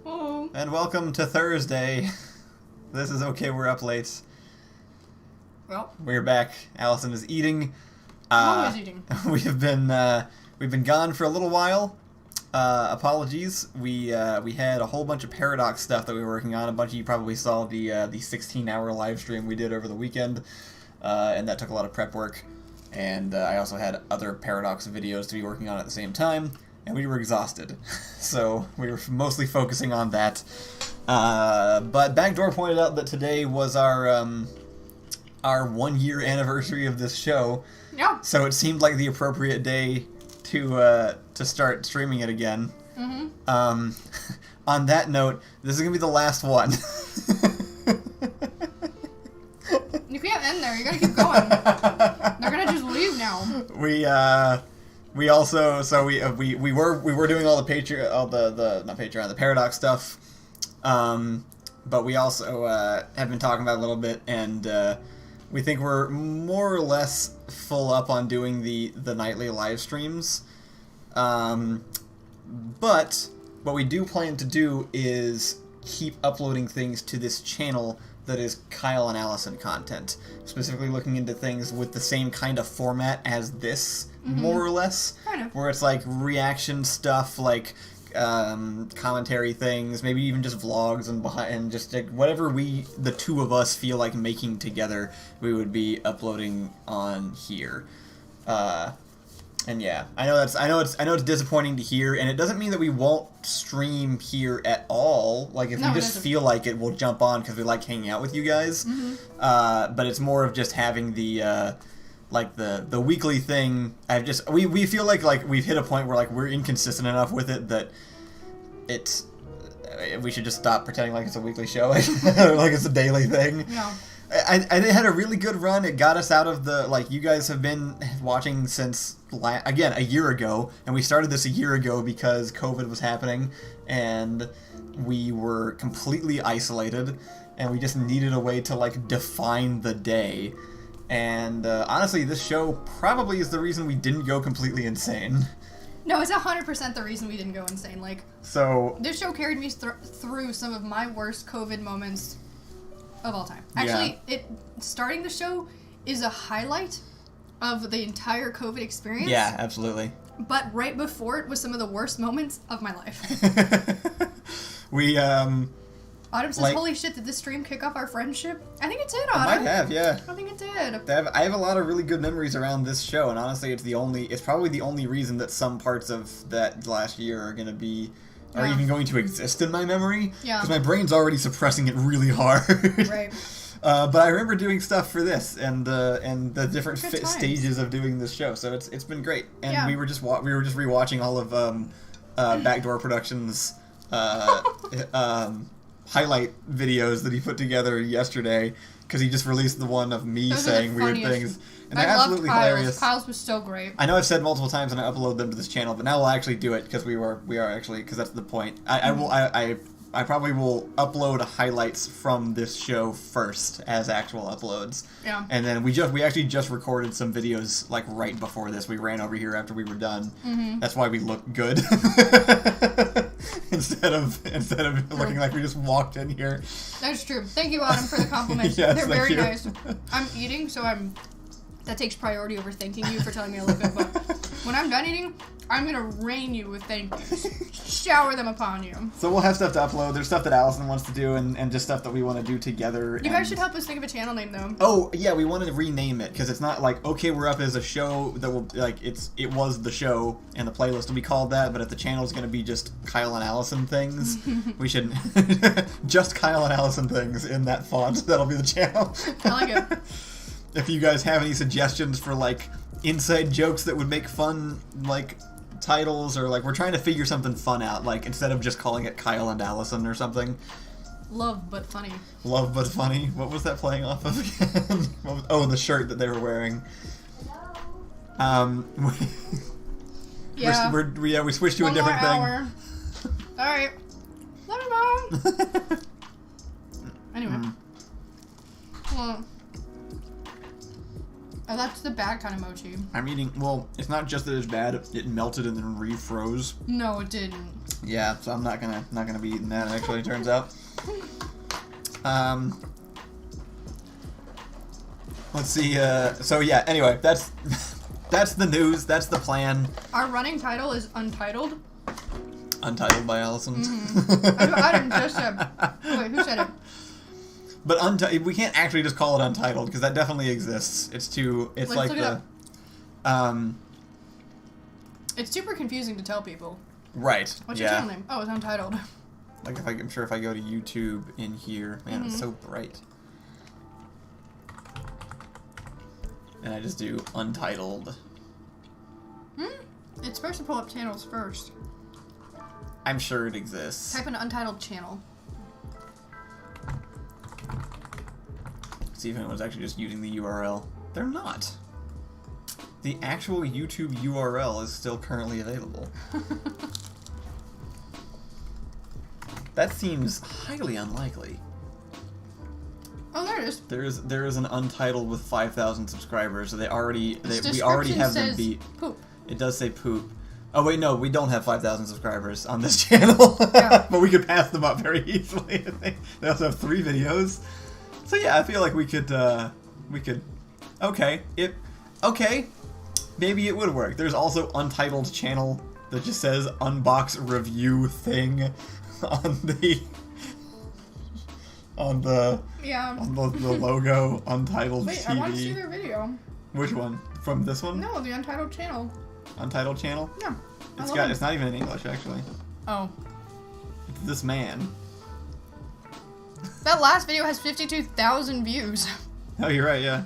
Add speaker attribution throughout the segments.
Speaker 1: Oh.
Speaker 2: And welcome to Thursday. This is Okay, we're up late.
Speaker 1: Well.
Speaker 2: We're back. Allison is eating.
Speaker 1: I'm always eating.
Speaker 2: We've been gone for a little while. Apologies. We had a whole bunch of Paradox stuff that we were working on. A bunch of you probably saw the 16-hour live stream we did over the weekend, and that took a lot of prep work. And I also had other Paradox videos to be working on at the same time, and we were exhausted. So we were mostly focusing on that. But Backdoor pointed out that today was our 1-year anniversary of this show.
Speaker 1: Yeah.
Speaker 2: So it seemed like the appropriate day to start streaming it again.
Speaker 1: Mm-hmm.
Speaker 2: On that note, this is gonna be the last one.
Speaker 1: You can't end there. You gotta keep going. They're gonna just leave now.
Speaker 2: We also we were doing all the Paradox stuff, but we also have been talking about it a little bit, and we think we're more or less full up on doing the nightly live streams. But what we do plan to do is keep uploading things to this channel that is Kyle and Allison content, specifically looking into things with the same kind of format as this, more or less,
Speaker 1: Kind of.
Speaker 2: where it's like reaction stuff, like commentary things, maybe even just vlogs and just like whatever the two of us feel like making together, we would be uploading on here. And yeah, I know it's disappointing to hear, and it doesn't mean that we won't stream here at all. Like if we just feel like it, we'll jump on because we like hanging out with you guys.
Speaker 1: Mm-hmm.
Speaker 2: But it's more of just having the weekly thing. We feel like we've hit a point where like we're inconsistent enough with it that we should just stop pretending like it's a weekly show, like it's a daily thing.
Speaker 1: No.
Speaker 2: It had a really good run. It got us out of the, like, you guys have been watching since, again, a year ago, and we started this a year ago because COVID was happening, and we were completely isolated, and we just needed a way to, like, define the day. And, honestly, this show probably is the reason we didn't go completely insane.
Speaker 1: No, it's 100% the reason we didn't go insane. Like,
Speaker 2: so
Speaker 1: this show carried me through some of my worst COVID moments of all time. Actually, starting the show is a highlight of the entire COVID experience.
Speaker 2: Yeah, absolutely.
Speaker 1: But right before it was some of the worst moments of my life. Autumn says, holy shit, did this stream kick off our friendship? I think it did, Autumn.
Speaker 2: It might have, yeah.
Speaker 1: I think it did.
Speaker 2: I have a lot of really good memories around this show, and honestly, it's probably the only reason that some parts of that last year are going to be are even going to exist in my memory. Yeah. Because my brain's already suppressing it really hard.
Speaker 1: Right.
Speaker 2: But I remember doing stuff for this and the different stages of doing this show. So it's been great. And we were just rewatching all of Backdoor Productions highlight videos that he put together yesterday, because he just released the one of me saying weird things. And they're absolutely hilarious.
Speaker 1: Kyle's was so great.
Speaker 2: I know I've said multiple times and I upload them to this channel, but now we'll actually do it because we are actually, because that's the point. I probably will upload highlights from this show first as actual uploads. Yeah. And then we actually just recorded some videos like right before this. We ran over here after we were done. Mm-hmm. That's why we look good. instead of looking like we just walked in here.
Speaker 1: That's true. Thank you, Autumn, for the compliments.
Speaker 2: Yes,
Speaker 1: they're very
Speaker 2: you.
Speaker 1: nice. I'm eating, so that takes priority over thanking you for telling me I look good. But when I'm done eating, I'm gonna rain you with thank yous. Shower them upon you.
Speaker 2: So we'll have stuff to upload. There's stuff that Allison wants to do, and just stuff that we want to do together.
Speaker 1: You guys should help us think of a channel name, though.
Speaker 2: Oh yeah, we wanted to rename it because it's not like Okay, we're up as a show that will it was the show and the playlist will be called that, but if the channel is gonna be just Kyle and Allison things, we should just Kyle and Allison things in that font. That'll be the channel.
Speaker 1: I like it.
Speaker 2: If you guys have any suggestions for like inside jokes that would make fun like titles, or like we're trying to figure something fun out, like instead of just calling it Kyle and Allison or something.
Speaker 1: Love but funny.
Speaker 2: Love but funny. What was that playing off of again? The shirt that they were wearing.
Speaker 1: Yeah.
Speaker 2: We switched to a different thing.
Speaker 1: Hour. All right. Love you, Mom. Anyway. Well. Oh, that's the bad kind of mochi.
Speaker 2: I'm eating, well, it's not just that it's bad, it melted and then refroze.
Speaker 1: No, it didn't.
Speaker 2: Yeah, so I'm not gonna be eating that. Actually, it turns out. Let's see. So yeah. Anyway, that's the news. That's the plan.
Speaker 1: Our running title is Untitled.
Speaker 2: Untitled by Allison.
Speaker 1: Mm-hmm. I didn't just say. Wait, who said it?
Speaker 2: But we can't actually just call it Untitled because that definitely exists. It's
Speaker 1: Let's
Speaker 2: like
Speaker 1: look
Speaker 2: the.
Speaker 1: It's super confusing to tell people.
Speaker 2: Right.
Speaker 1: What's your channel name? Oh, it's Untitled.
Speaker 2: Like I'm sure if I go to YouTube in here, man, it's so bright. And I just do Untitled.
Speaker 1: It's supposed to pull up channels first.
Speaker 2: I'm sure it exists.
Speaker 1: Type in Untitled channel.
Speaker 2: See if anyone's actually just using the URL. They're not. The actual YouTube URL is still currently available. That seems highly unlikely.
Speaker 1: Oh, there it is.
Speaker 2: There is an Untitled with 5,000 subscribers, so we already
Speaker 1: description
Speaker 2: have them
Speaker 1: says
Speaker 2: beat.
Speaker 1: Poop.
Speaker 2: It does say poop. Oh wait, no, we don't have 5,000 subscribers on this channel,
Speaker 1: Yeah.
Speaker 2: but we could pass them up very easily. They also have 3 videos, so yeah, I feel like we could. Okay, maybe it would work. There's also Untitled channel that just says unbox review thing on the logo. Untitled
Speaker 1: Wait,
Speaker 2: TV.
Speaker 1: I want to see their video.
Speaker 2: Which one? From this one?
Speaker 1: No, the Untitled channel.
Speaker 2: Untitled channel?
Speaker 1: Yeah.
Speaker 2: It's not even in English actually.
Speaker 1: Oh.
Speaker 2: It's this man.
Speaker 1: That last video has 52,000 views.
Speaker 2: Oh, you're right, yeah.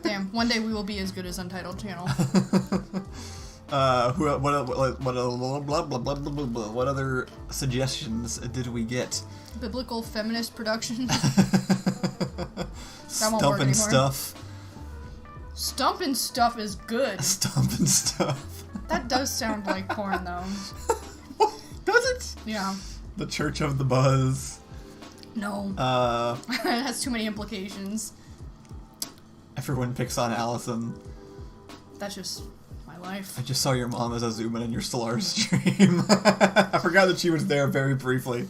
Speaker 1: Damn, one day we will be as good as Untitled channel.
Speaker 2: What other suggestions did we get?
Speaker 1: Biblical feminist production.
Speaker 2: Stumpin' stuff.
Speaker 1: Stumpin' stuff is good.
Speaker 2: Stumpin' stuff.
Speaker 1: That does sound like porn, though.
Speaker 2: Does it?
Speaker 1: Yeah.
Speaker 2: The Church of the Buzz.
Speaker 1: No. It has too many implications.
Speaker 2: Everyone picks on Allison.
Speaker 1: That's just my life.
Speaker 2: I just saw your mom as a zoom in on your Solar stream. I forgot that she was there very briefly.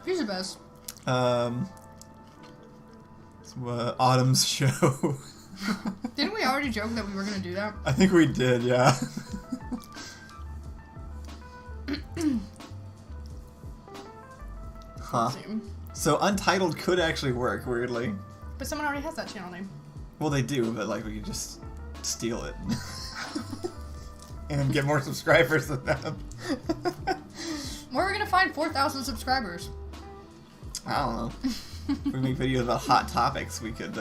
Speaker 1: She's the best.
Speaker 2: Autumn's show.
Speaker 1: Didn't we already joke that we were gonna do that?
Speaker 2: I think we did, yeah. Huh. So Untitled could actually work, weirdly.
Speaker 1: But someone already has that channel name.
Speaker 2: Well, they do, but like we could just steal it. And get more subscribers than them.
Speaker 1: Where are we gonna find 4,000 subscribers?
Speaker 2: I don't know. If we make videos about hot topics, we could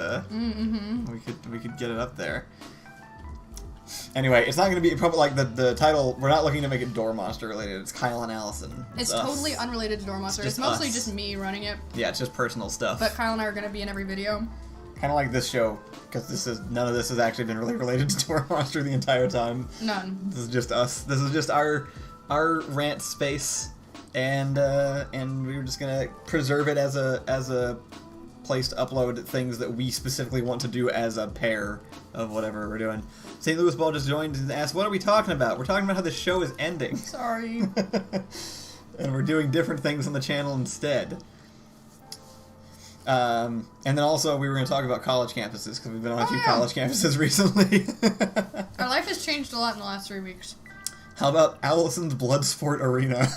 Speaker 2: we could get it up there. Anyway, it's not going to be probably like the title. We're not looking to make it Door Monster related. It's Kyle and Allison.
Speaker 1: It's totally unrelated to Door Monster. It's mostly just me running it.
Speaker 2: Yeah, it's just personal stuff.
Speaker 1: But Kyle and I are going to be in every video.
Speaker 2: Kind of like this show, because none of this has actually been really related to Door Monster the entire time.
Speaker 1: None.
Speaker 2: This is just us. This is just our rant space, and we were just gonna preserve it as a place to upload things that we specifically want to do as a pair of whatever we're doing. St. Louis Ball just joined and asked, "What are we talking about?" We're talking about how the show is ending.
Speaker 1: Sorry.
Speaker 2: And we're doing different things on the channel instead. And then also we were going to talk about college campuses, because we've been on a few college campuses recently.
Speaker 1: Our life has changed a lot in the last 3 weeks.
Speaker 2: How about Allison's Bloodsport Arena?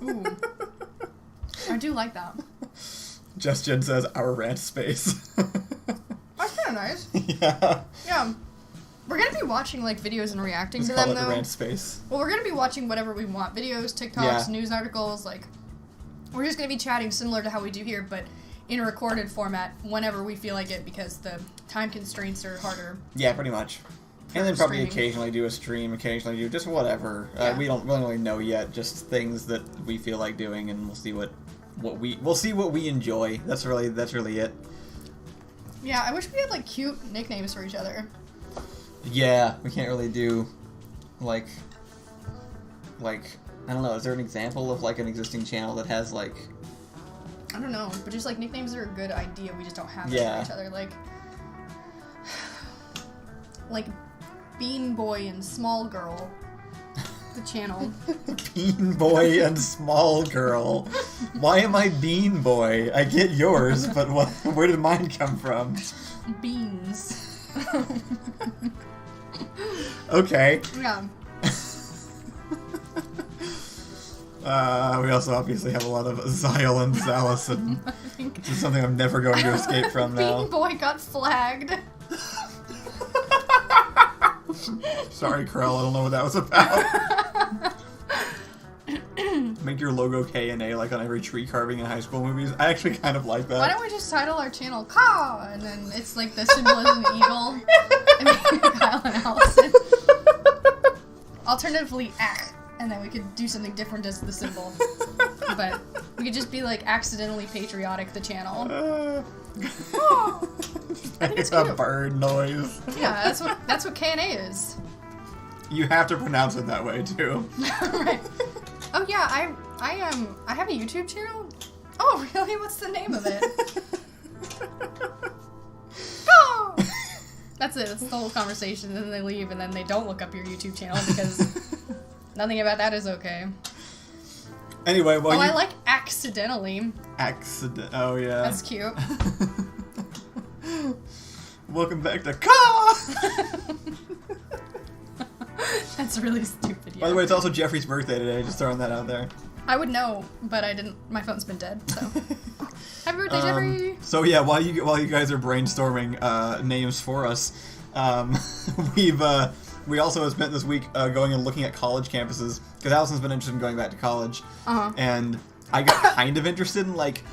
Speaker 1: Ooh. I do like that.
Speaker 2: Just Jen says, our rant space.
Speaker 1: That's kind of nice.
Speaker 2: Yeah.
Speaker 1: Yeah. We're going to be watching, like, videos and reacting
Speaker 2: Just
Speaker 1: to
Speaker 2: call
Speaker 1: them,
Speaker 2: it
Speaker 1: though.
Speaker 2: rant space.
Speaker 1: Well, we're going to be watching whatever we want. Videos, TikToks, news articles, like... We're just going to be chatting similar to how we do here, but in a recorded format whenever we feel like it, because the time constraints are harder.
Speaker 2: Yeah, pretty much. And then probably
Speaker 1: streaming.
Speaker 2: occasionally do a stream, occasionally do just whatever.
Speaker 1: Yeah.
Speaker 2: We don't really know yet, just things that we feel like doing, and we'll see what we enjoy. That's really it.
Speaker 1: Yeah, I wish we had, like, cute nicknames for each other.
Speaker 2: Yeah, we can't really do, like, I don't know, is there an example of, like, an existing channel that has, like...
Speaker 1: I don't know, but just, like, nicknames are a good idea, we just don't have them for each other, like Bean Boy and Small Girl. the channel.
Speaker 2: Bean Boy and Small Girl. Why am I Bean Boy? I get yours, but where did mine come from?
Speaker 1: Beans.
Speaker 2: Okay.
Speaker 1: Yeah.
Speaker 2: We also obviously have a lot of Zyle and Zalison, which is something I'm never going to escape from now.
Speaker 1: Bean Boy got flagged.
Speaker 2: Sorry, Krell, I don't know what that was about. Make your logo K and A like on every tree carving in high school movies. I actually kind of like that.
Speaker 1: Why don't we just title our channel Ka? And then it's like the symbol is an eagle. And Kyle and Allison. Alternatively, Ak. And then we could do something different as the symbol. But we could just be like accidentally patriotic the channel. Oh, I think it's
Speaker 2: a
Speaker 1: cute.
Speaker 2: bird noise.
Speaker 1: Yeah, that's what K and A is.
Speaker 2: You have to pronounce it that way too.
Speaker 1: Right. Oh yeah, I have a YouTube channel. Oh really? What's the name of it? Oh! That's it. That's the whole conversation. And then they leave, and then they don't look up your YouTube channel because nothing about that is okay.
Speaker 2: Anyway, well,
Speaker 1: I like accidentally.
Speaker 2: Oh yeah.
Speaker 1: That's cute.
Speaker 2: Welcome back to Ka.
Speaker 1: That's really stupid. Yeah.
Speaker 2: By the way, it's also Jeffrey's birthday today. Just throwing that out there.
Speaker 1: I would know, but I didn't. My phone's been dead. So happy birthday, Jeffrey.
Speaker 2: So yeah, while you guys are brainstorming names for us, we also have spent this week going and looking at college campuses because Allison's been interested in going back to college, and I got kind of interested in like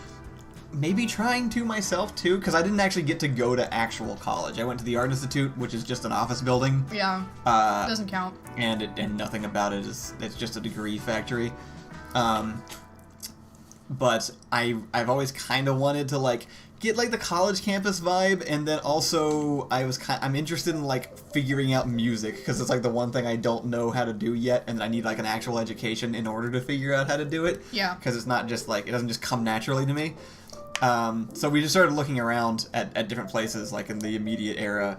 Speaker 2: maybe trying to myself too because I didn't actually get to go to actual college. I went to the Art Institute, which is just an office building.
Speaker 1: Yeah, doesn't count.
Speaker 2: And nothing about it it's just a degree factory. But I've always kind of wanted to like get like the college campus vibe, and then also I'm interested in like figuring out music because it's like the one thing I don't know how to do yet, and I need like an actual education in order to figure out how to do it. Yeah. Because it's not just like it doesn't just come naturally to me. So we just started looking around at different places like in the immediate area.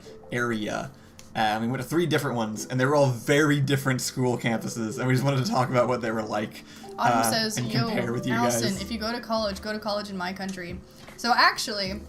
Speaker 2: We went to 3 different ones, and they were all very different school campuses, and we just wanted to talk about what they were like.
Speaker 1: Autumn says,
Speaker 2: and compare with you
Speaker 1: Allison,
Speaker 2: guys.
Speaker 1: if you go to college in my country. So actually,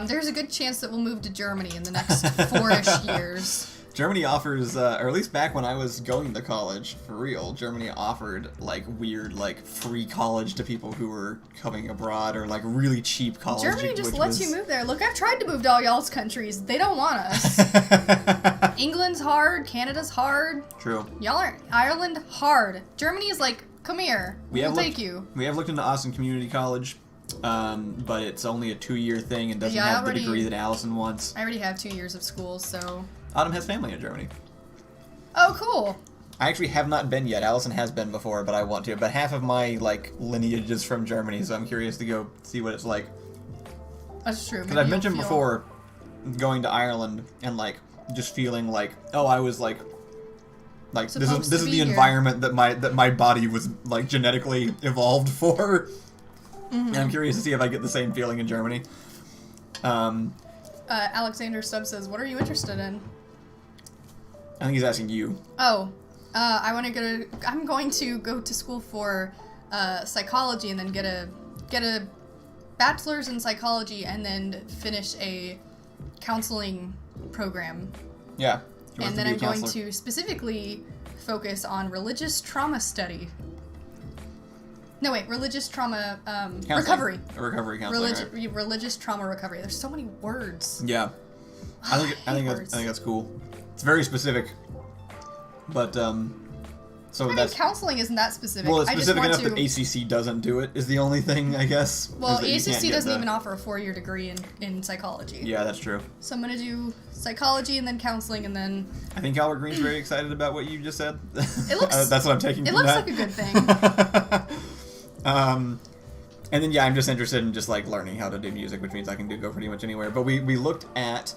Speaker 1: there's a good chance that we'll move to Germany in the next 4-ish years.
Speaker 2: Germany offers, or at least back when I was going to college, for real, Germany offered, like, weird, like, free college to people who were coming abroad, or, like, really cheap college.
Speaker 1: Germany just lets you move there. Look, I've tried to move to all y'all's countries. They don't want us. England's hard. Canada's hard.
Speaker 2: True.
Speaker 1: Y'all are Ireland hard. Germany is like, come here. We'll take you.
Speaker 2: We have looked into Austin Community College, but it's only a 2-year thing and doesn't have the degree that Allison wants.
Speaker 1: I already have 2 years of school, so...
Speaker 2: Autumn has family in Germany.
Speaker 1: Oh, cool.
Speaker 2: I actually have not been yet. Allison has been before, but I want to. But half of my, like, lineage is from Germany, so I'm curious to go see what it's like.
Speaker 1: That's true.
Speaker 2: Because I've mentioned before going to Ireland and, like, just feeling like, oh, I was, like this is the environment that my body was, like, genetically evolved for. Mm-hmm. And I'm curious to see if I get the same feeling in Germany.
Speaker 1: Alexander Stubb says, what are you interested in?
Speaker 2: I think he's asking you.
Speaker 1: Oh, I'm going to go to school for psychology and then get a bachelor's in psychology and then finish a counseling program.
Speaker 2: Yeah.
Speaker 1: And then I'm going to specifically focus on religious trauma study. No, wait, religious trauma recovery.
Speaker 2: Recovery counseling.
Speaker 1: Religious trauma recovery. There's so many words.
Speaker 2: Yeah. I think that's cool. It's very specific. But
Speaker 1: counseling isn't that specific.
Speaker 2: Well, it's specific enough that ACC doesn't do it, is the only thing, I guess.
Speaker 1: Well, ACC doesn't even offer a 4-year degree in psychology.
Speaker 2: Yeah, that's true.
Speaker 1: So I'm going to do psychology and then counseling and then...
Speaker 2: I think Albert Green's very excited about what you just said.
Speaker 1: It looks...
Speaker 2: that's what I'm taking from
Speaker 1: that. It looks like a good thing.
Speaker 2: And then, yeah, I'm just interested in just, like, learning how to do music, which means I can go pretty much anywhere. But we looked at...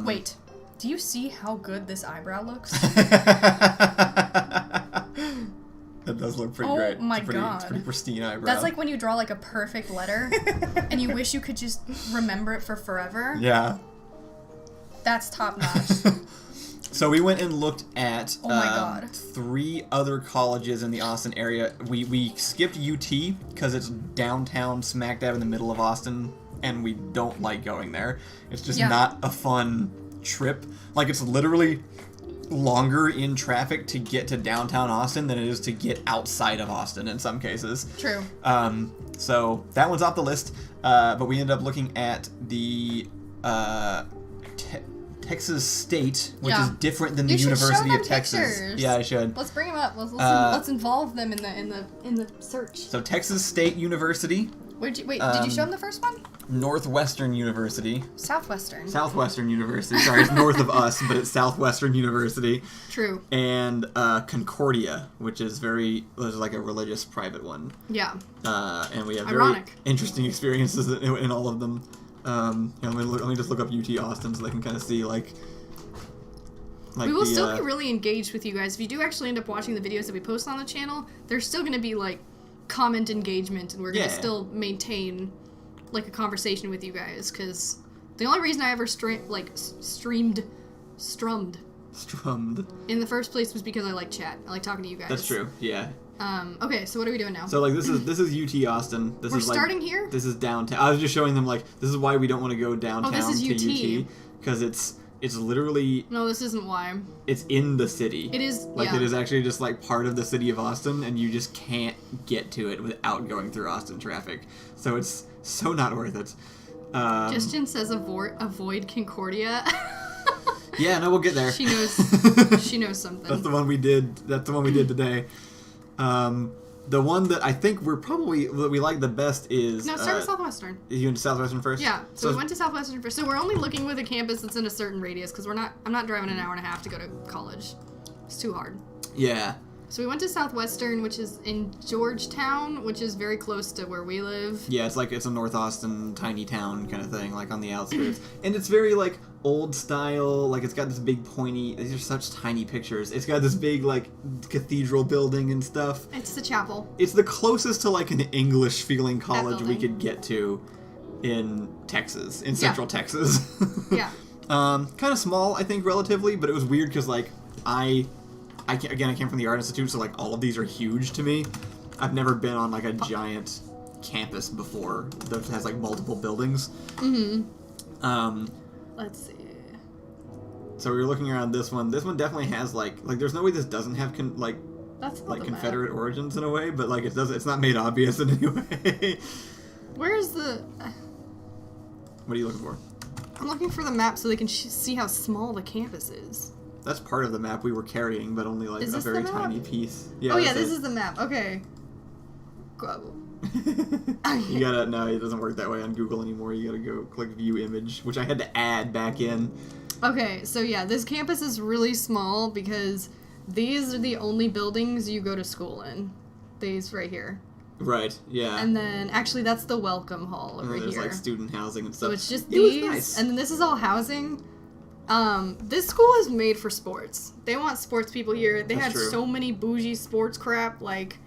Speaker 1: Wait. Do you see how good this eyebrow looks?
Speaker 2: That does look pretty great.
Speaker 1: Oh my god.
Speaker 2: It's pretty pristine eyebrow.
Speaker 1: That's like when you draw like a perfect letter and you wish you could just remember it for forever.
Speaker 2: Yeah.
Speaker 1: That's top notch.
Speaker 2: So we went and looked at
Speaker 1: Oh my God.
Speaker 2: 3 other colleges in the Austin area. We skipped UT because it's downtown smack dab in the middle of Austin, and we don't like going there. It's just not a fun trip. Like, it's literally longer in traffic to get to downtown Austin than it is to get outside of Austin in some cases.
Speaker 1: True.
Speaker 2: So that one's off the list, but we ended up looking at the Texas State, which is different than the University of Texas.
Speaker 1: Pictures.
Speaker 2: Yeah, I should.
Speaker 1: Let's bring them up. Let's involve them in the search.
Speaker 2: So Texas State University.
Speaker 1: Did you show them the first one?
Speaker 2: Northwestern University.
Speaker 1: Southwestern
Speaker 2: University. Sorry, it's north of us, but it's Southwestern University.
Speaker 1: True.
Speaker 2: And Concordia, which is like a religious private one.
Speaker 1: Yeah.
Speaker 2: And we have very interesting experiences in all of them. Let me just look up UT Austin so they can kind of see like
Speaker 1: we will still be really engaged with you guys. If you do actually end up watching the videos that we post on the channel, there's still going to be like comment engagement, and we're going to still maintain like a conversation with you guys, because the only reason I ever strummed in the first place was because I like chat. I like talking to you guys.
Speaker 2: That's true. Yeah.
Speaker 1: Okay, so what are we doing now?
Speaker 2: So like this is UT Austin.
Speaker 1: We're starting here?
Speaker 2: This is downtown. I was just showing them like this is why we don't want to go downtown
Speaker 1: this is
Speaker 2: to UT, because it's literally
Speaker 1: No, this isn't why.
Speaker 2: It's in the city.
Speaker 1: It is
Speaker 2: it is actually just like part of the city of Austin, and you just can't get to it without going through Austin traffic. So it's so not worth it.
Speaker 1: Justin says avoid Concordia.
Speaker 2: Yeah, no, we'll get there.
Speaker 1: She knows something.
Speaker 2: That's the one we did today. The one that I think we like the best is...
Speaker 1: No, start with Southwestern.
Speaker 2: You went to Southwestern first?
Speaker 1: Yeah, so we went to Southwestern first. So we're only looking with a campus that's in a certain radius, because I'm not driving an hour and a half to go to college. It's too hard.
Speaker 2: Yeah.
Speaker 1: So we went to Southwestern, which is in Georgetown, which is very close to where we live.
Speaker 2: Yeah, it's a North Austin tiny town kind of thing, like on the outskirts. And it's very like old style, like it's got this big pointy, these are such tiny pictures. It's got this big like cathedral building and stuff.
Speaker 1: It's the chapel.
Speaker 2: It's the closest to like an English feeling college we could get to in Texas, in Central Texas.
Speaker 1: Yeah.
Speaker 2: Kind of small, I think, relatively, but it was weird because like I came from the Art Institute, so like all of these are huge to me. I've never been on like a giant campus before that has like multiple buildings. Mm-hmm.
Speaker 1: Let's see.
Speaker 2: So we were looking around this one. This one definitely has like there's no way this doesn't have
Speaker 1: That's not
Speaker 2: Confederate origins in a way, but like it's not made obvious in any way.
Speaker 1: Where's the?
Speaker 2: What are you looking for?
Speaker 1: I'm looking for the map so they can see how small the campus is.
Speaker 2: That's part of the map we were carrying, but only like a very tiny piece. Yeah.
Speaker 1: Oh yeah, this is the map. Okay. Go.
Speaker 2: You gotta no, it doesn't work that way on Google anymore. You gotta go click view image, which I had to add back in.
Speaker 1: Okay, so yeah, this campus is really small because these are the only buildings you go to school in. These right here.
Speaker 2: Right, yeah.
Speaker 1: And then, actually, that's the welcome hall over here.
Speaker 2: There's like student housing and stuff.
Speaker 1: So it's just these, nice. And then this is all housing. This school is made for sports. They want sports people here. They had so many bougie sports crap, like,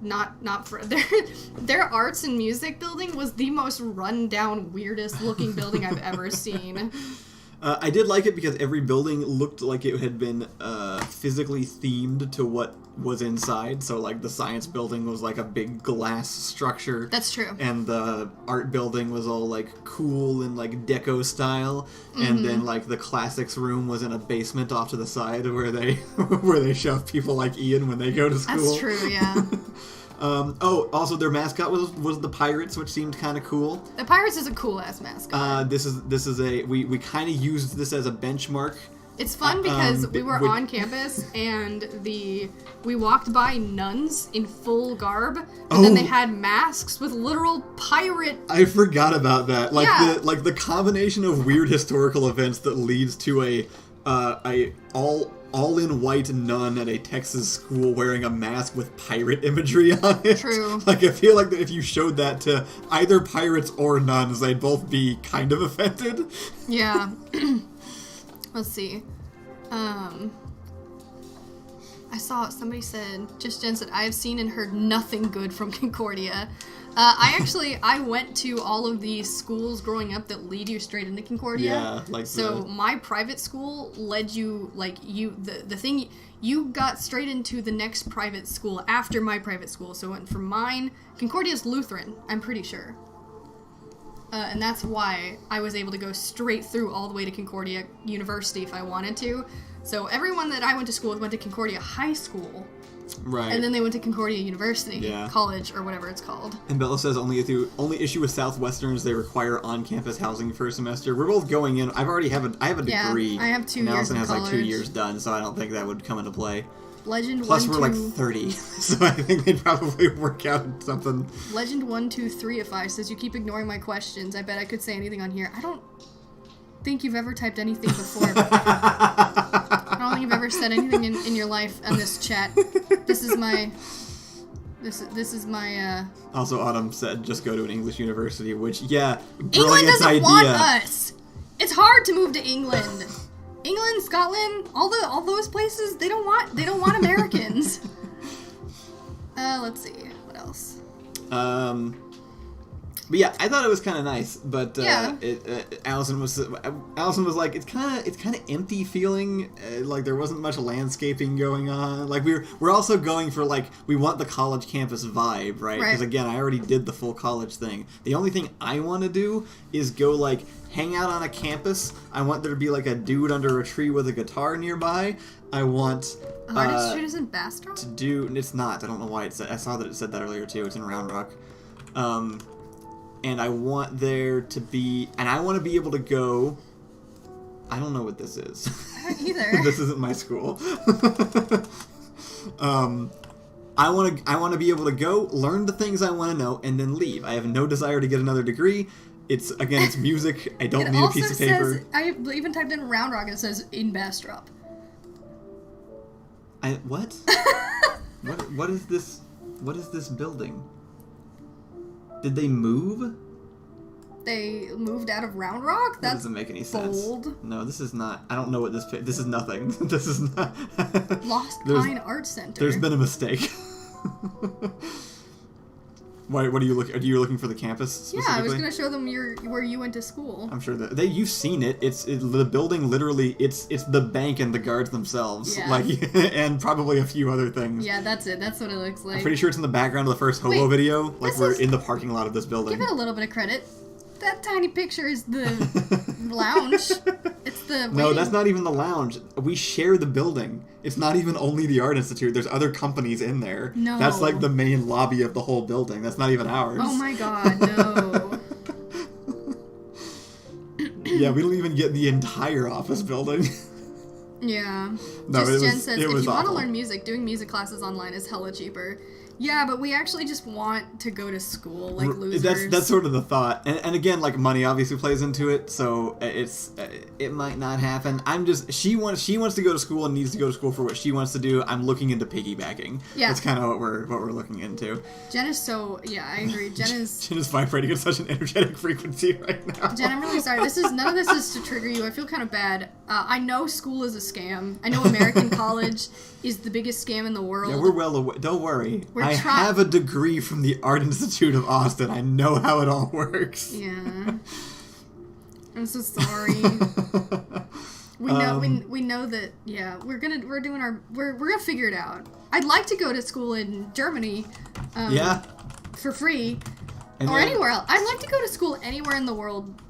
Speaker 1: not for... Their arts and music building was the most run-down, weirdest-looking building I've ever seen.
Speaker 2: I did like it because every building looked like it had been physically themed to what was inside. So, like, the science building was like a big glass structure.
Speaker 1: That's true.
Speaker 2: And the art building was all, like, cool and, like, deco style. Mm-hmm. And then, like, the classics room was in a basement off to the side where they shove people like Ian when they go to school.
Speaker 1: That's true, yeah.
Speaker 2: Also their mascot was the Pirates, which seemed kind of cool.
Speaker 1: The Pirates is a cool-ass mascot.
Speaker 2: This is we kind of used this as a benchmark.
Speaker 1: It's fun because we were on campus and we walked by nuns in full garb, and then they had masks with literal pirate.
Speaker 2: I forgot about that. Like the combination of weird historical events that leads to a all in white nun at a Texas school wearing a mask with pirate imagery on it.
Speaker 1: True.
Speaker 2: Like, I feel like that if you showed that to either pirates or nuns, they'd both be kind of offended.
Speaker 1: Yeah. Let's see. I saw somebody said, Just Jen said, I have seen and heard nothing good from Concordia. I went to all of the schools growing up that lead you straight into Concordia.
Speaker 2: Yeah, like
Speaker 1: so my private school led you the thing you got straight into the next private school after my private school. So went from mine. Concordia's Lutheran, I'm pretty sure. And that's why I was able to go straight through all the way to Concordia University if I wanted to. So everyone that I went to school with went to Concordia High School.
Speaker 2: Right.
Speaker 1: And then they went to Concordia University, college, or whatever it's called.
Speaker 2: And Bella says only issue with Southwestern is they require on-campus housing for a semester. We're both going in. I have a degree.
Speaker 1: I have 2
Speaker 2: and
Speaker 1: years
Speaker 2: Allison has
Speaker 1: college.
Speaker 2: like 2 years done, so I don't think that would come into play.
Speaker 1: Legend
Speaker 2: Plus
Speaker 1: 1,
Speaker 2: we're
Speaker 1: 2,
Speaker 2: like 30, so I think they'd probably work out something.
Speaker 1: Legend 123 says, you keep ignoring my questions. I bet I could say anything on here. I don't think you've ever typed anything before. I don't think you've ever said anything in your life on this chat. This is my...
Speaker 2: Also, Autumn said, just go to an English university, which, yeah,
Speaker 1: England doesn't
Speaker 2: idea.
Speaker 1: want us! It's hard to move to England. England, Scotland, all those places, they don't want Americans. Let's see, what else?
Speaker 2: But yeah, I thought it was kind of nice, but
Speaker 1: Yeah.
Speaker 2: Allison was like, it's kind of empty feeling, like there wasn't much landscaping going on. Like we're also going for like we want the college campus vibe, right? Because again, I already did the full college thing. The only thing I want to do is go like hang out on a campus. I want there to be like a dude under a tree with a guitar nearby. I want
Speaker 1: Artist Street is in Bastrop?
Speaker 2: to do. It's not. I don't know why it said. I saw that it said that earlier too. It's in Round Rock. And I want there to be, and I want to be able to go. I don't know what this is.
Speaker 1: I don't either.
Speaker 2: This isn't my school. I want to be able to go learn the things I want to know and then leave. I have no desire to get another degree. It's music. I don't need a piece of paper.
Speaker 1: I even typed in Round Rock and it says in Bastrop.
Speaker 2: What? What is this? What is this building? Did they move?
Speaker 1: They moved out of Round Rock?
Speaker 2: That doesn't make any sense.
Speaker 1: Bold.
Speaker 2: No, this is not. I don't know what this is nothing. This is not.
Speaker 1: Lost Pine Art Center.
Speaker 2: There's been a mistake. What are you looking? Are you looking for the campus specifically?
Speaker 1: Yeah, I was gonna show them where you went to school.
Speaker 2: I'm sure that you've seen it. It's the building. Literally, it's the bank and the guards themselves.
Speaker 1: Yeah.
Speaker 2: Like, and probably a few other things.
Speaker 1: Yeah, that's it. That's what it looks like.
Speaker 2: I'm pretty sure it's in the background of the first Hobo video. Like we're in the parking lot of this building.
Speaker 1: Give it a little bit of credit. That tiny picture is the lounge. It's the
Speaker 2: No, that's not even the lounge. We share the building. It's not even only the Art Institute. There's other companies in there.
Speaker 1: No.
Speaker 2: That's like the main lobby of the whole building. That's not even ours.
Speaker 1: Oh my god, no.
Speaker 2: Yeah, we don't even get the entire office building.
Speaker 1: Yeah.
Speaker 2: No,
Speaker 1: Jen says, if you want to
Speaker 2: awful.
Speaker 1: learn music, doing music classes online is hella cheaper. Yeah, but we actually just want to go to school like losers.
Speaker 2: That's sort of the thought, and again, like money obviously plays into it, so it might not happen. She wants to go to school and needs to go to school for what she wants to do. I'm looking into piggybacking. Yeah, that's kind of what we're looking into.
Speaker 1: Jen is I agree. Jen is
Speaker 2: vibrating at such an energetic frequency right now.
Speaker 1: Jen, I'm really sorry. None of this is to trigger you. I feel kind of bad. I know school is a scam. I know American college is the biggest scam in the world.
Speaker 2: Yeah, we're well aware. Don't worry. I have a degree from the Art Institute of Austin. I know how it all works.
Speaker 1: Yeah. I'm so sorry. We know that. Yeah, we're gonna figure it out. I'd like to go to school in Germany. For free, or anywhere else. I'd like to go to school anywhere in the world.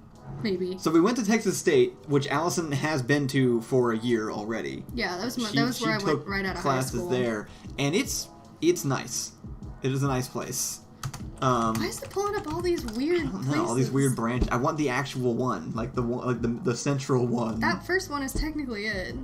Speaker 1: Maybe.
Speaker 2: So we went to Texas State, which Allison has been to for a year already.
Speaker 1: Yeah, that was where I went right out of high school.
Speaker 2: Classes there, and it's nice. It is a nice place.
Speaker 1: Why is it pulling up all these weird places?
Speaker 2: All these weird branches. I want the actual one, like the central one.
Speaker 1: That first one is technically it.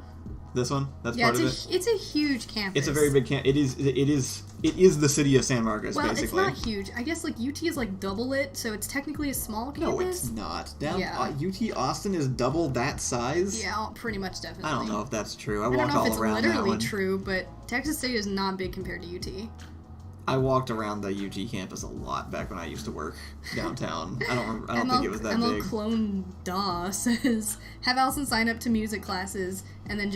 Speaker 2: This one? That's part of it?
Speaker 1: It's a huge campus.
Speaker 2: It's a very big campus. It is the city of San Marcos, basically.
Speaker 1: Well, it's not huge. I guess, like, UT is, like, double it, so it's technically a small campus.
Speaker 2: No, it's not. UT Austin is double that size?
Speaker 1: Yeah, pretty much, definitely.
Speaker 2: I don't know if that's true. I
Speaker 1: don't know if it's
Speaker 2: literally
Speaker 1: true, but Texas State is not big compared to UT.
Speaker 2: I walked around the UT campus a lot back when I used to work downtown. I don't think it was that big.
Speaker 1: Clone Daw says, have Allison sign up to music classes and then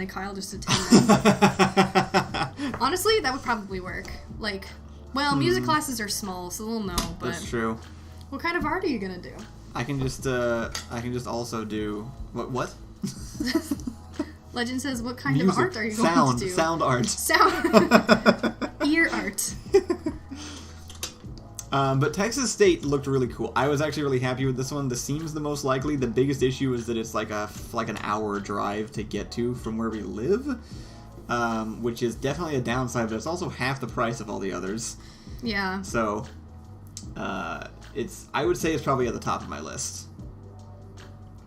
Speaker 1: Kyle just attend them. Honestly, that would probably work. Like, Well, music classes are small, so they'll know. But
Speaker 2: that's true.
Speaker 1: What kind of art are you gonna do?
Speaker 2: I can just also do what?
Speaker 1: Legend says, what kind of art are you going to do?
Speaker 2: Sound art.
Speaker 1: Ear art.
Speaker 2: But Texas State looked really cool. I was actually really happy with this one. This seems the most likely. The biggest issue is that it's like an hour drive to get to from where we live, which is definitely a downside, but it's also half the price of all the others.
Speaker 1: Yeah.
Speaker 2: So, I would say it's probably at the top of my list.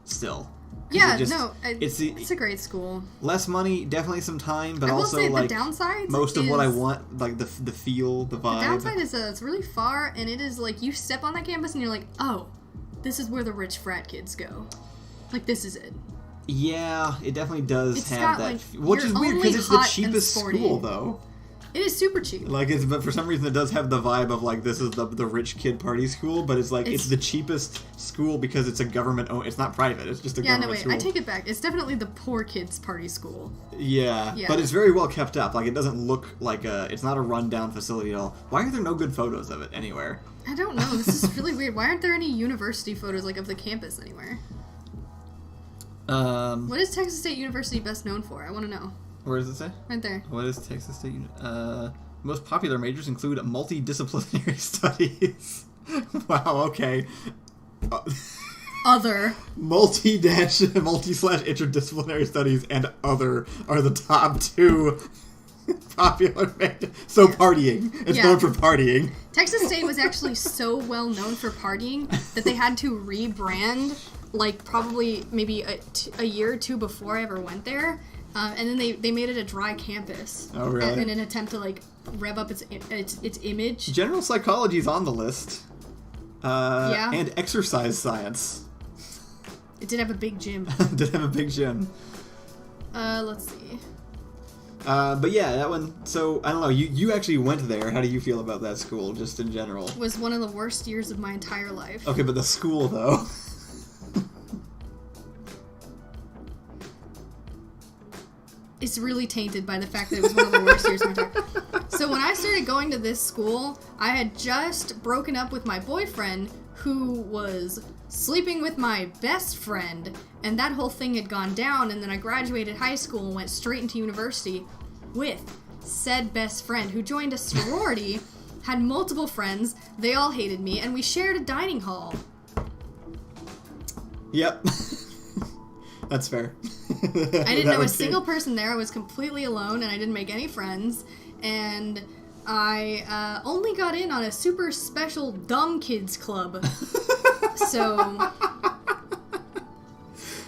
Speaker 2: Still.
Speaker 1: Yeah, it's a great school.
Speaker 2: Less money, definitely some time, but also
Speaker 1: say
Speaker 2: like
Speaker 1: the downside
Speaker 2: most of what I want, like the feel, the vibe.
Speaker 1: The downside is that it's really far, and it is like you step on that campus and you're like, oh, this is where the rich frat kids go. Like, this is it.
Speaker 2: Yeah, it definitely does have that.
Speaker 1: Like,
Speaker 2: which is weird because it's the cheapest school, though.
Speaker 1: It is super cheap.
Speaker 2: Like, but for some reason it does have the vibe of like this is the rich kid party school, but it's like it's the cheapest school because it's a government owned. It's not private. It's just a government school.
Speaker 1: I take it back. It's definitely the poor kids party school.
Speaker 2: Yeah, but it's very well kept up. Like, it doesn't look like it's not a rundown facility at all. Why are there no good photos of it anywhere?
Speaker 1: I don't know. This is really weird. Why aren't there any university photos like of the campus anywhere? What is Texas State University best known for? I want to know.
Speaker 2: Where does it say?
Speaker 1: Right there.
Speaker 2: What is Texas State? Most popular majors include multidisciplinary studies. Wow, okay.
Speaker 1: Other.
Speaker 2: Multi/interdisciplinary studies and other are the top two popular majors. So partying. It's known for partying.
Speaker 1: Texas State was actually so well known for partying that they had to rebrand, like, probably maybe a year or two before I ever went there. And then they made it a dry campus.
Speaker 2: Oh, really?
Speaker 1: In an attempt to, like, rev up its image.
Speaker 2: General psychology is on the list. And exercise science.
Speaker 1: It did have a big gym. Let's see.
Speaker 2: But yeah, that one. So I don't know. You actually went there. How do you feel about that school, just in general?
Speaker 1: It was one of the worst years of my entire life.
Speaker 2: Okay, but the school though.
Speaker 1: It's really tainted by the fact that it was one of the worst years of my entire life. So when I started going to this school, I had just broken up with my boyfriend, who was sleeping with my best friend, and that whole thing had gone down, and then I graduated high school and went straight into university with said best friend, who joined a sorority, had multiple friends, they all hated me, and we shared a dining hall.
Speaker 2: Yep. That's fair.
Speaker 1: I didn't know a single person there. I was completely alone, and I didn't make any friends, and I only got in on a super special dumb kids club. So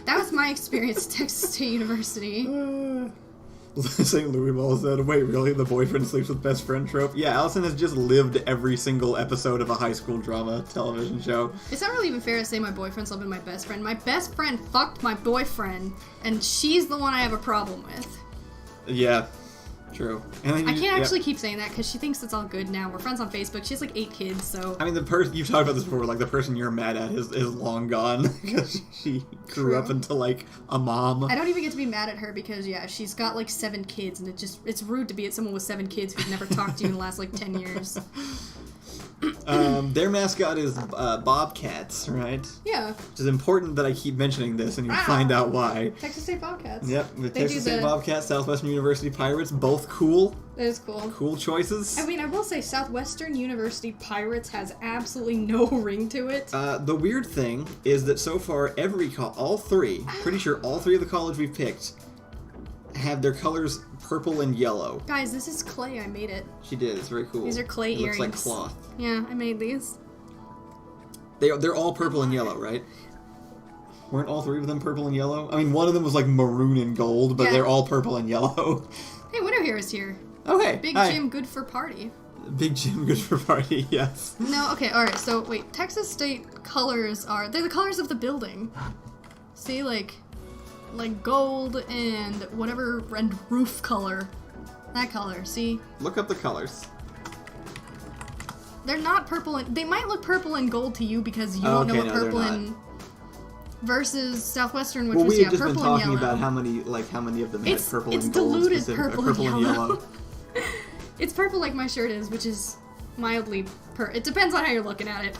Speaker 1: that was my experience at Texas State University.
Speaker 2: St. Louis Ball said, wait, really? The boyfriend sleeps with best friend trope? Yeah, Allison has just lived every single episode of a high school drama television show.
Speaker 1: It's not really even fair to say my boyfriend slept with my best friend. My best friend fucked my boyfriend, and she's the one I have a problem with.
Speaker 2: Yeah. True. And
Speaker 1: I can't actually keep saying that because she thinks it's all good now. We're friends on Facebook. She has like 8 kids, so...
Speaker 2: I mean, the person... You've talked about this before. Like, the person you're mad at is long gone because she grew up into, like, a mom.
Speaker 1: I don't even get to be mad at her because, yeah, she's got, like, 7 kids, and it's rude to be at someone with 7 kids who've never talked to you in the last, like, 10 years.
Speaker 2: Their mascot is Bobcats, right?
Speaker 1: Yeah.
Speaker 2: Which is important that I keep mentioning this, and you find out why.
Speaker 1: Texas State Bobcats.
Speaker 2: Yep, the Texas State Bobcats, Southwestern University Pirates, both cool.
Speaker 1: That is cool.
Speaker 2: Cool choices.
Speaker 1: I mean, I will say Southwestern University Pirates has absolutely no ring to it.
Speaker 2: The weird thing is that so far, all three of the college we've picked have their colors purple and yellow.
Speaker 1: Guys, this is clay. I made it.
Speaker 2: She did. It's very cool.
Speaker 1: These are clay earrings.
Speaker 2: Looks like cloth.
Speaker 1: Yeah, I made these.
Speaker 2: They're all purple and yellow, right? Weren't all 3 of them purple and yellow? I mean, one of them was like maroon and gold, but they're all purple and yellow.
Speaker 1: Hey, Winter here is here.
Speaker 2: Oh, hey.
Speaker 1: Big
Speaker 2: Hi.
Speaker 1: Jim, good for party.
Speaker 2: Big Jim, good for party, yes.
Speaker 1: No, okay, alright, so wait, Texas State colors they're the colors of the building. See, like gold and whatever, and roof color. That color, see?
Speaker 2: Look up the colors.
Speaker 1: They're not purple, they might look purple and gold to you because you don't know what purple and... Versus Southwestern, which was,
Speaker 2: we had just
Speaker 1: purple
Speaker 2: been
Speaker 1: and
Speaker 2: talking
Speaker 1: yellow.
Speaker 2: about how many of them had purple and gold.
Speaker 1: It's diluted purple and
Speaker 2: yellow.
Speaker 1: It's purple like my shirt is, which is mildly it depends on how you're looking at it.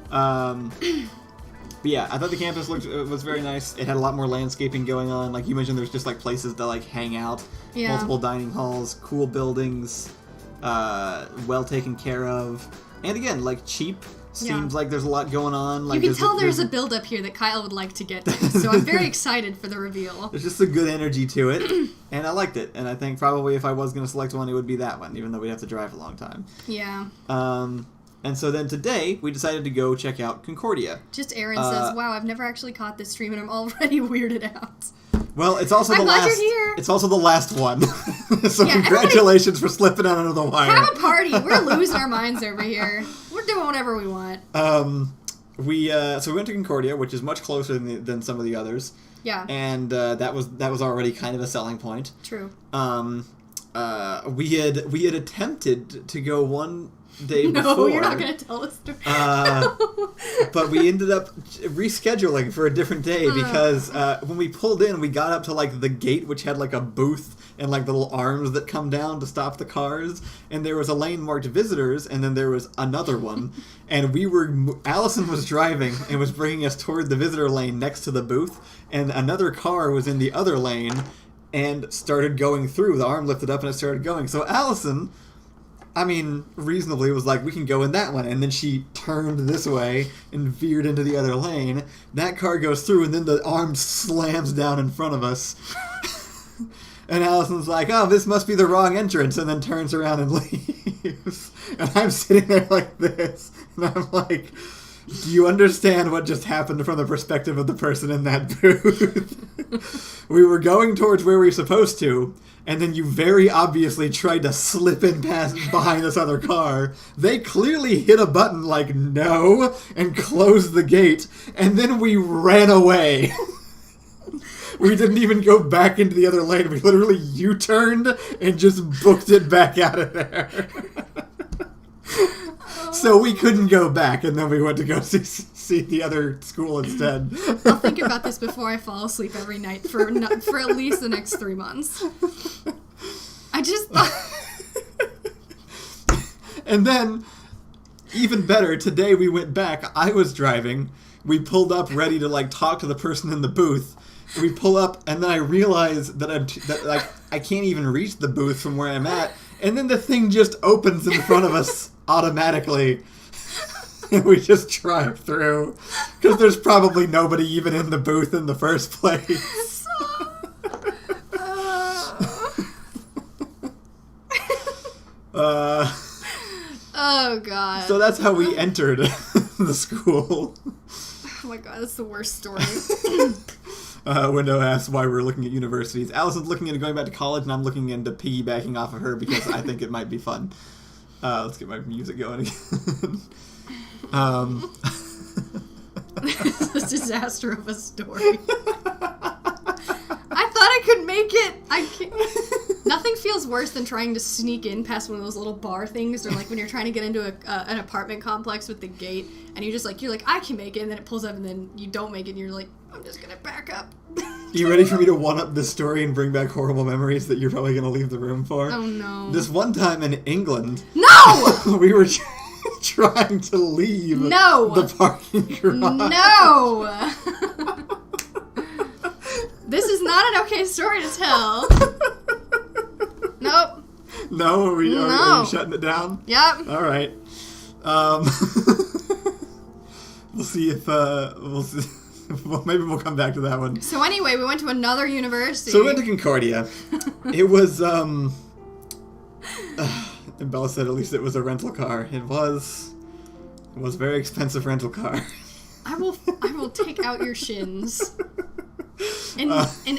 Speaker 2: But yeah, I thought the campus was very nice. It had a lot more landscaping going on. Like you mentioned, there's just like places to like hang out, multiple dining halls, cool buildings, well taken care of, and again, like cheap. Seems like there's a lot going on. Like
Speaker 1: you can tell there's a build up here that Kyle would like to get to, so I'm very excited for the reveal.
Speaker 2: There's just a good energy to it, and I liked it. And I think probably if I was going to select one, it would be that one, even though we'd have to drive a long time.
Speaker 1: Yeah.
Speaker 2: And so then today, we decided to go check out Concordia.
Speaker 1: Just Aaron says, wow, I've never actually caught this stream, and I'm already weirded out.
Speaker 2: Well, it's also the last. You're here. It's also the last one. So congratulations for slipping out under the wire.
Speaker 1: Have a party. We're losing our minds over here. We're doing whatever we want.
Speaker 2: So we went to Concordia, which is much closer than some of the others.
Speaker 1: Yeah.
Speaker 2: And that was already kind of a selling point.
Speaker 1: True.
Speaker 2: We had attempted to go one day before.
Speaker 1: No, you're not going to tell us.
Speaker 2: But we ended up rescheduling for a different day because when we pulled in, we got up to like the gate, which had like a booth and like the little arms that come down to stop the cars, and there was a lane marked visitors, and then there was another one, and Allison was driving and was bringing us toward the visitor lane next to the booth, and another car was in the other lane and started going through. The arm lifted up and it started going. So Allison, I mean, reasonably was like, we can go in that one. And then she turned this way and veered into the other lane. That car goes through, and then the arm slams down in front of us. And Allison's like, oh, this must be the wrong entrance, and then turns around and leaves. And I'm sitting there like this, and I'm like, do you understand what just happened from the perspective of the person in that booth? We were going towards where we were supposed to, and then you very obviously tried to slip in past behind this other car. They clearly hit a button like no and closed the gate, and then we ran away. We didn't even go back into the other lane. We literally U-turned and just booked it back out of there. So we couldn't go back, and then we went to go see the other school instead.
Speaker 1: I'll think about this before I fall asleep every night for at least the next 3 months. I just thought...
Speaker 2: And then, even better, today we went back. I was driving. We pulled up ready to like talk to the person in the booth. We pull up, and then I realize that I can't even reach the booth from where I'm at, and then the thing just opens in front of us automatically, and we just drive through, because there's probably nobody even in the booth in the first place.
Speaker 1: Oh, God.
Speaker 2: So that's how we entered the school.
Speaker 1: Oh, my God, that's the worst story.
Speaker 2: Window asks why we're looking at universities. Allison's looking into going back to college, and I'm looking into piggybacking off of her because I think it might be fun. Let's get my music going again.
Speaker 1: This is a disaster of a story. I thought I could make it. I can't. Nothing feels worse than trying to sneak in past one of those little bar things, or like when you're trying to get into an apartment complex with the gate, and you're like, I can make it, and then it pulls up, and then you don't make it, and you're like, I'm just gonna back up.
Speaker 2: You ready for me to one-up this story and bring back horrible memories that you're probably gonna leave the room for?
Speaker 1: Oh no.
Speaker 2: This one time in England...
Speaker 1: No!
Speaker 2: We were trying to leave the parking garage.
Speaker 1: No! This is not an okay story to tell. Nope.
Speaker 2: No? Are you shutting it down?
Speaker 1: Yep.
Speaker 2: All right. We'll see if... we'll see. Well, maybe we'll come back to that one.
Speaker 1: So anyway, we went to another university.
Speaker 2: So we went to Concordia. It was, and Bella said at least it was a rental car. It was a very expensive rental car. I
Speaker 1: will take out your shins. In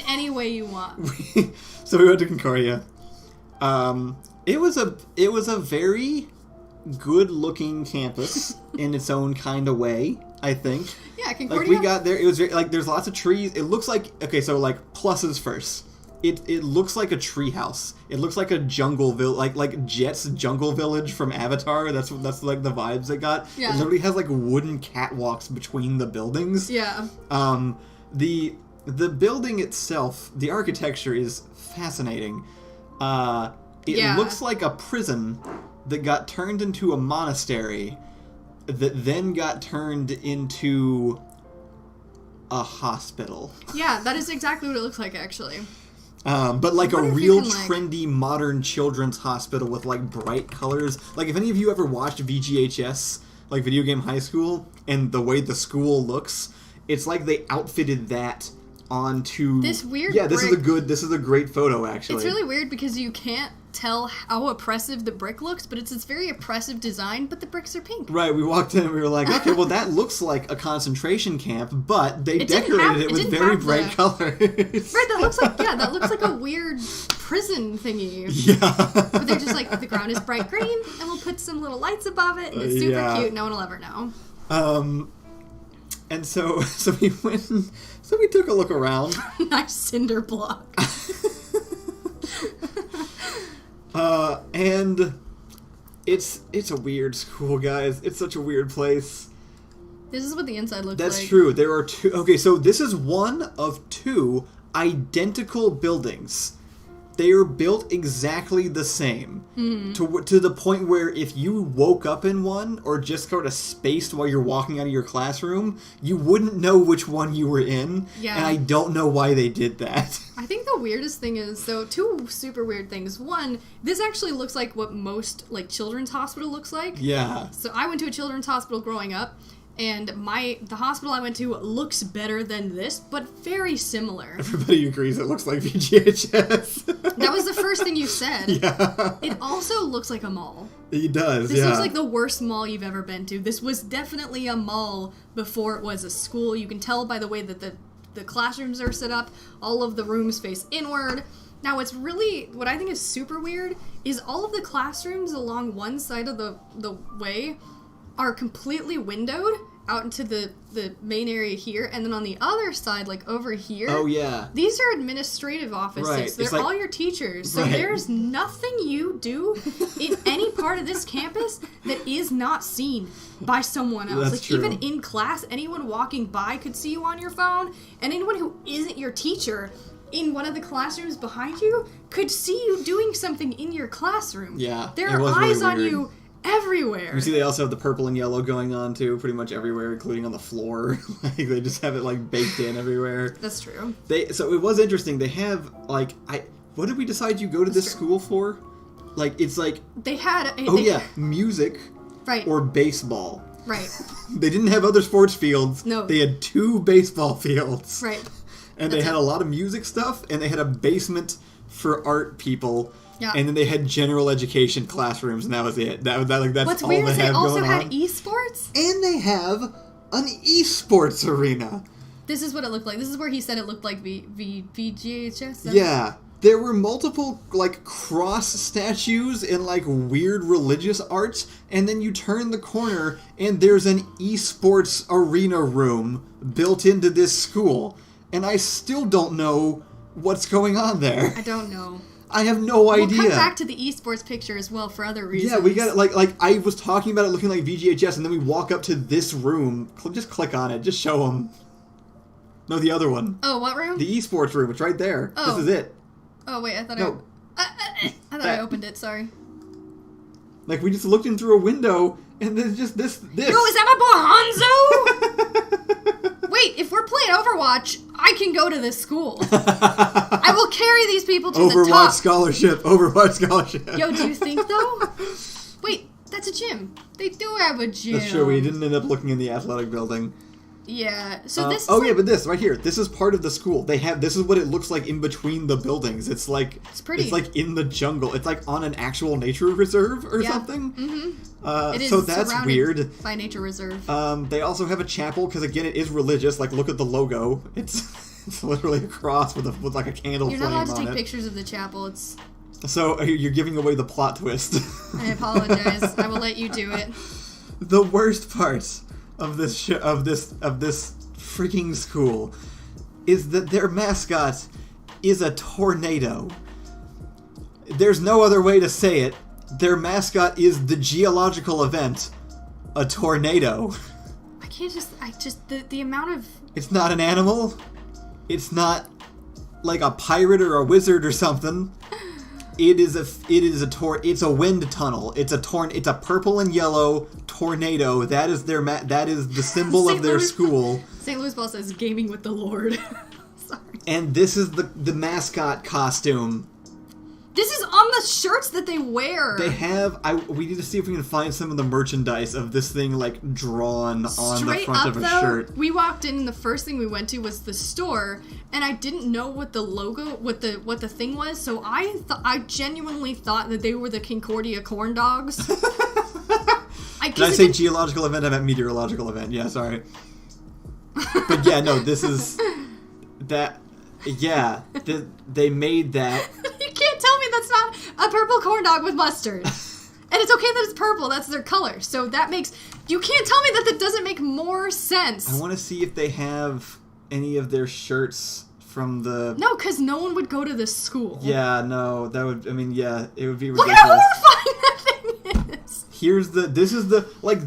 Speaker 1: any way you want.
Speaker 2: So we went to Concordia. It was a very good-looking campus in its own kind of way, I think.
Speaker 1: Yeah, Concordia.
Speaker 2: Like, we got there, it was very, like, there's lots of trees. It looks like, okay, so, like, pluses first. It looks like a treehouse. It looks like a jungle village, like Jet's jungle village from Avatar. That's like the vibes it got.
Speaker 1: Yeah.
Speaker 2: It literally has like wooden catwalks between the buildings.
Speaker 1: Yeah.
Speaker 2: The building itself, the architecture is fascinating. It looks like a prison, that got turned into a monastery that then got turned into a hospital.
Speaker 1: Yeah, that is exactly what it looks like, actually.
Speaker 2: But like a real trendy modern children's hospital with like bright colors. Like if any of you ever watched VGHS, like Video Game High School, and the way the school looks, it's like they outfitted that onto
Speaker 1: this weird
Speaker 2: brick. This is a great photo, actually.
Speaker 1: It's really weird because you can't tell how oppressive the brick looks, but it's this very oppressive design, but the bricks are pink.
Speaker 2: Right, we walked in and we were like, okay, well that looks like a concentration camp, but they decorated it with very bright colors.
Speaker 1: Right, that looks like a weird prison thingy.
Speaker 2: Yeah.
Speaker 1: But they're just like, the ground is bright green, and we'll put some little lights above it, and it's super cute, no one will ever know.
Speaker 2: And so we went, so we took a look around.
Speaker 1: Nice cinder block.
Speaker 2: And it's a weird school, guys. It's such a weird place.
Speaker 1: This is what the inside looks like.
Speaker 2: That's true. There are two. Okay, so this is one of two identical buildings. They are built exactly the same. To the point where if you woke up in one or just sort of spaced while you're walking out of your classroom, you wouldn't know which one you were in.
Speaker 1: Yeah.
Speaker 2: And I don't know why they did that.
Speaker 1: I think the weirdest thing is, so two super weird things. One, this actually looks like what most like children's hospital looks like.
Speaker 2: Yeah.
Speaker 1: So I went to a children's hospital growing up. And the hospital I went to looks better than this, but very similar.
Speaker 2: Everybody agrees it looks like VGHS.
Speaker 1: That was the first thing you said.
Speaker 2: Yeah.
Speaker 1: It also looks like a mall.
Speaker 2: It does,
Speaker 1: This looks like the worst mall you've ever been to. This was definitely a mall before it was a school. You can tell by the way that the classrooms are set up. All of the rooms face inward. Now, what I think is super weird is all of the classrooms along one side of the way are completely windowed out into the main area here, and then on the other side, like over here, these are administrative offices.
Speaker 2: Right.
Speaker 1: They're like, all your teachers. So there's nothing you do in any part of this campus that is not seen by someone else.
Speaker 2: That's true.
Speaker 1: Even in class, anyone walking by could see you on your phone, and anyone who isn't your teacher in one of the classrooms behind you could see you doing something in your classroom.
Speaker 2: Yeah.
Speaker 1: There are eyes on you everywhere.
Speaker 2: You see they also have the purple and yellow going on too, pretty much everywhere, including on the floor. Like they just have it like baked in everywhere.
Speaker 1: That's true.
Speaker 2: So it was interesting. They have like what did we decide you go to this school for? Like it's like
Speaker 1: they had
Speaker 2: music,
Speaker 1: right,
Speaker 2: or baseball.
Speaker 1: Right.
Speaker 2: They didn't have other sports fields.
Speaker 1: No.
Speaker 2: They had 2 baseball fields.
Speaker 1: Right.
Speaker 2: And they had a lot of music stuff, and they had a basement for art people. Yeah. And then they had general education classrooms, and that was it. That's
Speaker 1: What's
Speaker 2: all
Speaker 1: weird
Speaker 2: they
Speaker 1: is
Speaker 2: have
Speaker 1: they also
Speaker 2: going
Speaker 1: had
Speaker 2: on.
Speaker 1: esports?
Speaker 2: And they have an esports arena.
Speaker 1: This is what it looked like. This is where he said it looked like VGHS.
Speaker 2: Yeah. There were multiple, like, cross statues and, like, weird religious arts, and then you turn the corner, and there's an esports arena room built into this school. And I still don't know what's going on there.
Speaker 1: I don't know.
Speaker 2: I have no idea.
Speaker 1: We'll come back to the esports picture as well for other reasons.
Speaker 2: Yeah, we got it. Like I was talking about it looking like VGHS, and then we walk up to this room. Just click on it. Just show them. No, the other one.
Speaker 1: Oh, what room?
Speaker 2: The esports room. It's right there. Oh. This is it.
Speaker 1: Oh, wait. I thought I opened it. Sorry.
Speaker 2: Like, we just looked in through a window, and there's just this.
Speaker 1: Yo, is that my boy Hanzo? Wait, if we're playing Overwatch, I can go to this school. I will carry these people to the top.
Speaker 2: Overwatch scholarship.
Speaker 1: Yo, do you think, though? Wait, that's a gym. They do have a gym.
Speaker 2: That's true. We didn't end up looking in the athletic building.
Speaker 1: Yeah. So this.
Speaker 2: But this right here. This is part of the school. This is what it looks like in between the buildings. It's like
Speaker 1: it's pretty.
Speaker 2: It's like in the jungle. It's like on an actual nature reserve or something.
Speaker 1: Mm-hmm. It is
Speaker 2: so that's weird.
Speaker 1: By nature reserve.
Speaker 2: They also have a chapel because again, it is religious. Like, look at the logo. It's literally a cross with like a candle.
Speaker 1: You're not allowed to take pictures of the chapel. It's.
Speaker 2: So you're giving away the plot twist.
Speaker 1: I apologize. I will let you do it.
Speaker 2: The worst part of this freaking school is that their mascot is a tornado. There's no other way to say it. Their mascot is the geological event, a tornado.
Speaker 1: The amount of...
Speaker 2: It's not an animal. It's not like a pirate or a wizard or something. It's a wind tunnel. It's a purple and yellow tornado. That is the symbol of their school.
Speaker 1: St. Louis Ball says gaming with the Lord. Sorry.
Speaker 2: And this is the mascot costume.
Speaker 1: This is on the shirts that they wear.
Speaker 2: They have... we need to see if we can find some of the merchandise of this thing, like, drawn on the front of a shirt.
Speaker 1: We walked in and the first thing we went to was the store, and I didn't know what the logo, what the thing was, so I genuinely thought that they were the Concordia corn dogs.
Speaker 2: Did I say geological event? I meant meteorological event. Yeah, sorry. But yeah, no, this is... That... Yeah, they made that...
Speaker 1: You can't tell me that's not a purple corn dog with mustard. And it's okay that it's purple, that's their color. So that makes... You can't tell me that doesn't make more sense.
Speaker 2: I want to see if they have any of their shirts from the...
Speaker 1: No, because no one would go to this school.
Speaker 2: Yeah, no, that would... I mean, yeah, it would be ridiculous.
Speaker 1: Look at how horrifying that thing is!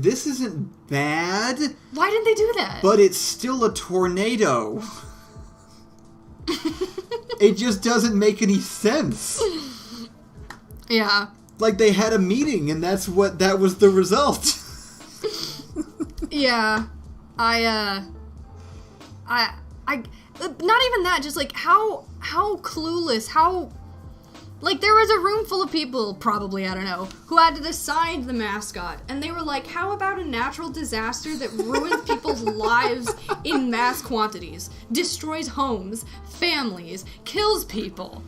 Speaker 2: This isn't bad.
Speaker 1: Why did they do that?
Speaker 2: But it's still a tornado. It just doesn't make any sense.
Speaker 1: Yeah.
Speaker 2: Like, they had a meeting, and that was the result.
Speaker 1: Yeah. Not even that, just, like, how clueless, like, there was a room full of people, probably, I don't know, who had to decide the mascot, and they were like, how about a natural disaster that ruins people's lives in mass quantities, destroys homes, families, kills people?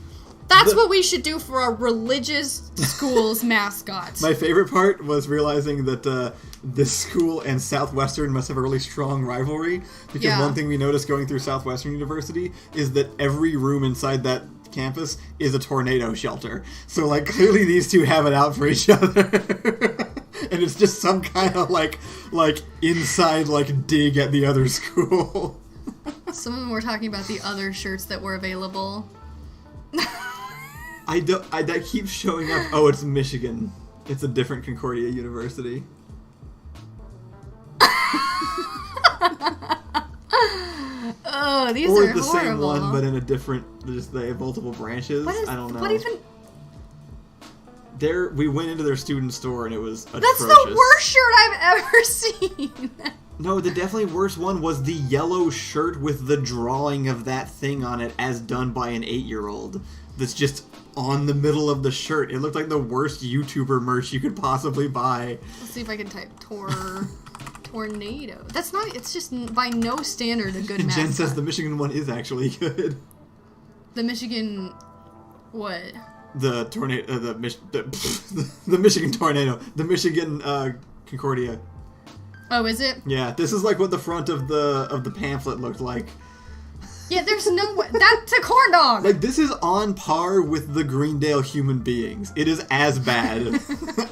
Speaker 1: That's what we should do for our religious school's mascots.
Speaker 2: My favorite part was realizing that this school and Southwestern must have a really strong rivalry, because one thing we noticed going through Southwestern University is that every room inside that campus is a tornado shelter. So, like, clearly these two have it out for each other. And it's just some kind of, like inside, like, dig at the other school.
Speaker 1: Some of them were talking about the other shirts that were available.
Speaker 2: That keeps showing up. Oh, it's Michigan. It's a different Concordia University.
Speaker 1: Oh, these
Speaker 2: or
Speaker 1: are
Speaker 2: the
Speaker 1: horrible.
Speaker 2: Same one, but in a different. Just they have multiple branches. I don't know.
Speaker 1: What even?
Speaker 2: We went into their student store and it was atrocious.
Speaker 1: That's the worst shirt I've ever seen.
Speaker 2: No, the definitely worst one was the yellow shirt with the drawing of that thing on it, as done by an 8-year-old. That's just on the middle of the shirt. It looked like the worst YouTuber merch you could possibly buy.
Speaker 1: Let's see if I can type tornado. That's not. It's just by no standard a good mascot.
Speaker 2: Jen says the Michigan one is actually good.
Speaker 1: The Michigan, what?
Speaker 2: The tornado. The Michigan tornado. The Michigan Concordia.
Speaker 1: Oh, is it?
Speaker 2: Yeah, this is like what the front of the pamphlet looked like.
Speaker 1: Yeah, there's no way. That's a corn dog!
Speaker 2: Like, this is on par with the Greendale Human Beings. It is as bad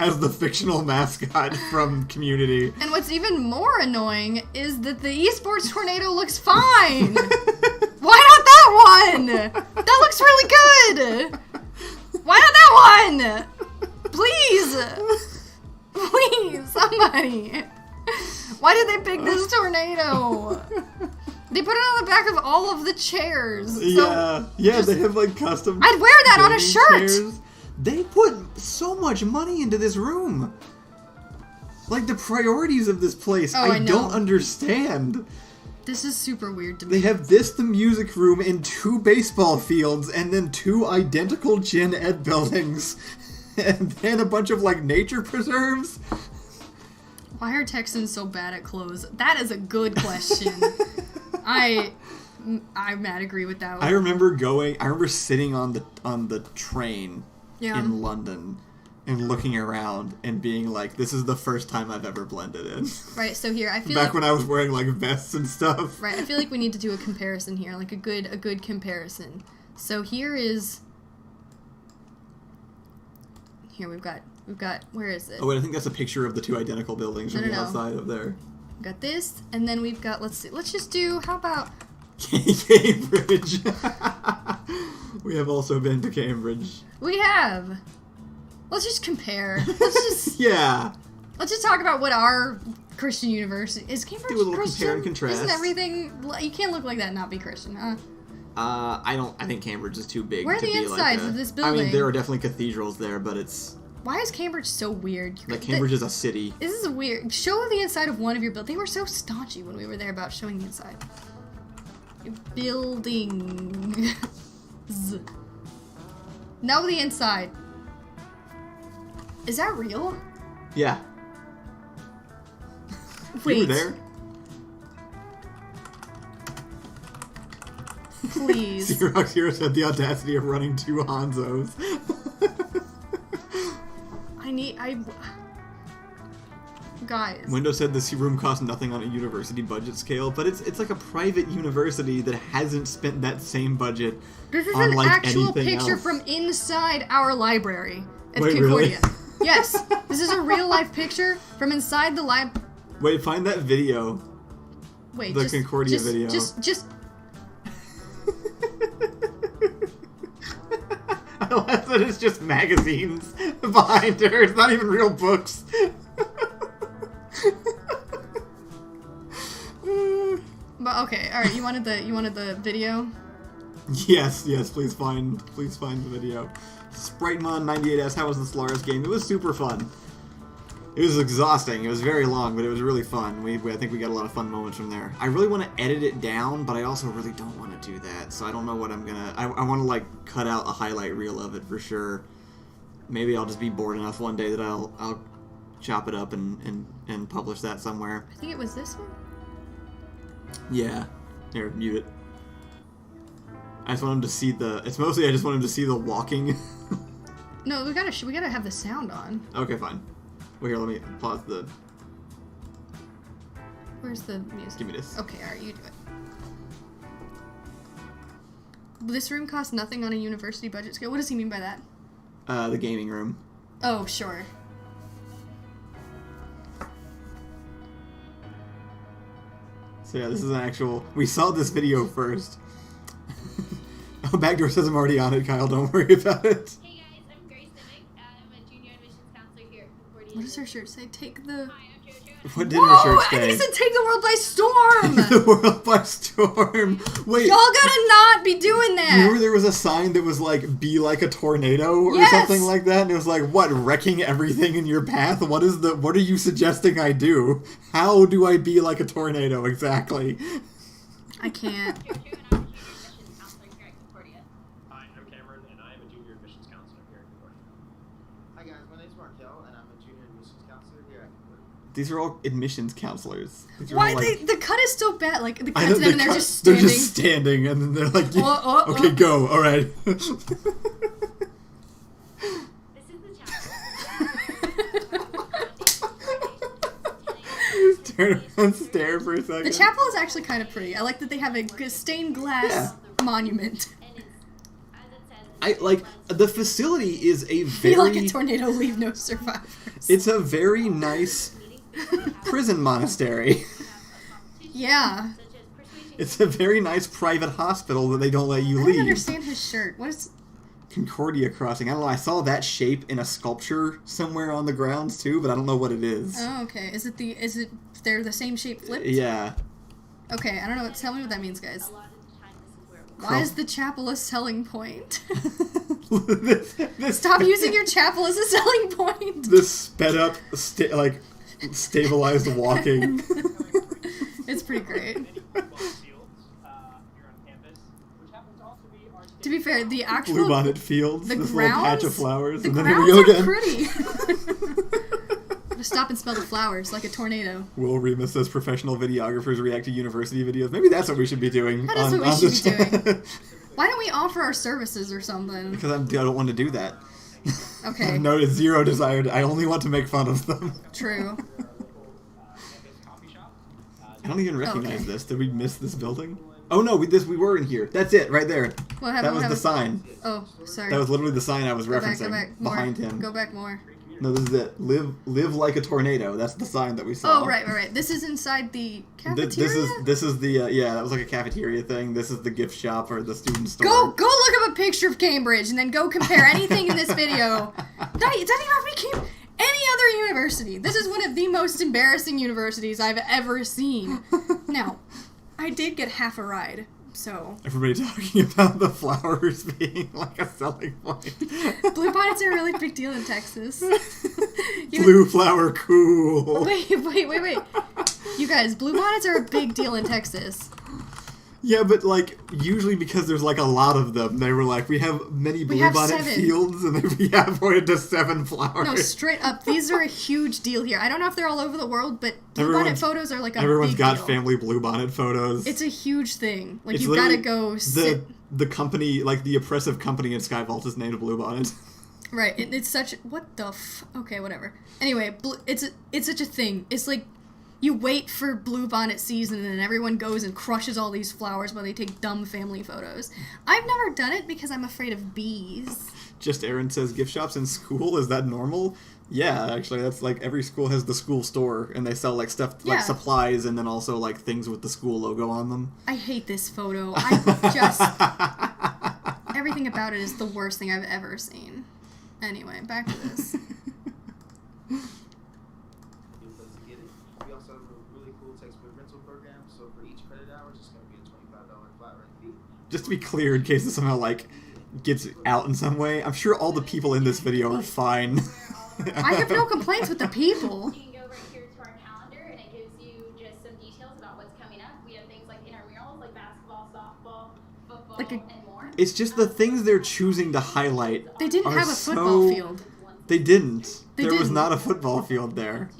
Speaker 2: as the fictional mascot from Community.
Speaker 1: And what's even more annoying is that the esports tornado looks fine! Why not that one? That looks really good! Why not that one? Please! Please, somebody! Why did they pick this tornado? They put it on the back of all of the chairs.
Speaker 2: Yeah, they have like custom.
Speaker 1: I'd wear that on a shirt.
Speaker 2: Chairs. They put so much money into this room. Like, the priorities of this place, I don't understand.
Speaker 1: This is super weird to me.
Speaker 2: They have the music room, and 2 baseball fields, and then 2 identical gen ed buildings, and then a bunch of like nature preserves.
Speaker 1: Why are Texans so bad at clothes? That is a good question. I might agree with that one.
Speaker 2: I remember sitting on the train in London and looking around and being like, this is the first time I've ever blended in.
Speaker 1: Right, so here I feel
Speaker 2: back when I was wearing like vests and stuff.
Speaker 1: Right, I feel like we need to do a comparison here, like a good comparison. So here we've got where is it?
Speaker 2: Oh wait, I think that's a picture of the 2 identical buildings from the outside of there.
Speaker 1: We've got this, and then we've got, let's just do, how about...
Speaker 2: Cambridge. We have also been to Cambridge.
Speaker 1: We have. Let's just compare. Let's just...
Speaker 2: Yeah.
Speaker 1: Let's just talk about what our Christian university... Is Cambridge
Speaker 2: do a little
Speaker 1: Christian?
Speaker 2: Compare and contrast.
Speaker 1: Isn't everything... You can't look like that and not be Christian, huh?
Speaker 2: I think Cambridge is too big.
Speaker 1: Where are
Speaker 2: to
Speaker 1: the
Speaker 2: be
Speaker 1: insides
Speaker 2: like
Speaker 1: of this building?
Speaker 2: I mean, there are definitely cathedrals there, but it's...
Speaker 1: Why is Cambridge so weird?
Speaker 2: Like, Cambridge is a city.
Speaker 1: This is weird. Show the inside of one of your buildings. They were so staunchy when we were there about showing the inside. Buildings. Now the inside. Is that real?
Speaker 2: Yeah.
Speaker 1: Wait.
Speaker 2: You were there?
Speaker 1: Please.
Speaker 2: Xerox Hero had the audacity of running 2 Hanzos.
Speaker 1: Guys.
Speaker 2: Windows said this room cost nothing on a university budget scale, but it's like a private university that hasn't spent that same budget
Speaker 1: This is
Speaker 2: on,
Speaker 1: an
Speaker 2: like,
Speaker 1: actual
Speaker 2: anything
Speaker 1: picture
Speaker 2: else.
Speaker 1: from inside our library at
Speaker 2: Wait,
Speaker 1: Concordia.
Speaker 2: really?
Speaker 1: Yes, this is a real life picture from inside the lib.
Speaker 2: Wait, find that video.
Speaker 1: Wait,
Speaker 2: The Concordia video.
Speaker 1: Just.
Speaker 2: I love that it's just magazines behind her. It's not even real books.
Speaker 1: But okay, all right. You wanted the video.
Speaker 2: Yes, please find the video. Spriteman98S, how was the Solaris game? It was super fun. It was exhausting. It was very long, but it was really fun. I think we got a lot of fun moments from there. I really want to edit it down, but I also really don't want to do that. So I don't know what I'm gonna... I want to, like, cut out a highlight reel of it for sure. Maybe I'll just be bored enough one day that I'll chop it up and publish that somewhere.
Speaker 1: I think it was this one.
Speaker 2: Yeah. Here, mute it. I just want him to see the... It's mostly I just want him to see the walking.
Speaker 1: No, we gotta have the sound on.
Speaker 2: Okay, fine. Well, here, let me pause the...
Speaker 1: Where's the music?
Speaker 2: Give me this.
Speaker 1: Okay, alright, you do it. This room costs nothing on a university budget scale. What does he mean by that?
Speaker 2: The gaming room.
Speaker 1: Oh, sure.
Speaker 2: So yeah, this is an actual... We saw this video first. Oh, Backdoor says I'm already on it, Kyle. Don't worry about it.
Speaker 3: Hey guys, I'm Grace Dimick. I'm a junior admissions counselor here at Concordia.
Speaker 1: What does her shirt say? Take the...
Speaker 3: Hi, I'm Jojo.
Speaker 2: What did her shirt
Speaker 1: I think
Speaker 2: say?
Speaker 1: it said take the world by storm!
Speaker 2: The world by storm. Wait.
Speaker 1: Y'all gotta not be doing that!
Speaker 2: Remember there was a sign that was like, be like a tornado or
Speaker 1: Yes!
Speaker 2: something like that? And it was like, what, wrecking everything in your path? What are you suggesting I do? How do I be like a tornado exactly?
Speaker 1: I can't.
Speaker 3: Jojo, and I'm a junior admissions counselor here at Concordia.
Speaker 4: Hi, I'm Cameron, and I am a junior admissions counselor here at Concordia.
Speaker 5: Hi guys, my name's Markel, and I'm a junior admissions counselor here at Concordia.
Speaker 2: These are all admissions counselors. These are
Speaker 1: Why
Speaker 2: all, like,
Speaker 1: the cut is so bad? Like the
Speaker 2: I
Speaker 1: cut's
Speaker 2: know,
Speaker 1: them and they're just
Speaker 2: they're
Speaker 1: standing.
Speaker 2: just standing, and then they're like, okay,
Speaker 1: oh.
Speaker 2: go, all right.
Speaker 3: This is the chapel.
Speaker 2: Turn around and stare for a second.
Speaker 1: The chapel is actually kind of pretty. I like that they have a stained glass monument.
Speaker 3: And it's, as it says,
Speaker 2: I like the facility is a
Speaker 1: Feel like a
Speaker 2: very.
Speaker 1: tornado, leave no survivors.
Speaker 2: It's a very nice prison monastery.
Speaker 1: Yeah.
Speaker 3: such as persuasion.
Speaker 2: It's a very nice private hospital that they don't let you
Speaker 1: I don't
Speaker 2: leave.
Speaker 1: understand his shirt. What is...
Speaker 2: Concordia Crossing. I don't know. I saw that shape in a sculpture somewhere on the grounds too, but I don't know what it is.
Speaker 1: Oh, okay. Is it they're the same shape flipped?
Speaker 2: Yeah.
Speaker 1: Okay, I don't know. Tell me what that means, guys.
Speaker 3: A lot of the time, this is where it was.
Speaker 1: Why is the chapel a selling point?
Speaker 2: this
Speaker 1: Stop using your chapel as a selling point.
Speaker 2: This sped up, stabilized walking.
Speaker 1: It's pretty great.
Speaker 4: Many football fields here on campus, which happens to also be our
Speaker 1: To be fair, the actual
Speaker 2: Bluebonnet Fields.
Speaker 1: the
Speaker 2: This
Speaker 1: grounds,
Speaker 2: little patch of flowers.
Speaker 1: the
Speaker 2: And then here we
Speaker 1: grounds
Speaker 2: go
Speaker 1: are
Speaker 2: again.
Speaker 1: pretty. Just stop and smell the flowers like a tornado.
Speaker 2: Will Remus says professional videographers react to university videos. Maybe that's what we should be doing.
Speaker 1: That is
Speaker 2: on,
Speaker 1: what we
Speaker 2: on
Speaker 1: should
Speaker 2: the
Speaker 1: be doing. Why don't we offer our services or something?
Speaker 2: Because I don't want to do that.
Speaker 1: Okay.
Speaker 2: I've noticed zero desire to, I only want to make fun of them.
Speaker 1: True.
Speaker 4: campus coffee shop.
Speaker 2: I don't even recognize
Speaker 1: Okay.
Speaker 2: this. Did we miss this building? Oh no, we were in here. That's it, right there.
Speaker 1: What happened?
Speaker 2: That was
Speaker 1: What
Speaker 2: the
Speaker 1: happened?
Speaker 2: sign.
Speaker 1: Oh, sorry.
Speaker 2: That was literally the sign I was
Speaker 1: Go back,
Speaker 2: referencing
Speaker 1: go back. More.
Speaker 2: behind him.
Speaker 1: Go back more.
Speaker 2: No, this is it. Live like a tornado. That's the sign that we saw.
Speaker 1: Oh, right. This is inside the cafeteria?
Speaker 2: This is the yeah. That was like a cafeteria thing. This is the gift shop or the student store.
Speaker 1: Go look up a picture of Cambridge and then go compare anything in this video. It doesn't even have to be any other university. This is one of the most embarrassing universities I've ever seen. Now, I did get half a ride So
Speaker 2: everybody talking about the flowers being like a selling point.
Speaker 1: Bluebonnets are a really big deal in Texas.
Speaker 2: Blue flower, cool.
Speaker 1: Wait. You guys, bluebonnets are a big deal in Texas.
Speaker 2: Yeah, but like usually because there's like a lot of them, they were like, we have many bluebonnet fields, and then we have pointed to 7 flowers.
Speaker 1: No, straight up, these are a huge deal here. I don't know if they're all over the world, but bluebonnet photos are like a
Speaker 2: everyone's
Speaker 1: big
Speaker 2: got
Speaker 1: deal.
Speaker 2: family bluebonnet photos.
Speaker 1: It's a huge thing. Like,
Speaker 2: It's
Speaker 1: you've got to go sit.
Speaker 2: The company, like the oppressive company in Skyvault is named Bluebonnet.
Speaker 1: Right, it's such... What the Okay, whatever. Anyway, it's such a thing. It's like, you wait for bluebonnet season, and then everyone goes and crushes all these flowers while they take dumb family photos. I've never done it because I'm afraid of bees.
Speaker 2: Just Aaron says, gift shops in school, is that normal? Yeah, actually, that's like every school has the school store, and they sell like stuff, like supplies, and then also like things with the school logo on them.
Speaker 1: I hate this photo. Everything about it is the worst thing I've ever seen. Anyway, back to this.
Speaker 5: We also have a really cool textbook rental program, so for each credit hour, it's just going to be a $25 flat rate fee.
Speaker 2: Just to be clear, in case this somehow like gets out in some way, I'm sure all the people in this video are fine.
Speaker 1: I have no complaints with the people.
Speaker 3: You can go right here to our calendar, and it gives you just some details about what's coming up. We have things like intramurals, like basketball, softball, football, and more.
Speaker 2: It's just the things they're choosing to highlight.
Speaker 1: They didn't have a football field.
Speaker 2: They didn't. There was
Speaker 1: didn't.
Speaker 2: not a football field there.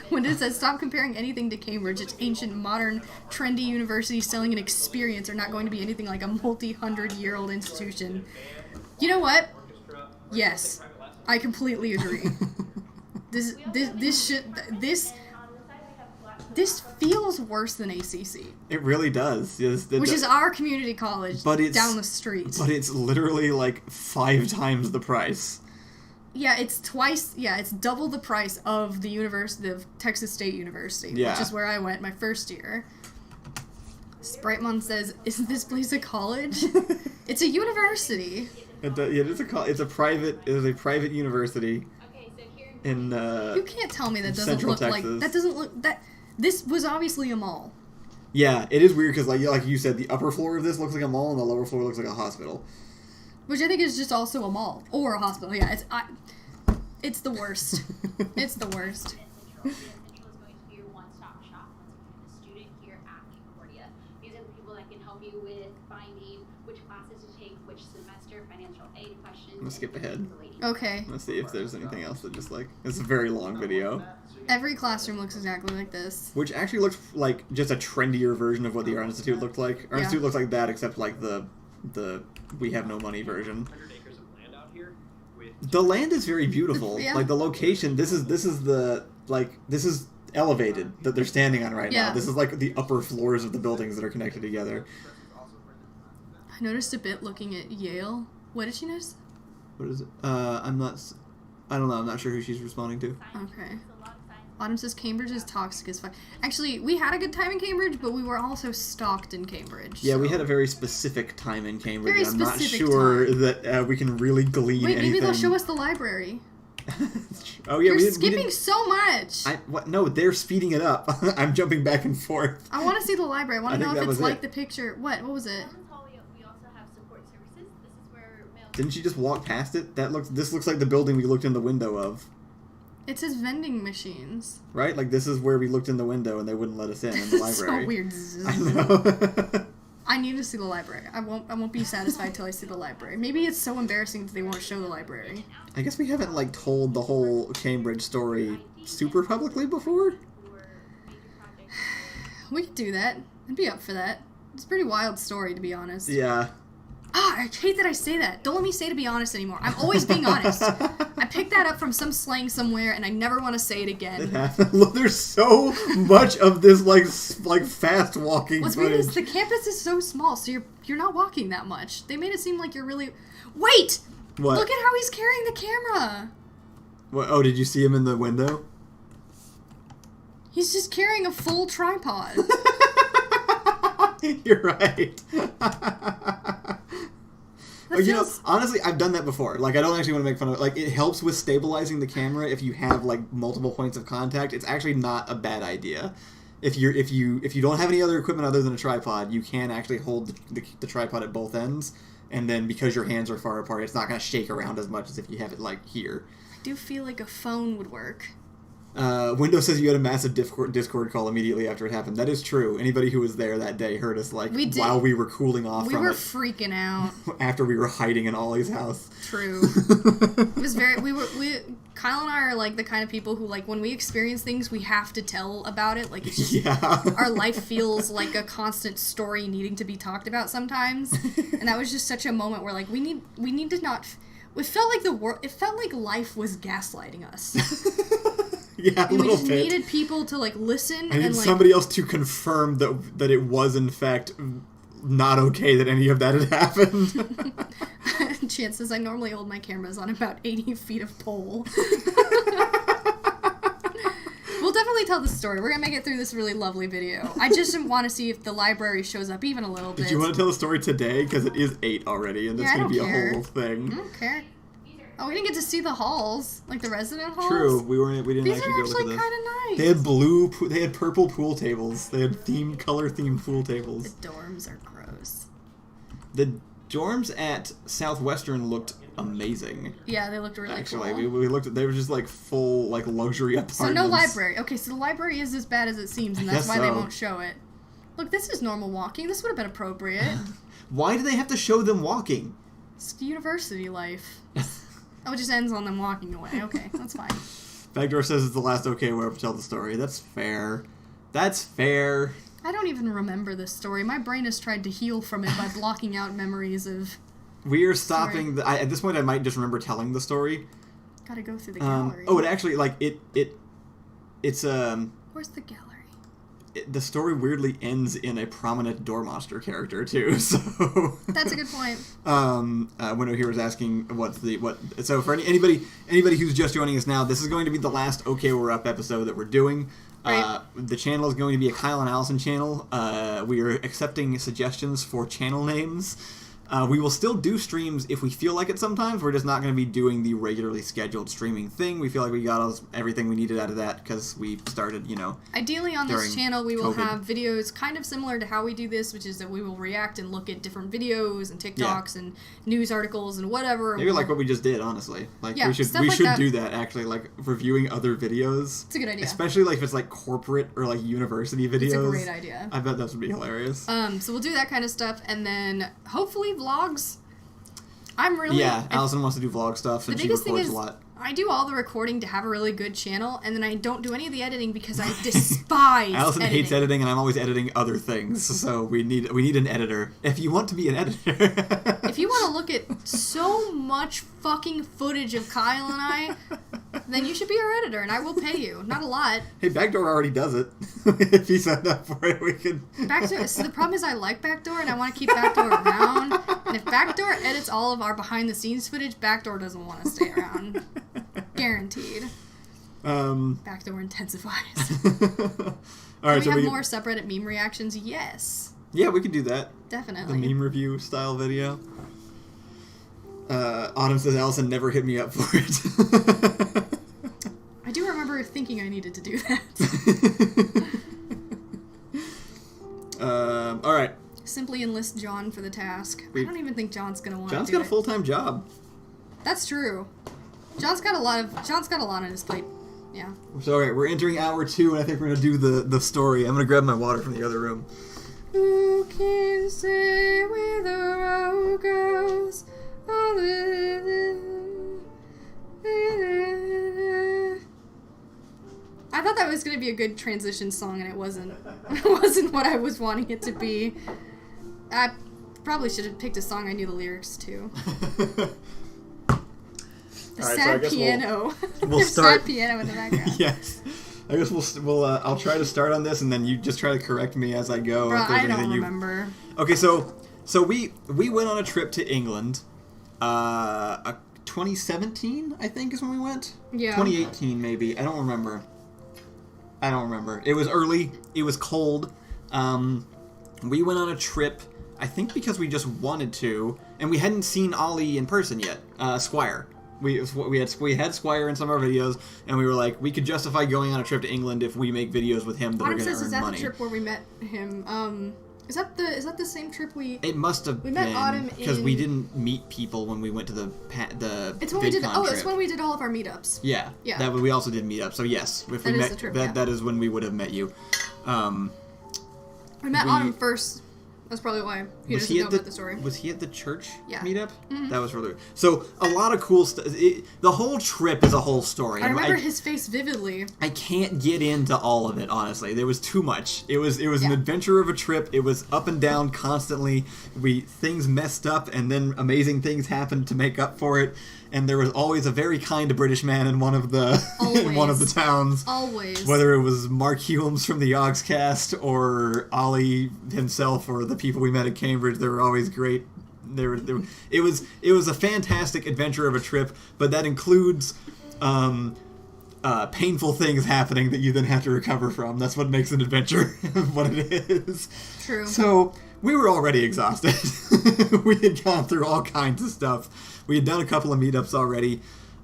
Speaker 1: When it says stop comparing anything to Cambridge, its ancient, modern, trendy university selling an experience are not going to be anything like a multi-100-year-old institution. You know what? Yes, I completely agree. This feels worse than ACC.
Speaker 2: It really does. Yes,
Speaker 1: Which is our community college down the street.
Speaker 2: But it's literally like 5 times the price.
Speaker 1: Yeah, it's twice. Yeah, it's double the price of the University of Texas State University, which is where I went my first year. Spriteman says, "Isn't this place a college? It's a university."
Speaker 2: It's a private university in
Speaker 1: You can't tell me that doesn't
Speaker 2: Central
Speaker 1: look
Speaker 2: Texas.
Speaker 1: like that. Doesn't look that. This was obviously a mall.
Speaker 2: Yeah, it is weird because like you said, the upper floor of this looks like a mall and the lower floor looks like a hospital.
Speaker 1: Which I think is just also a mall or a hospital. Yeah, it's the worst. It's the worst.
Speaker 3: Central is going to be your one-stop shop once you're a student here at Concordia. These are the people that can help you with finding which classes to take, which semester, financial aid questions.
Speaker 2: Let's skip ahead.
Speaker 1: Okay.
Speaker 2: Let's see if there's anything else that just like... It's a very long video.
Speaker 1: Every classroom looks exactly like this.
Speaker 2: Which actually looks like just a trendier version of what the Art Institute looked like. Art Institute looks like that, except like the we have no money version.
Speaker 4: 100 acres of land out here with
Speaker 2: The land is very beautiful.
Speaker 1: Yeah.
Speaker 2: Like the location, this is elevated that they're standing on right now. This is like the upper floors of the buildings that are connected together.
Speaker 1: I noticed a bit looking at Yale. What did she notice?
Speaker 2: What is it? I don't know. I'm not sure who she's responding to.
Speaker 1: Okay. Autumn says Cambridge is toxic as fuck. Actually, we had a good time in Cambridge, but we were also stalked in Cambridge.
Speaker 2: Yeah,
Speaker 1: so.
Speaker 2: we had a very specific time in Cambridge.
Speaker 1: Very
Speaker 2: I'm not
Speaker 1: specific
Speaker 2: sure
Speaker 1: time.
Speaker 2: that we can really glean
Speaker 1: Wait,
Speaker 2: anything.
Speaker 1: maybe they'll show us the library.
Speaker 2: Oh yeah,
Speaker 1: You're skipping so much.
Speaker 2: No, they're speeding it up. I'm jumping back and forth.
Speaker 1: I want to see the library. I want to know if it's like the picture. What was it?
Speaker 3: We also have support services. This is where male.
Speaker 2: Didn't she just walk past it? This looks like the building we looked in the window of.
Speaker 1: It says vending machines.
Speaker 2: Right? Like this is where we looked in the window and they wouldn't let us in the library.
Speaker 1: So weird.
Speaker 2: I know.
Speaker 1: I need to see the library. I won't be satisfied till I see the library. Maybe it's so embarrassing that they won't show the library.
Speaker 2: I guess we haven't like told the whole Cambridge story super publicly before.
Speaker 1: We could do that. I'd be up for that. It's a pretty wild story, to be honest.
Speaker 2: Yeah.
Speaker 1: I hate that I say that. Don't let me say to be honest anymore. I'm always being honest. I picked that up from some slang somewhere, and I never want to say it again.
Speaker 2: Look, there's so much of this like fast walking.
Speaker 1: What's weird is the campus is so small, so you're not walking that much. They made it seem like you're really. Wait!
Speaker 2: What?
Speaker 1: Look at how he's carrying the camera.
Speaker 2: What? Oh, did you see him in the window?
Speaker 1: He's just carrying a full tripod.
Speaker 2: You're right. Honestly, I've done that before. Like, I don't actually want to make fun of it. Like, it helps with stabilizing the camera if you have, like, multiple points of contact. It's actually not a bad idea. if you don't have any other equipment other than a tripod, you can actually hold the tripod at both ends, and then because your hands are far apart, it's not going to shake around as much as if you have it like here.
Speaker 1: I do feel like a phone would work.
Speaker 2: Windows says you had a massive Discord call immediately after it happened. That is true. Anybody who was there that day heard us while we were cooling off.
Speaker 1: We were freaking out
Speaker 2: after we were hiding in Ollie's house.
Speaker 1: True. It was Kyle and I are like the kind of people who like when we experience things we have to tell about it. Like it's just our life feels like a constant story needing to be talked about sometimes. And that was just such a moment where like we need to not. It felt like life was gaslighting us.
Speaker 2: Yeah, a little bit.
Speaker 1: We just needed people to like listen and like
Speaker 2: somebody else to confirm that it was in fact not okay that any of that had happened.
Speaker 1: Chances I normally hold my cameras on about 80 feet of pole. We'll definitely tell the story. We're gonna make it through this really lovely video. I just want to see if the library shows up even a little bit.
Speaker 2: Did you want to tell the story today? Because it is 8 already, and that's gonna be a whole thing.
Speaker 1: I don't care. Oh, we didn't get to see the halls, like the resident halls.
Speaker 2: True, we didn't
Speaker 1: These
Speaker 2: actually go look at this.
Speaker 1: These are actually
Speaker 2: They had they had purple pool tables. They had color-themed pool tables.
Speaker 1: The dorms are gross.
Speaker 2: The dorms at Southwestern looked amazing.
Speaker 1: Yeah, they looked really cool.
Speaker 2: Actually, we looked at, they were just like full like luxury apartments.
Speaker 1: So no library. Okay, so the library is as bad as it seems, and that's why they won't show it. Look, this is normal walking. This would have been appropriate.
Speaker 2: Why do they have to show them walking?
Speaker 1: It's university life. Oh, it just ends on them walking away. Okay, that's fine.
Speaker 2: Backdoor says it's the last okay where I tell the story. That's fair. That's fair.
Speaker 1: I don't even remember this story. My brain has tried to heal from it by blocking out memories of...
Speaker 2: We are stopping... at this point, I might just remember telling the story.
Speaker 1: Gotta go through the gallery.
Speaker 2: Oh, it actually, like, it's...
Speaker 1: Where's the gallery?
Speaker 2: The story weirdly ends in a prominent Door Monster character too, so
Speaker 1: that's a good point.
Speaker 2: Window here was asking so for anybody who's just joining us now, this is going to be the last Okay We're Up episode that we're doing.
Speaker 1: Right.
Speaker 2: The channel is going to be a Kyle and Allison channel. We are accepting suggestions for channel names. We will still do streams if we feel like it sometimes. We're just not going to be doing the regularly scheduled streaming thing. We feel like we got everything we needed out of that because we started,
Speaker 1: Ideally on this channel, we will
Speaker 2: COVID.
Speaker 1: have videos kind of similar to how we do this, which is that we will react and look at different videos and TikToks and news articles and whatever.
Speaker 2: Maybe like what we just did, honestly. Like
Speaker 1: yeah,
Speaker 2: we should
Speaker 1: that.
Speaker 2: do that actually, like reviewing other videos.
Speaker 1: It's a good idea.
Speaker 2: Especially like if it's like corporate or like university videos.
Speaker 1: It's a great idea.
Speaker 2: I bet that would be hilarious.
Speaker 1: So we'll do that kind of stuff and then hopefully vlogs.
Speaker 2: Allison wants to do vlog stuff and she records a lot.
Speaker 1: I do all the recording to have a really good channel, and then I don't do any of the editing because I despise
Speaker 2: Allison
Speaker 1: editing.
Speaker 2: hates editing, and I'm always editing other things, so we need an editor. If you want to be an editor.
Speaker 1: If you want to look at so much fucking footage of Kyle and I, then you should be our editor, and I will pay you. Not a lot.
Speaker 2: Hey, Backdoor already does it. If he signed up for it, we could...
Speaker 1: Backdoor. So the problem is I like Backdoor, and I want to keep Backdoor around. And if Backdoor edits all of our behind-the-scenes footage, Backdoor doesn't want to stay around. Guaranteed. Backdoor intensifies.
Speaker 2: All right,
Speaker 1: Can we have more subreddit meme reactions? Yes.
Speaker 2: Yeah, we could do that.
Speaker 1: Definitely.
Speaker 2: The meme review style video. Autumn says Allison never hit me up for it.
Speaker 1: I do remember thinking I needed to do that.
Speaker 2: All right.
Speaker 1: Simply enlist John for the task. I don't even think John's gonna want to do it.
Speaker 2: John's got a full-time job.
Speaker 1: That's true. John's got a lot on his plate. Yeah.
Speaker 2: So, alright, we're entering hour 2, and I think we're going to do the story. I'm going to grab my water from the other room.
Speaker 1: Who can say where the road goes? I thought that was going to be a good transition song, and it wasn't. It wasn't what I was wanting it to be. I probably should have picked a song I knew the lyrics to. The sad piano.
Speaker 2: We'll start.
Speaker 1: Sad piano in the background.
Speaker 2: Yes. I guess we'll I'll try to start on this, and then you just try to correct me as I go.
Speaker 1: Bro, I don't remember.
Speaker 2: Okay, so we went on a trip to England. 2017, I think, is when we went.
Speaker 1: Yeah.
Speaker 2: 2018, maybe. I don't remember. It was early. It was cold. We went on a trip. I think because we just wanted to, and we hadn't seen Ollie in person yet. Squire. We had Squire in some of our videos, and we were like, we could justify going on a trip to England if we make videos with him that are going to earn money.
Speaker 1: Is that the trip where we met him? Is that the same trip we?
Speaker 2: It must have been. We met Autumn because we didn't meet people when we went to the
Speaker 1: It's when we did. Oh, it's when we did all of our meetups.
Speaker 2: Yeah. Yeah. That we also did meetups. So yes, if we met, the trip, that is when we would have met you.
Speaker 1: We met Autumn first. That's probably why he doesn't know about the story.
Speaker 2: Was he at the church meetup?
Speaker 1: Mm-hmm.
Speaker 2: That was really... So, a lot of cool stuff. The whole trip is a whole story.
Speaker 1: I remember his face vividly.
Speaker 2: I can't get into all of it, honestly. There was too much. It was an adventure of a trip. It was up and down constantly. Things messed up, and then amazing things happened to make up for it. And there was always a very kind British man in one of the in one of the towns.
Speaker 1: Always.
Speaker 2: Whether it was Mark Hulmes from the Yogscast or Ollie himself or the people we met at Cambridge, they were always great. It was a fantastic adventure of a trip, but that includes painful things happening that you then have to recover from. That's what makes an adventure what it is.
Speaker 1: True.
Speaker 2: So we were already exhausted. We had gone through all kinds of stuff. We had done a couple of meetups already,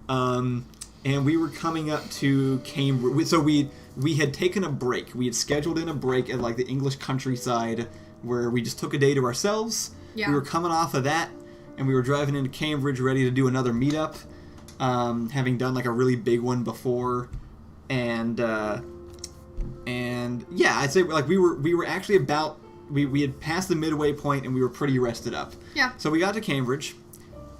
Speaker 2: and we were coming up to Cambridge. So we had taken a break. We had scheduled in a break at like the English countryside where we just took a day to ourselves.
Speaker 1: Yeah.
Speaker 2: We were coming off of that, and we were driving into Cambridge ready to do another meetup, having done like a really big one before, and yeah, I'd say like we were actually about we had passed the midway point and we were pretty rested up.
Speaker 1: Yeah.
Speaker 2: So we got to Cambridge.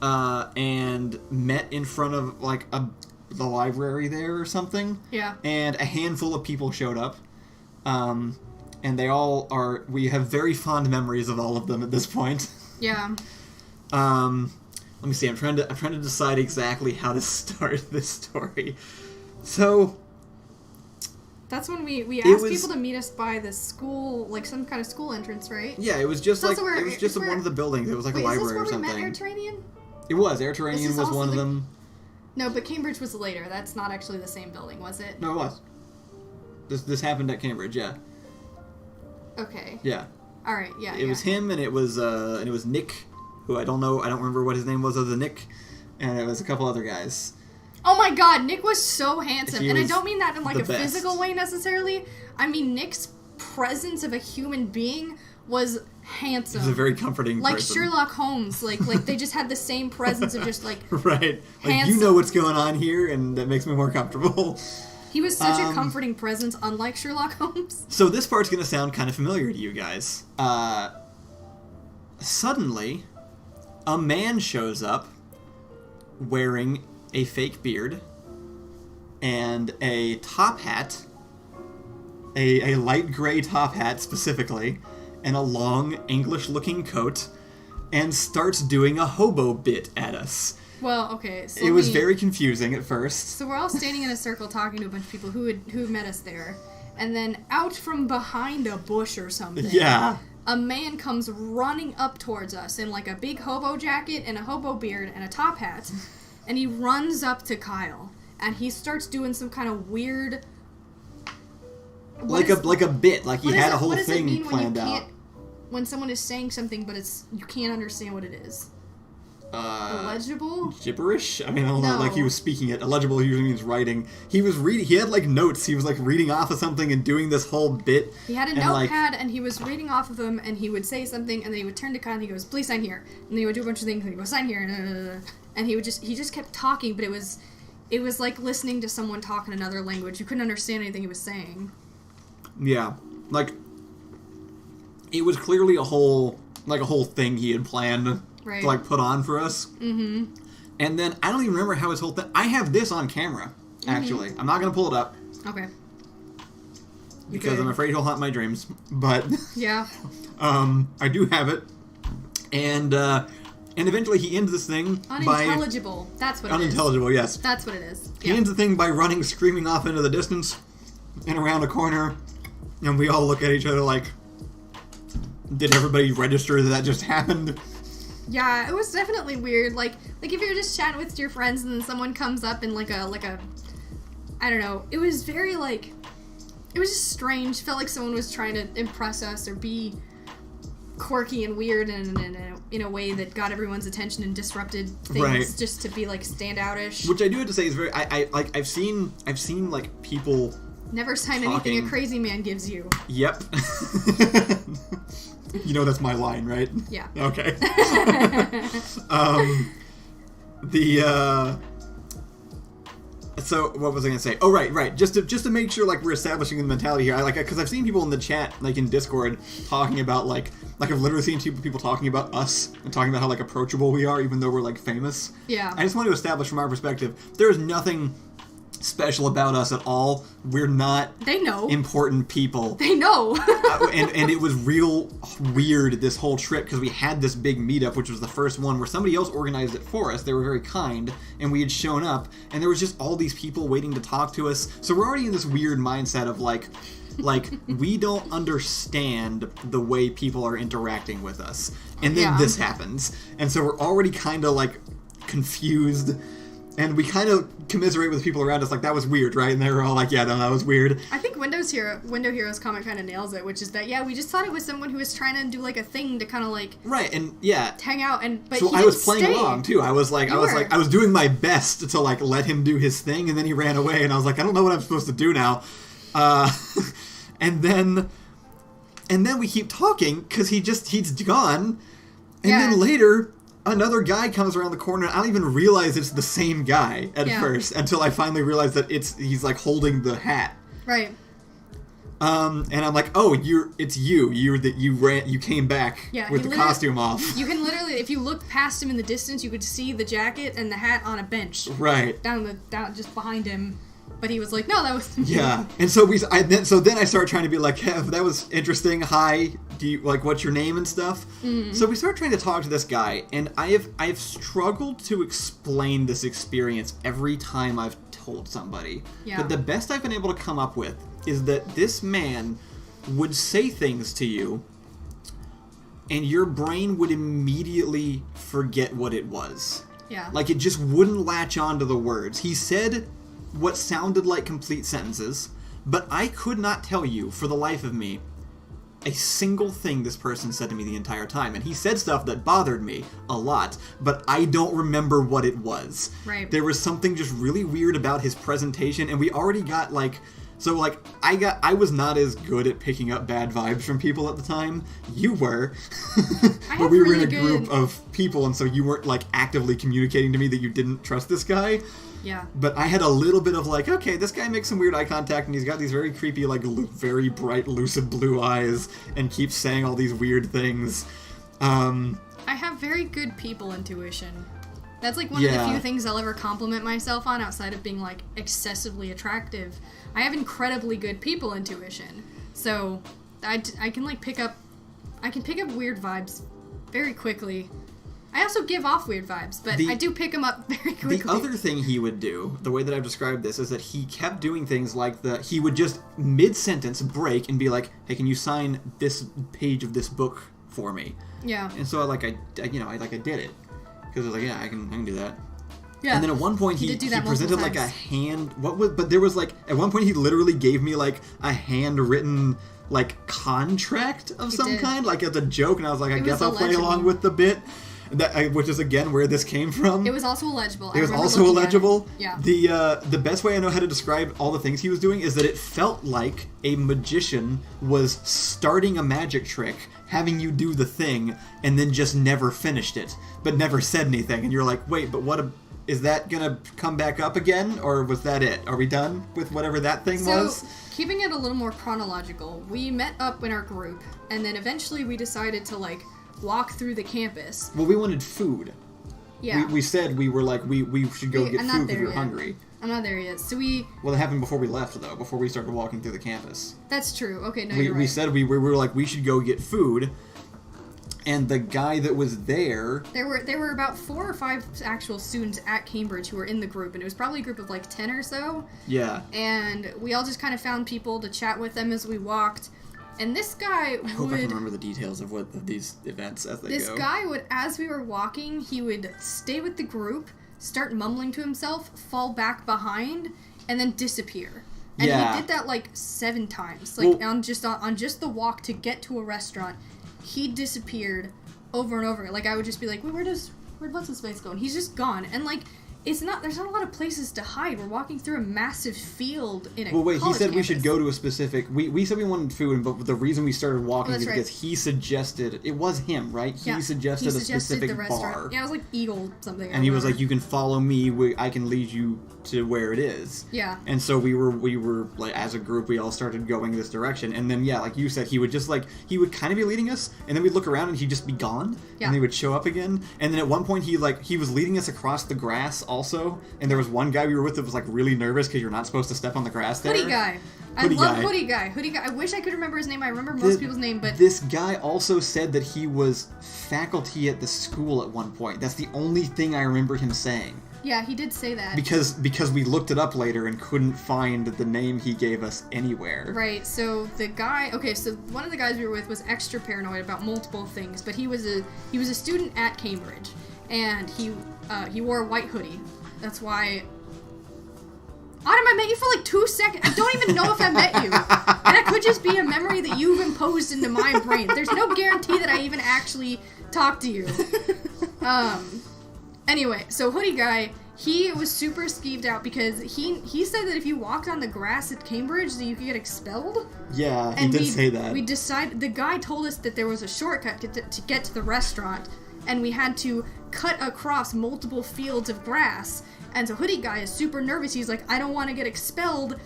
Speaker 2: And met in front of like the library there or something.
Speaker 1: Yeah.
Speaker 2: And a handful of people showed up. And we have very fond memories of all of them at this point.
Speaker 1: Yeah.
Speaker 2: Let me see. I'm trying to decide exactly how to start this story. So
Speaker 1: that's when we asked people to meet us by the school, like some kind of school entrance, right?
Speaker 2: Yeah, it was just one of the buildings. It was like a library or something.
Speaker 1: Is this where we met Airterranian?
Speaker 2: It was. Airterranian was one of them.
Speaker 1: No, but Cambridge was later. That's not actually the same building, was it?
Speaker 2: No, it was. This happened at Cambridge, yeah.
Speaker 1: Okay.
Speaker 2: Yeah.
Speaker 1: All right, yeah.
Speaker 2: It was him, and it was Nick, who I don't know. I don't remember what his name was other than Nick, and it was a couple other guys.
Speaker 1: Oh my God, Nick was so handsome, and I don't mean that in like a physical way necessarily. I mean Nick's presence of a human being was handsome.
Speaker 2: He's a very comforting
Speaker 1: like
Speaker 2: person.
Speaker 1: Sherlock Holmes. Like they just had the same presence of just like
Speaker 2: right. Like
Speaker 1: handsome.
Speaker 2: You know what's going on here, and that makes me more comfortable.
Speaker 1: He was such a comforting presence, unlike Sherlock Holmes.
Speaker 2: So this part's gonna sound kind of familiar to you guys. Suddenly, a man shows up wearing a fake beard and a top hat, a light gray top hat specifically, and a long English-looking coat, and starts doing a hobo bit at us.
Speaker 1: Well, okay. So
Speaker 2: it was very confusing at first.
Speaker 1: So we're all standing in a circle talking to a bunch of people who met us there, and then out from behind a bush or something.
Speaker 2: Yeah.
Speaker 1: A man comes running up towards us in like a big hobo jacket and a hobo beard and a top hat, and he runs up to Kyle, and he starts doing some kind of weird.
Speaker 2: Like a bit, like he had a whole thing planned out.
Speaker 1: When someone is saying something, but you can't understand what it is. Illegible?
Speaker 2: Gibberish? I mean, I don't know, like he was speaking it. Illegible usually means writing. He was reading, he had like notes, he was like reading off of something and doing this whole bit.
Speaker 1: He had a notepad and he was reading off of them and he would say something and then he would turn to Kyle and he goes, please sign here. And then he would do a bunch of things and he would go, sign here. And he just kept talking, but it was like listening to someone talk in another language. You couldn't understand anything he was saying.
Speaker 2: Yeah. Like, it was clearly a whole thing he had planned to, like, put on for us.
Speaker 1: Mm-hmm.
Speaker 2: And then, I don't even remember how his whole thing... I have this on camera, actually. I'm not going to pull it up.
Speaker 1: Okay.
Speaker 2: Because I'm afraid he'll haunt my dreams. But...
Speaker 1: Yeah.
Speaker 2: I do have it. And eventually he ends this thing
Speaker 1: Unintelligible. That's what it is.
Speaker 2: Unintelligible, yes.
Speaker 1: That's what it is.
Speaker 2: He ends the thing by running, screaming off into the distance and around a corner. And we all look at each other like, did everybody register that just happened?
Speaker 1: Yeah, it was definitely weird. Like if you're just chatting with your friends and then someone comes up and like a I don't know. It was very it was just strange. Felt like someone was trying to impress us or be quirky and weird and in a way that got everyone's attention and disrupted things just to be like standoutish.
Speaker 2: Which I do have to say is very I've seen like people
Speaker 1: never sign
Speaker 2: talking.
Speaker 1: anything a crazy man gives you.
Speaker 2: Yep. You know that's my line, right?
Speaker 1: Yeah.
Speaker 2: Okay. So what was I gonna say? Oh, right. Just to make sure like we're establishing the mentality here. Because I've seen people in the chat like in Discord talking about like I've literally seen people talking about us and talking about how like approachable we are, even though we're like famous.
Speaker 1: Yeah.
Speaker 2: I just want to establish from our perspective, there is nothing special about us at all. We're not
Speaker 1: They know.
Speaker 2: important people.
Speaker 1: They know.
Speaker 2: and it was real weird this whole trip because we had this big meetup, which was the first one where somebody else organized it for us. They were very kind, and we had shown up, and there was just all these people waiting to talk to us. So we're already in this weird mindset of like we don't understand the way people are interacting with us, and then this happens, and so we're already kind of like confused. And we kind of commiserate with people around us, like, that was weird, right? And they were all like, yeah, no, that was weird.
Speaker 1: I think Window Hero's comment kind of nails it, which is that, we just thought it was someone who was trying to do, like, a thing to kind of, like...
Speaker 2: Right, and, yeah.
Speaker 1: Hang out, but
Speaker 2: so
Speaker 1: he
Speaker 2: I was playing
Speaker 1: stay.
Speaker 2: along, too. I was doing my best to, like, let him do his thing, and then he ran away, and I was like, I don't know what I'm supposed to do now. And then we keep talking, because he's gone, and then later... Another guy comes around the corner, and I don't even realize it's the same guy at first, until I finally realize that he's like holding the hat.
Speaker 1: Right.
Speaker 2: And I'm like, oh, it's you. You came back with the costume off.
Speaker 1: You can literally, if you look past him in the distance, you could see the jacket and the hat on a bench.
Speaker 2: Right.
Speaker 1: Down just behind him. But he was like, no, that was...
Speaker 2: Yeah. And so then I started trying to be like, hey, that was interesting. Hi. Do you, like, what's your name and stuff? Mm-hmm. So we started trying to talk to this guy, and I've struggled to explain this experience every time I've told somebody. Yeah. But the best I've been able to come up with is that this man would say things to you, and your brain would immediately forget what it was.
Speaker 1: Yeah.
Speaker 2: Like, it just wouldn't latch on to the words. He said what sounded like complete sentences, but I could not tell you, for the life of me, a single thing this person said to me the entire time. And he said stuff that bothered me a lot, but I don't remember what it was.
Speaker 1: Right.
Speaker 2: There was something just really weird about his presentation, and we already got, like... So, like, I was not as good at picking up bad vibes from people at the time. You were. But we were in a group of people, and so you weren't, like, actively communicating to me that you didn't trust this guy.
Speaker 1: Yeah.
Speaker 2: But I had a little bit of, like, okay, this guy makes some weird eye contact, and he's got these very creepy, like, very bright, lucid blue eyes, and keeps saying all these weird things.
Speaker 1: I have very good people intuition. That's, like, one of the few things I'll ever compliment myself on outside of being, like, excessively attractive. I have incredibly good people intuition. So, I can, like, pick up weird vibes very quickly. I also give off weird vibes, but I do pick them up very quickly.
Speaker 2: The other thing he would do, the way that I've described this, is that he kept doing things like he would just mid-sentence break and be like, hey, can you sign this page of this book for me?
Speaker 1: Yeah.
Speaker 2: And so I did it. Because I was like, yeah, I can do that.
Speaker 1: Yeah.
Speaker 2: And then at one point he presented like a hand. But there was like at one point he literally gave me like a handwritten like contract of some kind, like as a joke, and I was like, I guess I'll play along with the bit. Which is again where this came from.
Speaker 1: It was also illegible.
Speaker 2: It was also illegible.
Speaker 1: Yeah.
Speaker 2: The best way I know how to describe all the things he was doing is that it felt like a magician was starting a magic trick, having you do the thing, and then just never finished it, but never said anything. And you're like, wait, but is that gonna come back up again, or was that it? Are we done with whatever that thing was?
Speaker 1: Keeping it a little more chronological, we met up in our group, and then eventually we decided to like walk through the campus.
Speaker 2: Well, we wanted food.
Speaker 1: Yeah.
Speaker 2: We said we were like, we should go get food because we were hungry.
Speaker 1: I'm not there yet. So
Speaker 2: Well, it happened before we left, though, before we started walking through the campus.
Speaker 1: That's true. Okay, no,
Speaker 2: you're right. We said we were like, we should go get food, and the guy that was there...
Speaker 1: There were about 4 or 5 actual students at Cambridge who were in the group, and it was probably a group of like 10 or so.
Speaker 2: Yeah.
Speaker 1: And we all just kind of found people to chat with them as we walked. And this guy
Speaker 2: I hope I can remember the details of these events as they go. This
Speaker 1: guy would, as we were walking, he would stay with the group, start mumbling to himself, fall back behind, and then disappear. And he did that like 7 times. Like on just the walk to get to a restaurant, he disappeared over and over. Like, I would just be like, where'd what's his face go? And he's just gone. And, like, there's not a lot of places to hide. We're walking through a massive field in a college
Speaker 2: he said
Speaker 1: campus.
Speaker 2: we should go to a specific... We said we wanted food, but the reason we started walking is
Speaker 1: right.
Speaker 2: because he suggested... It was him, right? He suggested a specific
Speaker 1: the restaurant.
Speaker 2: bar.
Speaker 1: Yeah, it was like Eagle something.
Speaker 2: And he was like, you can follow me, I can lead you to where it is.
Speaker 1: Yeah.
Speaker 2: And so we were like, as a group, we all started going this direction. And then, yeah, like you said, he would just like, he would kind of be leading us, and then we'd look around and he'd just be gone. Yeah. And he would show up again. And then at one point, he was leading us across the grass also. And there was one guy we were with that was like really nervous because you're not supposed to step on the grass there.
Speaker 1: Hoodie guy. I love Hoodie Guy. Hoodie Guy. I wish I could remember his name. I remember most people's name, but...
Speaker 2: This guy also said that he was faculty at the school at one point. That's the only thing I remember him saying.
Speaker 1: Yeah, he did say that.
Speaker 2: Because we looked it up later and couldn't find the name he gave us anywhere.
Speaker 1: Right, so the guy... Okay, so one of the guys we were with was extra paranoid about multiple things, but he was a student at Cambridge, and he wore a white hoodie. That's why... Autumn, I met you for like 2 seconds. I don't even know if I met you. And that could just be a memory that you've imposed into my brain. There's no guarantee that I even actually talked to you. Anyway, so Hoodie Guy, he was super skeeved out because he said that if you walked on the grass at Cambridge, that you could get expelled.
Speaker 2: Yeah, he did say that.
Speaker 1: We decided, the guy told us that there was a shortcut to get to the restaurant, and we had to cut across multiple fields of grass. And so Hoodie Guy is super nervous. He's like, I don't want to get expelled.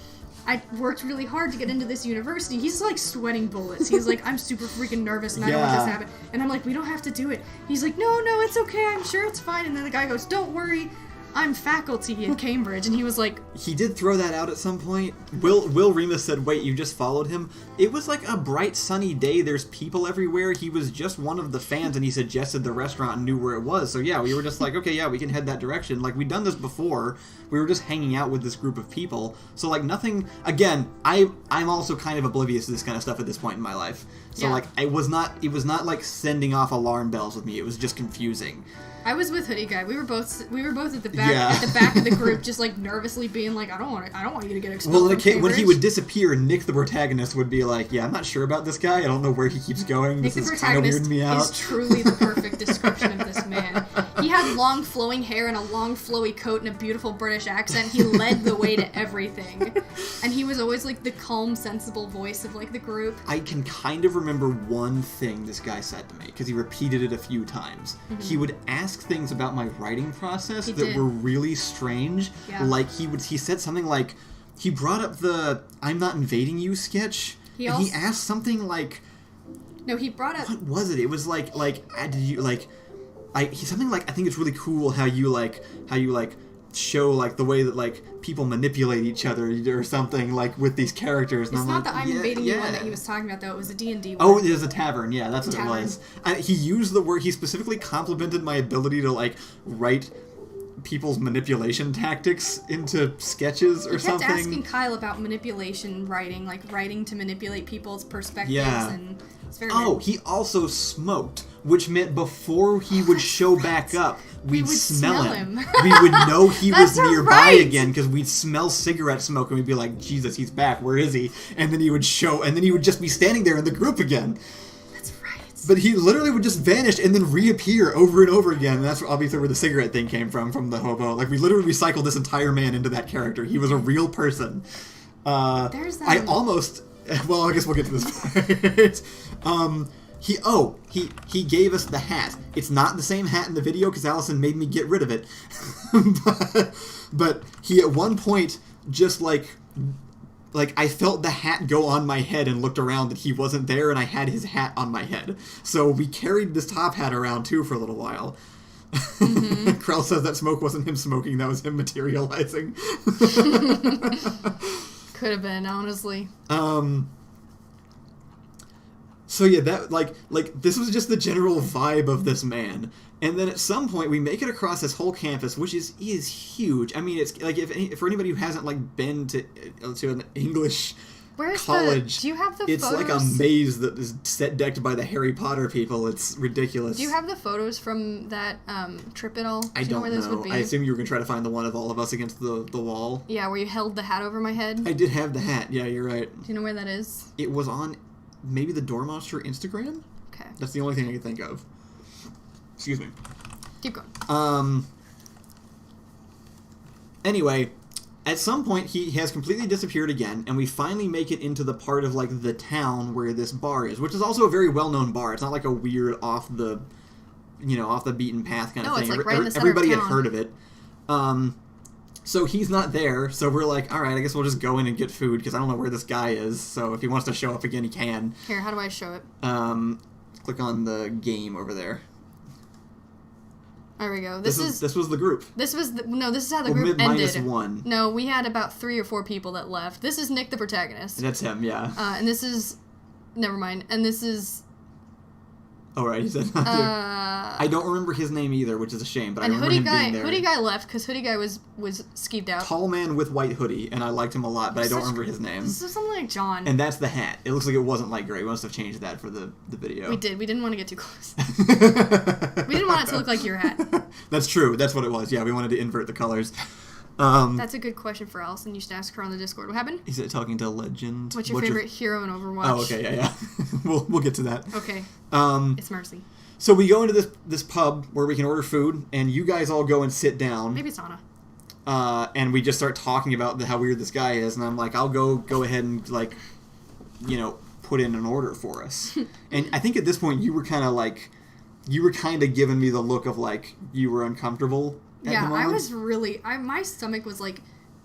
Speaker 1: I worked really hard to get into this university. He's like sweating bullets. He's like, I'm super freaking nervous and I don't want this to happen. And I'm like, we don't have to do it. He's like, no, it's okay. I'm sure it's fine. And then the guy goes, don't worry. I'm faculty at Cambridge. And he was like...
Speaker 2: He did throw that out at some point. Will Remus said, wait, you just followed him? It was like a bright, sunny day. There's people everywhere. He was just one of the fans, and he suggested the restaurant and knew where it was. So yeah, we were just like, okay, yeah, we can head that direction. Like, we'd done this before. We were just hanging out with this group of people. So, like, nothing... Again, I'm also kind of oblivious to this kind of stuff at this point in my life. So, like, it was not like sending off alarm bells with me. It was just confusing.
Speaker 1: I was with Hoodie Guy. We were both at the back of the group, just like nervously being like, I don't want you to get expelled.
Speaker 2: Well, when he would disappear, Nick the protagonist would be like, yeah, I'm not sure about this guy. I don't know where he keeps going.
Speaker 1: Nick
Speaker 2: this
Speaker 1: the
Speaker 2: is kind of weirding me out.
Speaker 1: Is truly the perfect description of this man. He had long flowing hair and a long flowy coat and a beautiful British accent. He led the way to everything, and he was always like the calm, sensible voice of like the group.
Speaker 2: I can kind of remember one thing this guy said to me because he repeated it a few times. Mm-hmm. He would ask things about my writing process that were really strange. Yeah. Like he said something like, he brought up the "I'm not invading you" sketch, he asked something like,
Speaker 1: no, he brought up,
Speaker 2: what was it? It was like did you like, he's something like, I think it's really cool how you show like the way that like people manipulate each other or something like with these characters. And
Speaker 1: it's not
Speaker 2: like,
Speaker 1: the I'm invading you one that he was talking about though. It was a D&D one.
Speaker 2: Oh, it was a tavern. Yeah, that's what it was. He used the word. He specifically complimented my ability to like write people's manipulation tactics into sketches or something.
Speaker 1: He kept asking Kyle about manipulation writing, like writing to manipulate people's perspectives. And it's very weird.
Speaker 2: He also smoked, which meant before he would show back up, we'd smell him. We would know he was nearby again because we'd smell cigarette smoke and we'd be like, Jesus, he's back. Where is he? And then he would just be standing there in the group again.
Speaker 1: That's right.
Speaker 2: But he literally would just vanish and then reappear over and over again. And that's obviously where the cigarette thing came from the hobo. Like, we literally recycled this entire man into that character. He was a real person.
Speaker 1: There's that.
Speaker 2: I almost... Well, I guess we'll get to this part. He gave us the hat. It's not the same hat in the video because Allison made me get rid of it. but he at one point just like I felt the hat go on my head and looked around that he wasn't there and I had his hat on my head. So we carried this top hat around too for a little while. Mm-hmm. Krell says that smoke wasn't him smoking, that was him materializing.
Speaker 1: Could have been, honestly.
Speaker 2: So yeah, that like this was just the general vibe of this man. And then at some point we make it across this whole campus, which is huge. I mean, it's like for anybody who hasn't like been to an English college,
Speaker 1: do you have the
Speaker 2: it's
Speaker 1: photos?
Speaker 2: Like a maze that is set decked by the Harry Potter people. It's ridiculous.
Speaker 1: Do you have the photos from that trip at all?
Speaker 2: I don't
Speaker 1: know where those would be?
Speaker 2: I assume you were going to try to find the one of all of us against the wall.
Speaker 1: Yeah, where you held the hat over my head.
Speaker 2: I did have the hat. Yeah, you're right.
Speaker 1: Do you know where that is?
Speaker 2: It was on maybe the Door Monster Instagram?
Speaker 1: Okay.
Speaker 2: That's the only thing I can think of. Excuse me.
Speaker 1: Keep going.
Speaker 2: Anyway, at some point he has completely disappeared again, and we finally make it into the part of like the town where this bar is, which is also a very well-known bar. It's not like a weird off the beaten path kind of thing.
Speaker 1: It's like right in the center
Speaker 2: Everybody
Speaker 1: of
Speaker 2: had
Speaker 1: town.
Speaker 2: heard of it. So he's not there, so we're like, all right, I guess we'll just go in and get food, because I don't know where this guy is, so if he wants to show up again, he can.
Speaker 1: Here, how do I show it?
Speaker 2: Click on the game over there.
Speaker 1: There we go.
Speaker 2: This was the group.
Speaker 1: This is how the group
Speaker 2: minus
Speaker 1: ended.
Speaker 2: one.
Speaker 1: No, we had about 3 or 4 people that left. This is Nick, the protagonist.
Speaker 2: That's him, yeah.
Speaker 1: And this is... Never mind. And this is...
Speaker 2: Oh, right, he said not to. I don't remember his name either, which is a shame, but I remember him being there.
Speaker 1: Hoodie Guy left, because Hoodie Guy was skeeved out.
Speaker 2: Tall man with white hoodie, and I liked him a lot, but I don't remember his name.
Speaker 1: This is something like John.
Speaker 2: And that's the hat. It looks like it wasn't light gray. We must have changed that for the video.
Speaker 1: We did. We didn't want to get too close. We didn't want it to look like your hat.
Speaker 2: That's true. That's what it was. Yeah, we wanted to invert the colors.
Speaker 1: That's a good question for Allison. You should ask her on the Discord. What happened?
Speaker 2: Is it talking to Legend?
Speaker 1: What's your favorite hero in Overwatch?
Speaker 2: Oh, okay, yeah. We'll get to that.
Speaker 1: Okay. It's Mercy.
Speaker 2: So we go into this pub where we can order food, and you guys all go and sit down.
Speaker 1: Maybe it's Anna.
Speaker 2: And we just start talking about how weird this guy is, and I'm like, I'll go ahead and, like, put in an order for us. And I think at this point you were kind of giving me the look of, like, you were uncomfortable at the moment.
Speaker 1: I was really... my stomach was, like,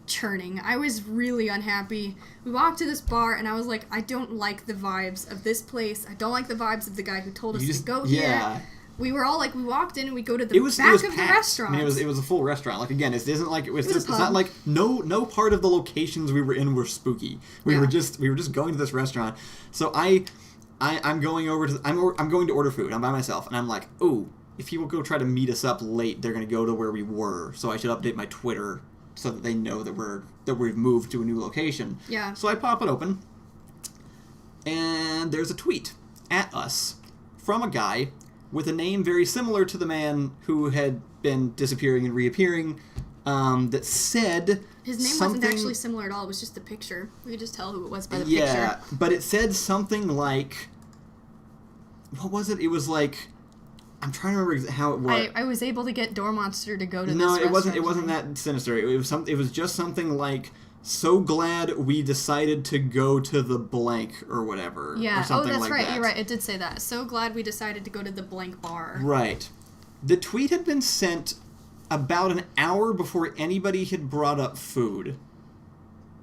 Speaker 1: churning. I was really unhappy. We walked to this bar, and I was like, I don't like the vibes of this place. I don't like the vibes of the guy who told us to go here. We were all like, we walked in and we go to the back of the restaurant.
Speaker 2: I mean, it was a full restaurant. Like, again, it isn't like it's not like no part of the locations we were in were spooky. We were just going to this restaurant. So I'm going over to I'm going to order food. I'm by myself, and I'm like, oh, if people go try to meet us up late, they're gonna go to where we were. So I should update my Twitter so that they know that we've moved to a new location.
Speaker 1: Yeah.
Speaker 2: So I pop it open, and there's a tweet at us from a guy with a name very similar to the man who had been disappearing and reappearing, that said
Speaker 1: his name wasn't actually similar at all. It was just the picture. We could just tell who it was by the picture.
Speaker 2: Yeah, but it said something like, what was it? It was like, I'm trying to remember how it was.
Speaker 1: I was able to get Door Monster to go to this restaurant.
Speaker 2: No, it wasn't that sinister. It was just something like, so glad we decided to go to the blank or whatever.
Speaker 1: Yeah.
Speaker 2: Or something
Speaker 1: that's
Speaker 2: like
Speaker 1: right.
Speaker 2: That.
Speaker 1: You're right. It did say that. So glad we decided to go to the blank bar.
Speaker 2: Right. The tweet had been sent about an hour before anybody had brought up food.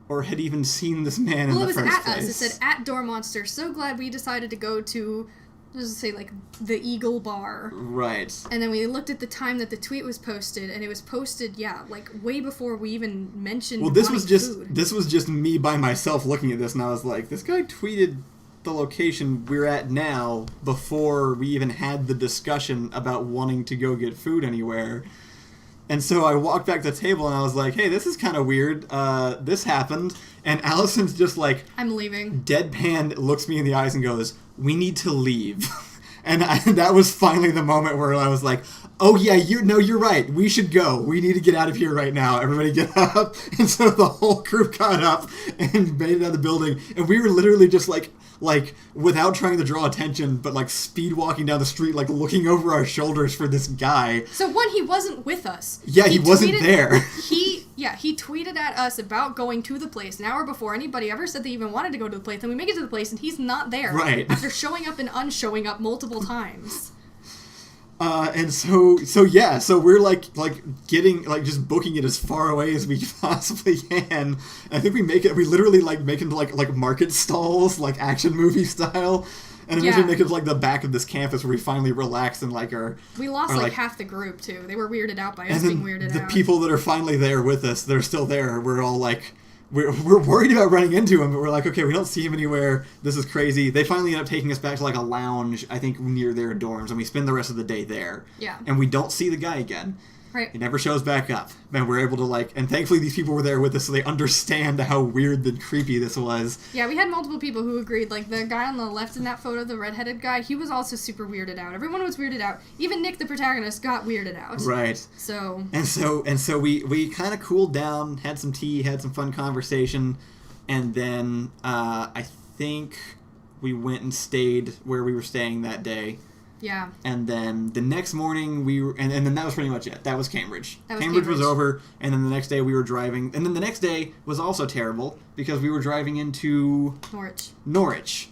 Speaker 2: Or had even seen this man in the first place.
Speaker 1: Well, it was at us. It said, at Door Monster. So glad we decided to go to... Let's just say, like, the Eagle Bar.
Speaker 2: Right.
Speaker 1: And then we looked at the time that the tweet was posted, and it was posted, like, way before we even mentioned
Speaker 2: this was
Speaker 1: food.
Speaker 2: just me by myself looking at this, and I was like, this guy tweeted the location we're at now before we even had the discussion about wanting to go get food anywhere. And so I walked back to the table, and I was like, hey, this is kind of weird. This happened. And Allison's just like...
Speaker 1: I'm leaving.
Speaker 2: Deadpan looks me in the eyes and goes, we need to leave. And that was finally the moment where I was like, oh yeah, you're right. We should go. We need to get out of here right now. Everybody get up. And so the whole group got up and made it out of the building. And we were literally just like without trying to draw attention, but like speed walking down the street, like looking over our shoulders for this guy.
Speaker 1: So he wasn't with us.
Speaker 2: Yeah, he wasn't there.
Speaker 1: He tweeted at us about going to the place an hour before anybody ever said they even wanted to go to the place, and we make it to the place and he's not there.
Speaker 2: Right.
Speaker 1: After showing up and unshowing up multiple times.
Speaker 2: And so we're like getting just booking it as far away as we possibly can. I think we literally make it like market stalls, like action movie style, and eventually make it like the back of this campus where we finally relax and
Speaker 1: we lost half the group too. They were weirded out by us being weirded out.
Speaker 2: The people that are finally there with us, that are still there, we're all like, we're worried about running into him, but we're like, okay, we don't see him anywhere. This is crazy. They finally end up taking us back to like a lounge, I think near their dorms, and we spend the rest of the day there.
Speaker 1: Yeah.
Speaker 2: And we don't see the guy again.
Speaker 1: Right.
Speaker 2: He never shows back up. And we're able to and thankfully these people were there with us so they understand how weird and creepy this was.
Speaker 1: Yeah, we had multiple people who agreed. Like the guy on the left in that photo, the redheaded guy, he was also super weirded out. Everyone was weirded out. Even Nick, the protagonist, got weirded out.
Speaker 2: Right.
Speaker 1: So
Speaker 2: we kind of cooled down, had some tea, had some fun conversation, and then I think we went and stayed where we were staying that day.
Speaker 1: Yeah.
Speaker 2: And then the next morning and then that was pretty much it. That was Cambridge. Cambridge was over, and then the next day we were driving, and then the next day was also terrible because we were driving into Norwich.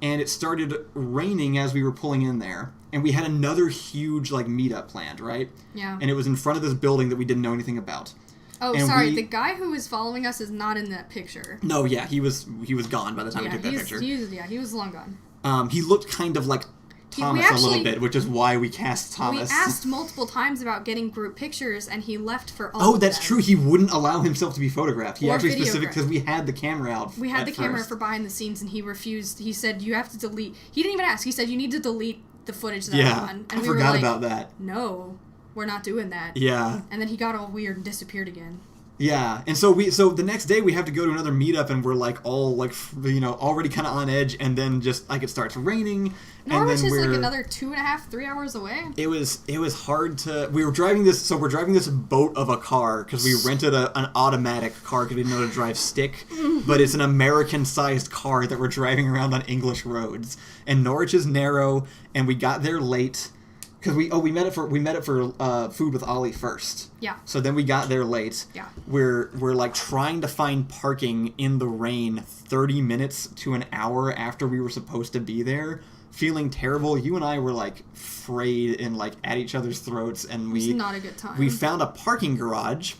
Speaker 2: And it started raining as we were pulling in there. And we had another huge, like, meetup planned, right?
Speaker 1: Yeah.
Speaker 2: And it was in front of this building that we didn't know anything about.
Speaker 1: Oh,
Speaker 2: and
Speaker 1: sorry. The guy who was following us is not in that picture.
Speaker 2: No, yeah. He was gone by the time we took that picture.
Speaker 1: He was long gone.
Speaker 2: He looked kind of like Thomas a little bit, which is why we cast Thomas.
Speaker 1: We asked multiple times about getting group pictures, and he left for all of them.
Speaker 2: Oh, that's true. He wouldn't allow himself to be photographed. He
Speaker 1: Or
Speaker 2: actually because we had the camera out.
Speaker 1: We had the camera for behind the scenes, and he refused. He said, you have to delete. He didn't even ask. He said, you need to delete the footage that I'm on. And
Speaker 2: I forgot about that.
Speaker 1: No, we're not doing that.
Speaker 2: Yeah.
Speaker 1: And then he got all weird and disappeared again.
Speaker 2: Yeah, and so the next day we have to go to another meetup, and we're like all like already kind of on edge, and then just like it starts raining.
Speaker 1: Norwich
Speaker 2: and then
Speaker 1: is like another 2.5, 3 hours away.
Speaker 2: It was hard to. We're driving this boat of a car because we rented an automatic car because we didn't know how to drive stick, but it's an American-sized car that we're driving around on English roads, and Norwich is narrow, and we got there late. Because we met it for food with Ollie first.
Speaker 1: Yeah.
Speaker 2: So then we got there late.
Speaker 1: Yeah.
Speaker 2: We're like trying to find parking in the rain 30 minutes to an hour after we were supposed to be there, feeling terrible. You and I were like frayed and like at each other's throats, and
Speaker 1: it was not a good time.
Speaker 2: We found a parking garage,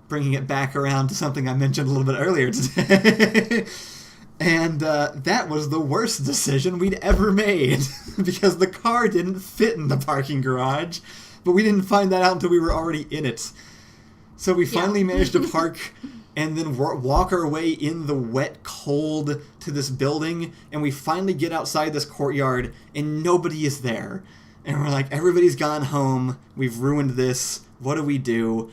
Speaker 2: bringing it back around to something I mentioned a little bit earlier today. And that was the worst decision we'd ever made because the car didn't fit in the parking garage, but we didn't find that out until we were already in it. So we finally managed to park and then walk our way in the wet cold to this building, and we finally get outside this courtyard, and nobody is there. And we're like, everybody's gone home. We've ruined this. What do we do?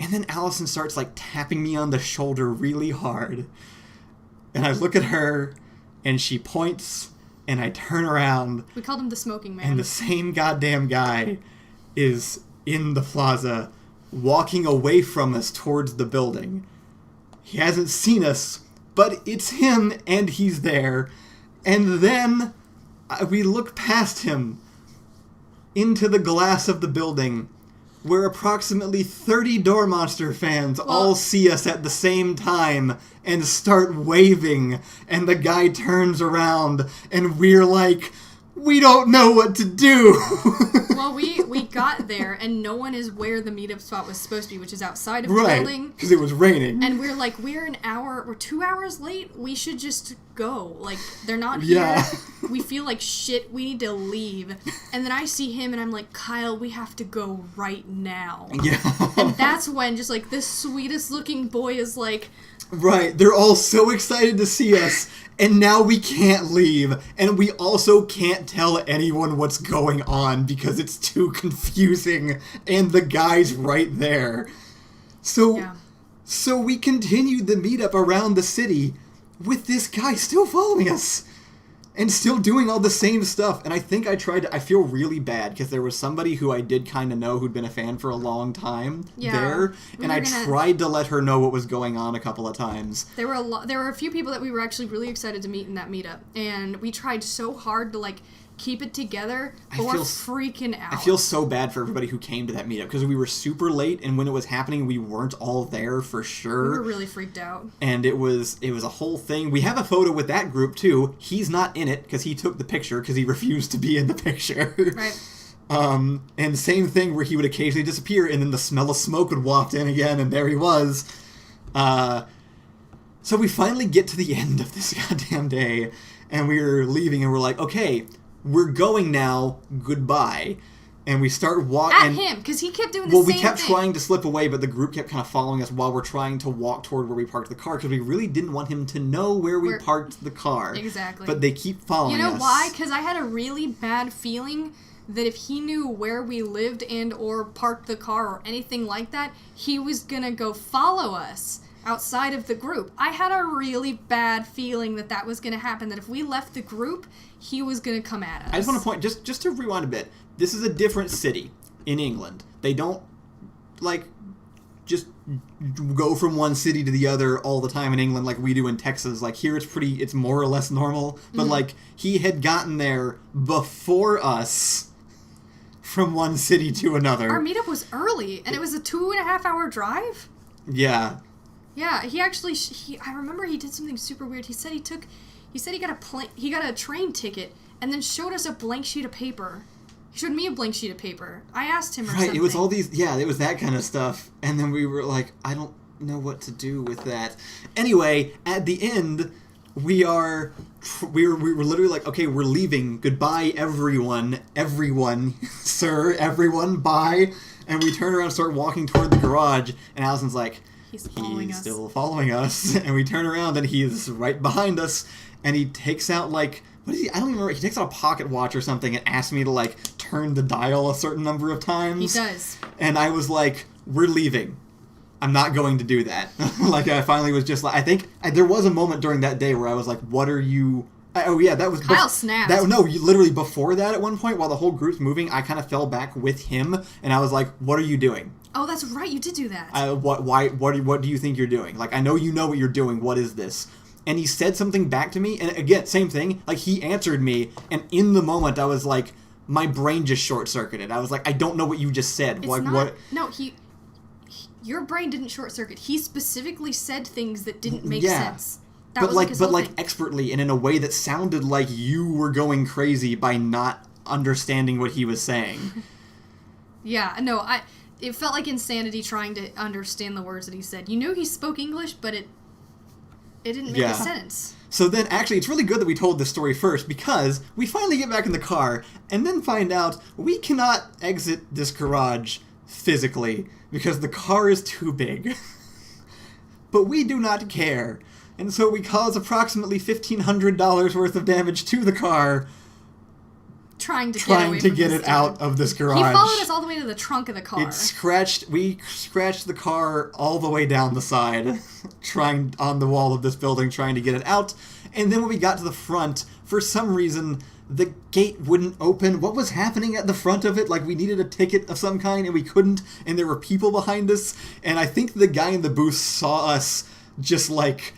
Speaker 2: And then Allison starts like tapping me on the shoulder really hard. And I look at her, and she points, and I turn around.
Speaker 1: We called him the smoking man.
Speaker 2: And the same goddamn guy is in the plaza, walking away from us towards the building. He hasn't seen us, but it's him, and he's there. And then we look past him into the glass of the building, where approximately 30 Door Monster fans all see us at the same time and start waving, and the guy turns around, and we're like, we don't know what to do.
Speaker 1: Well, we got there, and no one is where the meetup spot was supposed to be, which is outside of the building.
Speaker 2: Because it was raining.
Speaker 1: And we're like, we're 2 hours late. We should just go. Like, they're not here.
Speaker 2: Yeah.
Speaker 1: We feel like shit. We need to leave. And then I see him, and I'm like, Kyle, we have to go right now.
Speaker 2: Yeah.
Speaker 1: And that's when just like this sweetest looking boy is like...
Speaker 2: Right, they're all so excited to see us, and now we can't leave, and we also can't tell anyone what's going on because it's too confusing, and the guy's right there. So we continued the meetup around the city with this guy still following us. And still doing all the same stuff. And I think I feel really bad because there was somebody who I did kind of know who'd been a fan for a long time there. And I tried to let her know what was going on a couple of times.
Speaker 1: There were a few people that we were actually really excited to meet in that meetup. And we tried so hard to like keep it together, but we're freaking out.
Speaker 2: I feel so bad for everybody who came to that meetup because we were super late, and when it was happening, we weren't all there for sure.
Speaker 1: We were really freaked out.
Speaker 2: And it was a whole thing. We have a photo with that group, too. He's not in it because he took the picture because he refused to be in the picture.
Speaker 1: Right.
Speaker 2: And same thing where he would occasionally disappear, and then the smell of smoke would waft in again, and there he was. So we finally get to the end of this goddamn day, and we're leaving, and we're like, okay, we're going now, goodbye. And we start walking...
Speaker 1: At him, because he kept doing the same thing.
Speaker 2: Well, we kept trying to slip away, but the group kept kind of following us while we're trying to walk toward where we parked the car, because we really didn't want him to know where we parked the car.
Speaker 1: Exactly.
Speaker 2: But they keep following us.
Speaker 1: You know why? Because I had a really bad feeling that if he knew where we lived and or parked the car or anything like that, he was going to go follow us outside of the group. I had a really bad feeling that was going to happen, that if we left the group, he was going to come at us.
Speaker 2: I just want to point, just to rewind a bit, this is a different city in England. They don't, like, just go from one city to the other all the time in England like we do in Texas. Like, here it's more or less normal. But, like, he had gotten there before us from one city to another.
Speaker 1: Our meetup was early, and it was a 2.5-hour drive?
Speaker 2: Yeah.
Speaker 1: Yeah, he actually, I remember he did something super weird. He said he got a train ticket, and then showed us a blank sheet of paper. He showed me a blank sheet of paper. I asked him or something.
Speaker 2: Right, it was all these, it was that kind of stuff. And then we were like, I don't know what to do with that. Anyway, at the end, we were literally like, okay, we're leaving. Goodbye, everyone, sir, everyone, bye. And we turn around and start walking toward the garage, and Allison's like, he's still following us. And we turn around, and he is right behind us, and he takes out, like, what is he? I don't even remember. He takes out a pocket watch or something and asks me to, like, turn the dial a certain number of times.
Speaker 1: He does.
Speaker 2: And I was like, we're leaving. I'm not going to do that. Like, I finally was just like, I think there was a moment during that day where I was like, what are you... that was...
Speaker 1: Kyle snapped.
Speaker 2: Literally before that at one point, while the whole group's moving, I kind of fell back with him, and I was like, what are you doing?
Speaker 1: Oh, that's right. You did do that.
Speaker 2: What do you think you're doing? Like, I know you know what you're doing. What is this? And he said something back to me, and again, same thing. Like, he answered me, and in the moment, I was like, my brain just short-circuited. I was like, I don't know what you just said.
Speaker 1: It's
Speaker 2: like,
Speaker 1: not,
Speaker 2: what?
Speaker 1: No, your brain didn't short-circuit. He specifically said things that didn't make sense. That was his whole thing.
Speaker 2: Expertly and in a way that sounded like you were going crazy by not understanding what he was saying.
Speaker 1: Yeah, no, it felt like insanity trying to understand the words that he said. You know he spoke English, but it didn't make sense.
Speaker 2: So then, actually, it's really good that we told this story first, because we finally get back in the car, and then find out we cannot exit this garage physically, because the car is too big. But we do not care. And so we cause approximately $1,500 worth of damage to the car, trying to get it out of this garage.
Speaker 1: He followed us all the way to the trunk of the car.
Speaker 2: We scratched the car all the way down the side, on the wall of this building, trying to get it out. And then when we got to the front, for some reason, the gate wouldn't open. What was happening at the front of it? Like, we needed a ticket of some kind, and we couldn't, and there were people behind us. And I think the guy in the booth saw us just, like,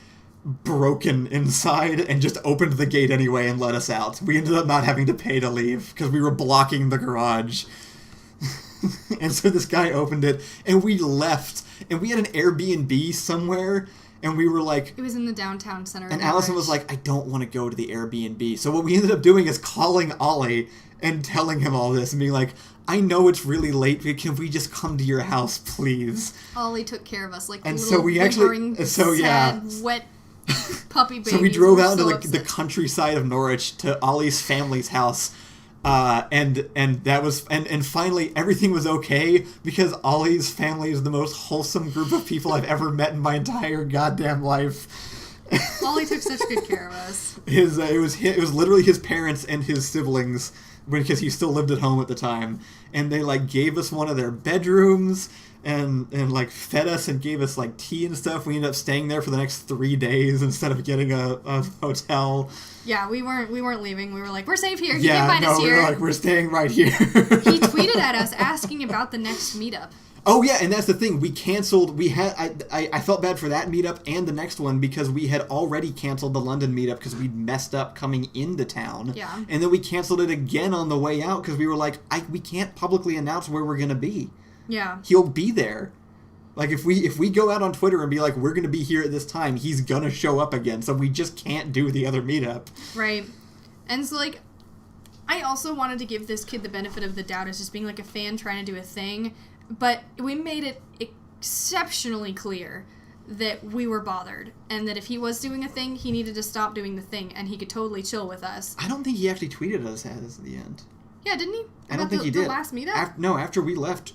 Speaker 2: broken inside and just opened the gate anyway and let us out. We ended up not having to pay to leave because we were blocking the garage. And so this guy opened it, and we left, and we had an Airbnb somewhere, and we were like...
Speaker 1: It was in the downtown center.
Speaker 2: And Allison was like, I don't want to go to the Airbnb. So what we ended up doing is calling Ollie and telling him all this and being like, I know it's really late, but can we just come to your house, please?
Speaker 1: Ollie took care of us like
Speaker 2: and
Speaker 1: little
Speaker 2: so we actually,
Speaker 1: sad, wet puppy babies.
Speaker 2: So we drove out into the countryside of Norwich to Ollie's family's house. And that was and finally everything was okay because Ollie's family is the most wholesome group of people I've ever met in my entire goddamn life.
Speaker 1: Ollie took such good care of us.
Speaker 2: It was literally his parents and his siblings, because he still lived at home at the time, and they like gave us one of their bedrooms and like fed us and gave us like tea and stuff. We ended up staying there for the next 3 days instead of getting a hotel.
Speaker 1: Yeah, we weren't leaving. We were like, we're safe here. You can find us here.
Speaker 2: We were like, we're staying right here.
Speaker 1: He tweeted at us asking about the next meetup.
Speaker 2: Oh yeah, and that's the thing. We canceled. I felt bad for that meetup and the next one because we had already canceled the London meetup because we'd messed up coming into town.
Speaker 1: Yeah.
Speaker 2: And then we canceled it again on the way out because we were like, we can't publicly announce where we're gonna be.
Speaker 1: Yeah.
Speaker 2: He'll be there. Like, if we go out on Twitter and be like, we're going to be here at this time, he's going to show up again, so we just can't do the other meetup.
Speaker 1: Right. And so, like, I also wanted to give this kid the benefit of the doubt as just being, like, a fan trying to do a thing, but we made it exceptionally clear that we were bothered, and that if he was doing a thing, he needed to stop doing the thing, and he could totally chill with us.
Speaker 2: I don't think he actually tweeted us at the end.
Speaker 1: Yeah, didn't he?
Speaker 2: I don't think he did.
Speaker 1: The last meetup?
Speaker 2: No, after we left...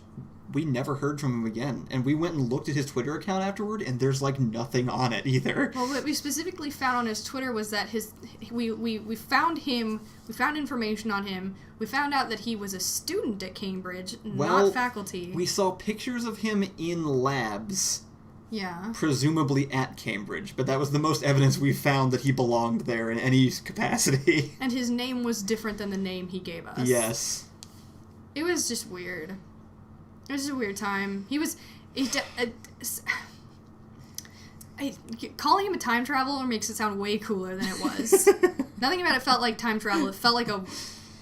Speaker 2: we never heard from him again. And we went and looked at his Twitter account afterward, and there's, like, nothing on it either.
Speaker 1: Well, what we specifically found on his Twitter was that we found him, we found information on him, we found out that he was a student at Cambridge, not faculty.
Speaker 2: We saw pictures of him in labs.
Speaker 1: Yeah.
Speaker 2: Presumably at Cambridge, but that was the most evidence we found that he belonged there in any capacity.
Speaker 1: And his name was different than the name he gave us.
Speaker 2: Yes.
Speaker 1: It was just weird. It was just a weird time. He was... Calling him a time traveler makes it sound way cooler than it was. Nothing about it felt like time travel. It felt like a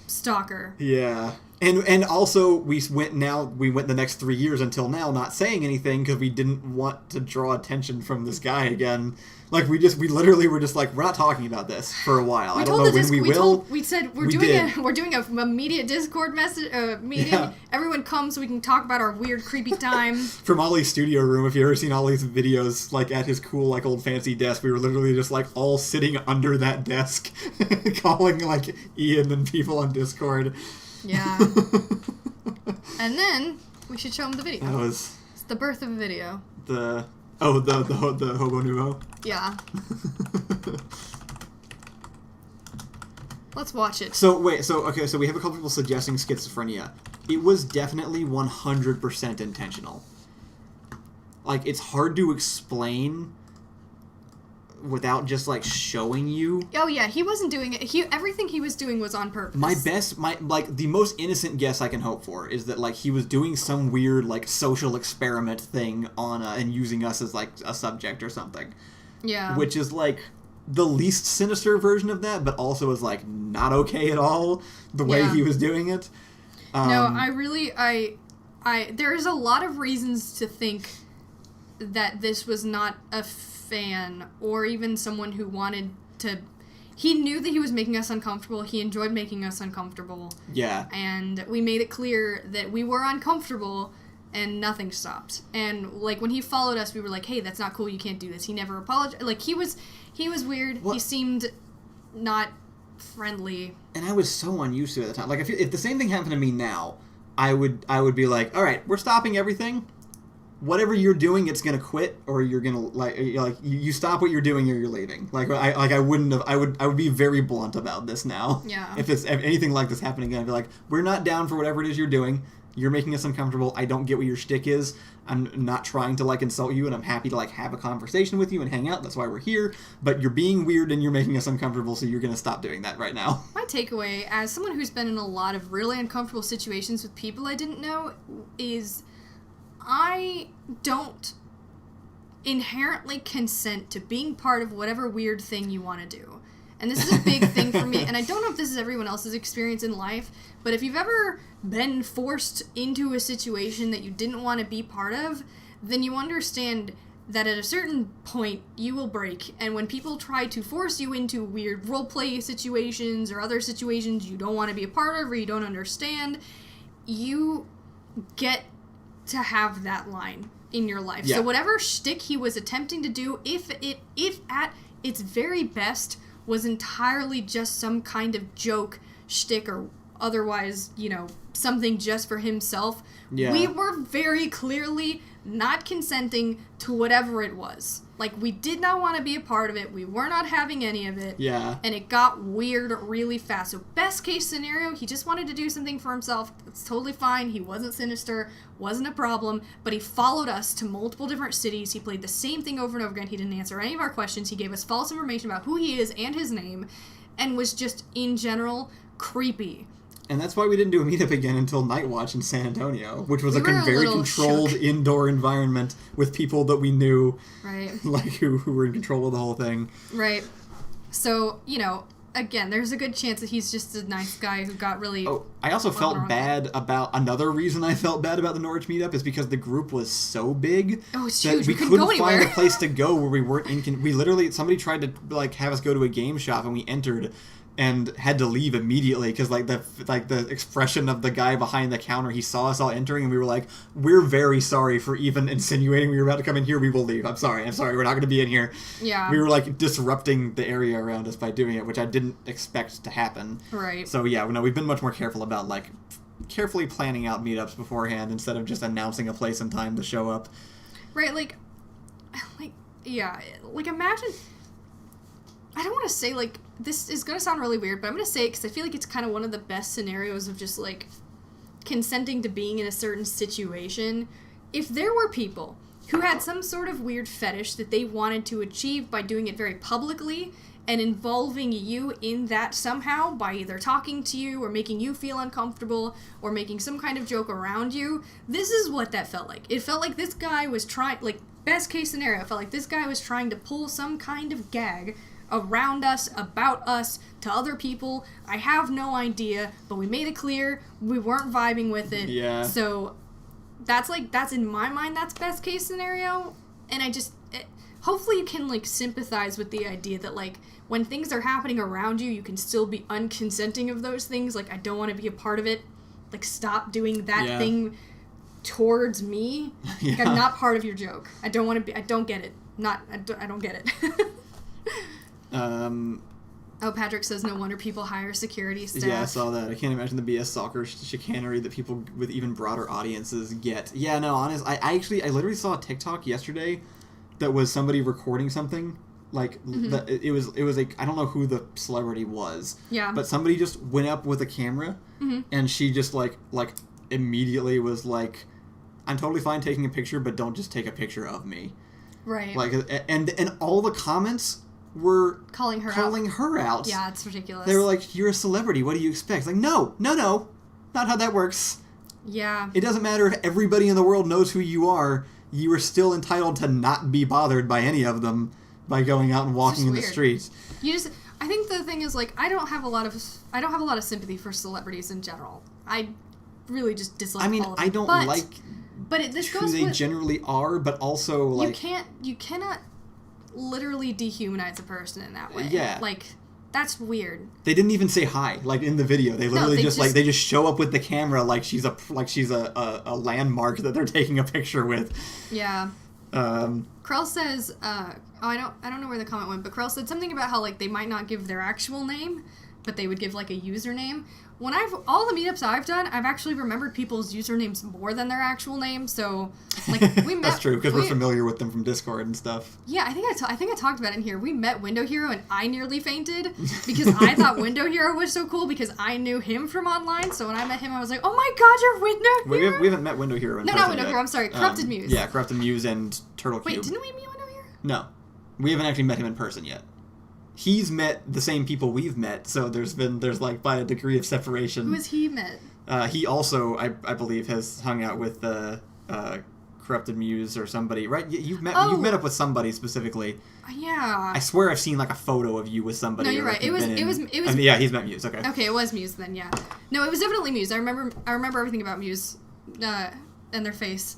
Speaker 1: stalker.
Speaker 2: Yeah. And also, we went the next 3 years until now not saying anything because we didn't want to draw attention from this guy again. Like, we literally were just like, we're not talking about this for a while. I don't know when we will.
Speaker 1: We said we're doing a immediate Discord meeting. Yeah. Everyone come so we can talk about our weird, creepy time.
Speaker 2: From Ollie's studio room, if you've ever seen Ollie's videos, like, at his cool, like, old fancy desk, we were literally just, like, all sitting under that desk, calling, like, Ian and people on Discord.
Speaker 1: Yeah. And then we should show him the video. It's the birth of a video.
Speaker 2: The Hobo Nouveau?
Speaker 1: Yeah. Let's watch it.
Speaker 2: So we have a couple people suggesting schizophrenia. It was definitely 100% intentional. Like, it's hard to explain without just, like, showing you.
Speaker 1: Oh, yeah, he wasn't doing it. Everything he was doing was on purpose.
Speaker 2: The most innocent guess I can hope for is that, like, he was doing some weird, like, social experiment thing on, and using us as, like, a subject or something.
Speaker 1: Yeah.
Speaker 2: Which is, like, the least sinister version of that, but also is, like, not okay at all, the way he was doing it.
Speaker 1: No, there's a lot of reasons to think that this was not a fan or even someone who wanted to. He knew that he was making us uncomfortable. He enjoyed making us uncomfortable.
Speaker 2: Yeah.
Speaker 1: And we made it clear that we were uncomfortable and nothing stopped. And, like, when he followed us, we were like, hey, that's not cool, you can't do this. He never apologized. Like, he was weird. What? He seemed not friendly.
Speaker 2: And I was so unused to it at the time. Like, if the same thing happened to me now, I would be like, all right, we're stopping everything. Whatever you're doing, it's gonna quit, or you're gonna you stop what you're doing, or you're leaving. I would be very blunt about this now.
Speaker 1: Yeah.
Speaker 2: If anything like this happening again, I'd be like, we're not down for whatever it is you're doing. You're making us uncomfortable. I don't get what your shtick is. I'm not trying to, like, insult you, and I'm happy to, like, have a conversation with you and hang out. That's why we're here. But you're being weird and you're making us uncomfortable, so you're gonna stop doing that right now.
Speaker 1: My takeaway, as someone who's been in a lot of really uncomfortable situations with people I didn't know, is I don't inherently consent to being part of whatever weird thing you want to do. And this is a big thing for me, and I don't know if this is everyone else's experience in life, but if you've ever been forced into a situation that you didn't want to be part of, then you understand that at a certain point, you will break. And when people try to force you into weird roleplay situations or other situations you don't want to be a part of or you don't understand, you get to have that line in your life. Yeah. So whatever shtick he was attempting to do, if at its very best was entirely just some kind of joke, shtick, or otherwise, something just for himself, we were very clearly not consenting to whatever it was. Like, we did not want to be a part of it. We were not having any of it.
Speaker 2: Yeah.
Speaker 1: And it got weird really fast. So best case scenario, he just wanted to do something for himself. It's totally fine. He wasn't sinister. Wasn't a problem. But he followed us to multiple different cities. He played the same thing over and over again. He didn't answer any of our questions. He gave us false information about who he is and his name. And was just, in general, creepy.
Speaker 2: And that's why we didn't do a meetup again until Night Watch in San Antonio, which was a very controlled indoor environment with people that we knew,
Speaker 1: right?
Speaker 2: Like who were in control of the whole thing,
Speaker 1: right? So again, there's a good chance that he's just a nice guy who got really.
Speaker 2: Oh, I also felt bad about another reason I felt bad about the Norwich meetup is because the group was so big
Speaker 1: that
Speaker 2: we couldn't find a place to go where we weren't we literally somebody tried to have us go to a game shop and we entered. And had to leave immediately because the expression of the guy behind the counter, he saw us all entering and we were like, we're very sorry for even insinuating we were about to come in here. We will leave. I'm sorry, we're not going to be in here.
Speaker 1: Yeah.
Speaker 2: We were disrupting the area around us by doing it, which I didn't expect to happen.
Speaker 1: Right.
Speaker 2: So yeah, we've been much more careful about carefully planning out meetups beforehand instead of just announcing a place and time to show up.
Speaker 1: Right. Imagine. I don't want to say, this is going to sound really weird, but I'm going to say it because I feel like it's kind of one of the best scenarios of just, consenting to being in a certain situation. If there were people who had some sort of weird fetish that they wanted to achieve by doing it very publicly and involving you in that somehow by either talking to you or making you feel uncomfortable or making some kind of joke around you. This is what that felt like. It felt like this guy was trying, like, best case scenario, it felt like this guy was trying to pull some kind of gag around us, about us, to other people. I have no idea, but we made it clear we weren't vibing with it.
Speaker 2: Yeah.
Speaker 1: So that's in my mind, that's best case scenario. And hopefully you can, like, sympathize with the idea that, like, when things are happening around you, you can still be unconsenting of those things. Like, I don't want to be a part of it. Like, stop doing that thing towards me. Like, I'm not part of your joke. I don't want to be, I don't get it. I don't get it. Patrick says no wonder people hire security staff.
Speaker 2: Yeah, I saw that. I can't imagine the BS soccer chicanery that people with even broader audiences get. Yeah, no, honest. I literally saw a TikTok yesterday that was somebody recording something. Like, it was like, I don't know who the celebrity was.
Speaker 1: Yeah.
Speaker 2: But somebody just went up with a camera, and she just, like immediately was like, I'm totally fine taking a picture, but don't just take a picture of me.
Speaker 1: Right.
Speaker 2: Like, and all the comments were
Speaker 1: calling her out. Yeah, it's ridiculous.
Speaker 2: They were like, you're a celebrity, what do you expect? Like, no, not how that works.
Speaker 1: Yeah.
Speaker 2: It doesn't matter if everybody in the world knows who you are are still entitled to not be bothered by any of them by going out and walking in the streets.
Speaker 1: I think the thing is, like, I don't have a lot of sympathy for celebrities in general. I really just dislike all of them.
Speaker 2: I don't like
Speaker 1: this
Speaker 2: who
Speaker 1: goes
Speaker 2: they
Speaker 1: with,
Speaker 2: generally are, but also, like,
Speaker 1: you cannot literally dehumanize a person in that way.
Speaker 2: Yeah.
Speaker 1: Like, that's weird.
Speaker 2: They didn't even say hi, like, in the video. They literally they just show up with the camera like she's a landmark that they're taking a picture with.
Speaker 1: Yeah. Krell says, I don't know where the comment went, but Krell said something about how, like, they might not give their actual name, but they would give, like, a username. When all the meetups I've done, I've actually remembered people's usernames more than their actual name. So, like, we met.
Speaker 2: That's true, because we're familiar with them from Discord and stuff.
Speaker 1: Yeah, I think I talked about it in here. We met Window Hero, and I nearly fainted because I thought Window Hero was so cool because I knew him from online. So when I met him, I was like, "Oh my God, you're Window Hero!"
Speaker 2: We haven't met Window Hero in person
Speaker 1: not Window
Speaker 2: yet.
Speaker 1: Hero. I'm sorry, Corrupted Muse.
Speaker 2: Yeah, Corrupted Muse and Turtle Cube.
Speaker 1: Wait, didn't we meet Window Hero?
Speaker 2: No, we haven't actually met him in person yet. He's met the same people we've met, so there's like by a degree of separation.
Speaker 1: Who has he met?
Speaker 2: He also, I believe, has hung out with Corrupted Muse or somebody, right? You've met up with somebody specifically.
Speaker 1: Yeah.
Speaker 2: I swear I've seen like a photo of you with somebody.
Speaker 1: No, you're right. It was.
Speaker 2: Yeah, he's met Muse. Okay.
Speaker 1: Okay, it was Muse then. Yeah. No, it was definitely Muse. I remember everything about Muse, and their face.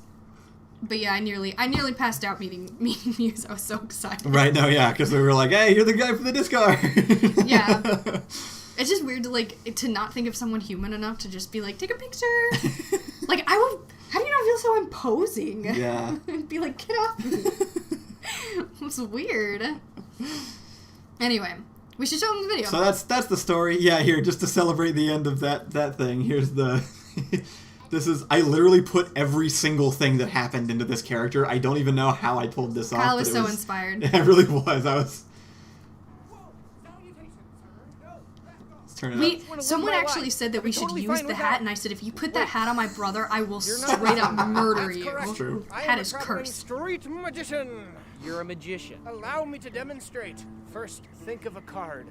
Speaker 1: But yeah, I nearly passed out meeting Muse. I was so excited.
Speaker 2: Right, no, yeah, because we were like, hey, you're the guy from the Discord.
Speaker 1: Yeah. It's just weird to not think of someone human enough to just be like, take a picture. Like, how do you not feel so imposing?
Speaker 2: Yeah.
Speaker 1: Be like, get off. It's weird. Anyway, we should show them the video.
Speaker 2: So that's the story. Yeah, here, just to celebrate the end of that thing, here's the... I literally put every single thing that happened into this character. I don't even know how I pulled this off.
Speaker 1: Kyle was so inspired.
Speaker 2: It really was. Let's turn it up.
Speaker 1: Someone actually said that we should use the hat, and I said, if you put that hat on my brother, I will straight up murder you.
Speaker 2: That's true.
Speaker 1: Hat is cursed.
Speaker 6: Street magician.
Speaker 7: You're a magician.
Speaker 6: Allow me to demonstrate. First, think of a card.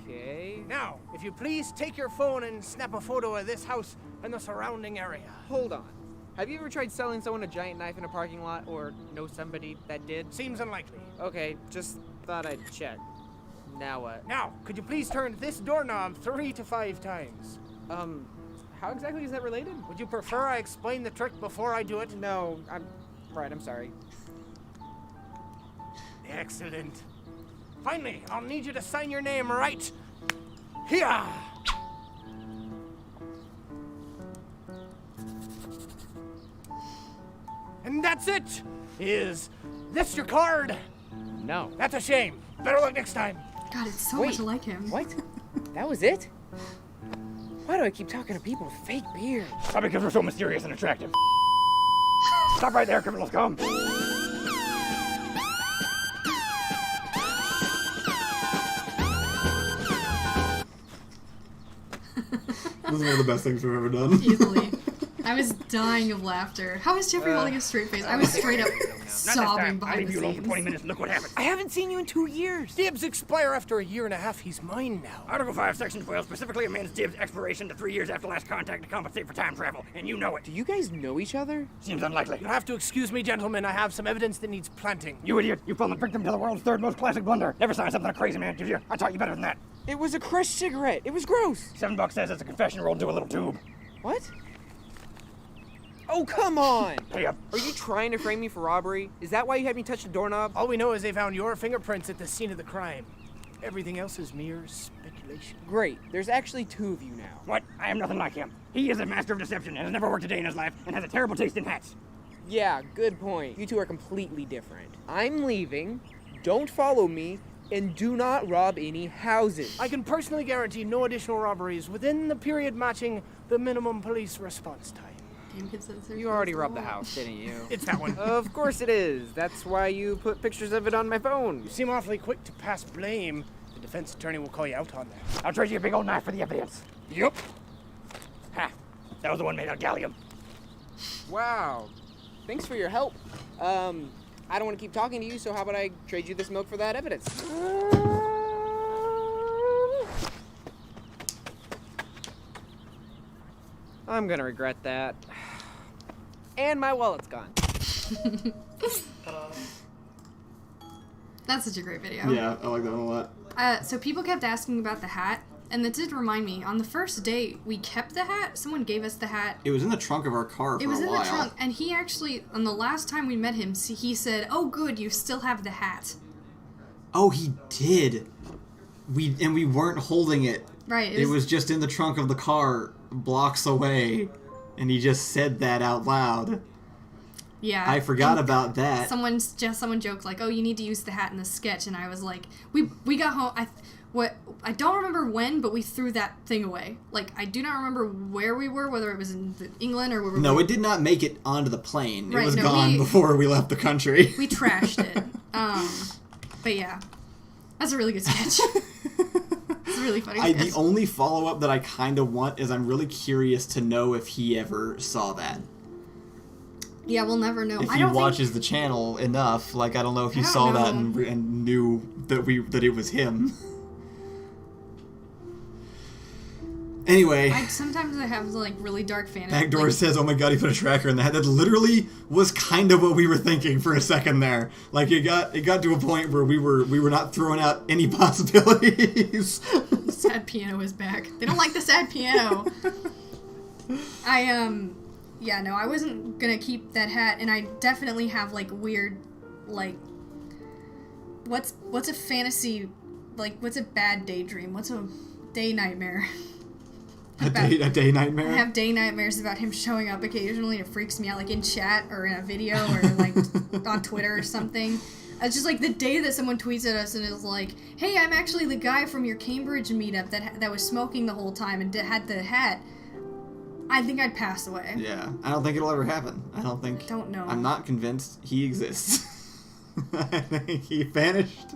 Speaker 7: Okay.
Speaker 6: Now, if you please take your phone and snap a photo of this house and the surrounding area.
Speaker 7: Hold on. Have you ever tried selling someone a giant knife in a parking lot, or know somebody that did?
Speaker 6: Seems unlikely.
Speaker 7: Okay, just thought I'd check. Now what?
Speaker 6: Now, could you please turn this doorknob 3 to 5 times?
Speaker 7: How exactly is that related?
Speaker 6: Would you prefer I explain the trick before I do it?
Speaker 7: No, I'm sorry.
Speaker 6: Excellent. Finally, I'll need you to sign your name right here. And that's it. Is this your card?
Speaker 7: No.
Speaker 6: That's a shame. Better luck next time.
Speaker 1: God, it's so much like him.
Speaker 7: What? That was it? Why do I keep talking to people with fake beards?
Speaker 4: Probably because we're so mysterious and attractive. Stop right there, criminals, come.
Speaker 2: This is one of the best things we've ever done.
Speaker 1: Easily. I was dying of laughter. How is Jeffrey holding a straight face? I was straight up sobbing behind the scenes.
Speaker 6: 20 minutes, look what happened.
Speaker 7: I haven't seen you in 2 years.
Speaker 6: Dibs expire after a year and a half. He's mine now.
Speaker 8: Article 5, Section 12 specifically amends Dibs' expiration to 3 years after last contact to compensate for time travel, and you know it.
Speaker 7: Do you guys know each other?
Speaker 8: Seems unlikely.
Speaker 6: You'll have to excuse me, gentlemen. I have some evidence that needs planting.
Speaker 8: You idiot! You've fallen victim to the world's third most classic blunder. Never sign something a crazy man gives you. I taught you better than that.
Speaker 7: It was a crushed cigarette. It was gross.
Speaker 8: $7 says it's a confession rolled into a little tube.
Speaker 7: What? Oh, come on!
Speaker 8: Pay up.
Speaker 7: Are you trying to frame me for robbery? Is that why you had me touch the doorknob?
Speaker 6: All we know is they found your fingerprints at the scene of the crime. Everything else is mere speculation.
Speaker 7: Great. There's actually 2 of you now.
Speaker 8: What? I am nothing like him. He is a master of deception and has never worked a day in his life and has a terrible taste in hats.
Speaker 7: Yeah, good point. You two are completely different. I'm leaving. Don't follow me. And do not rob any houses.
Speaker 6: I can personally guarantee no additional robberies within the period matching the minimum police response time.
Speaker 7: You already robbed the house, didn't you?
Speaker 6: It's that one.
Speaker 7: Of course it is. That's why you put pictures of it on my phone.
Speaker 6: You seem awfully quick to pass blame. The defense attorney will call you out on that.
Speaker 8: I'll trade you a big old knife for the evidence. Yup. Ha. That was the one made out of gallium.
Speaker 7: Wow. Thanks for your help. I don't want to keep talking to you, so how about I trade you this milk for that evidence? I'm gonna regret that. And my wallet's gone.
Speaker 1: That's such a great video.
Speaker 2: Yeah, I like that one a lot.
Speaker 1: So people kept asking about the hat, and that did remind me, on the first day we kept the hat, someone gave us the hat.
Speaker 2: It was in the trunk of our car for a while.
Speaker 1: It was in the trunk, and he actually, on the last time we met him, he said, "Oh good, you still have the hat."
Speaker 2: Oh, he did. We weren't holding it.
Speaker 1: Right.
Speaker 2: It was just in the trunk of the car, blocks away, and he just said that out loud.
Speaker 1: Yeah.
Speaker 2: I forgot about that.
Speaker 1: Someone joked like, "Oh, you need to use the hat in the sketch," and I was like, we got home. I don't remember when, but we threw that thing away. Like, I do not remember where we were, whether it was in England or where we were.
Speaker 2: No, it did not make it onto the plane.
Speaker 1: Right,
Speaker 2: it was gone before we left the country.
Speaker 1: We trashed it. But yeah, that's a really good sketch. It's a really funny sketch.
Speaker 2: The only follow-up that I kind of want is I'm really curious to know if he ever saw that.
Speaker 1: Yeah, we'll never know.
Speaker 2: If he watches the channel enough, like, I don't know if he saw that and knew that it was him. Anyway.
Speaker 1: Sometimes I have, like, really dark fantasy.
Speaker 2: Backdoor says, "Oh my god, he put a tracker in the hat." That literally was kind of what we were thinking for a second there. Like, it got to a point where we were not throwing out any possibilities.
Speaker 1: The sad piano is back. They don't like the sad piano. Yeah, no, I wasn't gonna keep that hat, and I definitely have, like, weird, like, what's a fantasy, like, what's a bad daydream? What's a day nightmare?
Speaker 2: A day nightmare?
Speaker 1: I have day nightmares about him showing up occasionally. It freaks me out, like, in chat or in a video or, like, on Twitter or something. It's just, like, the day that someone tweets at us and is like, "Hey, I'm actually the guy from your Cambridge meetup that was smoking the whole time and had the hat," I think I'd pass away.
Speaker 2: Yeah, I don't think it'll ever happen. I don't know. I'm not convinced he exists. I think he vanished.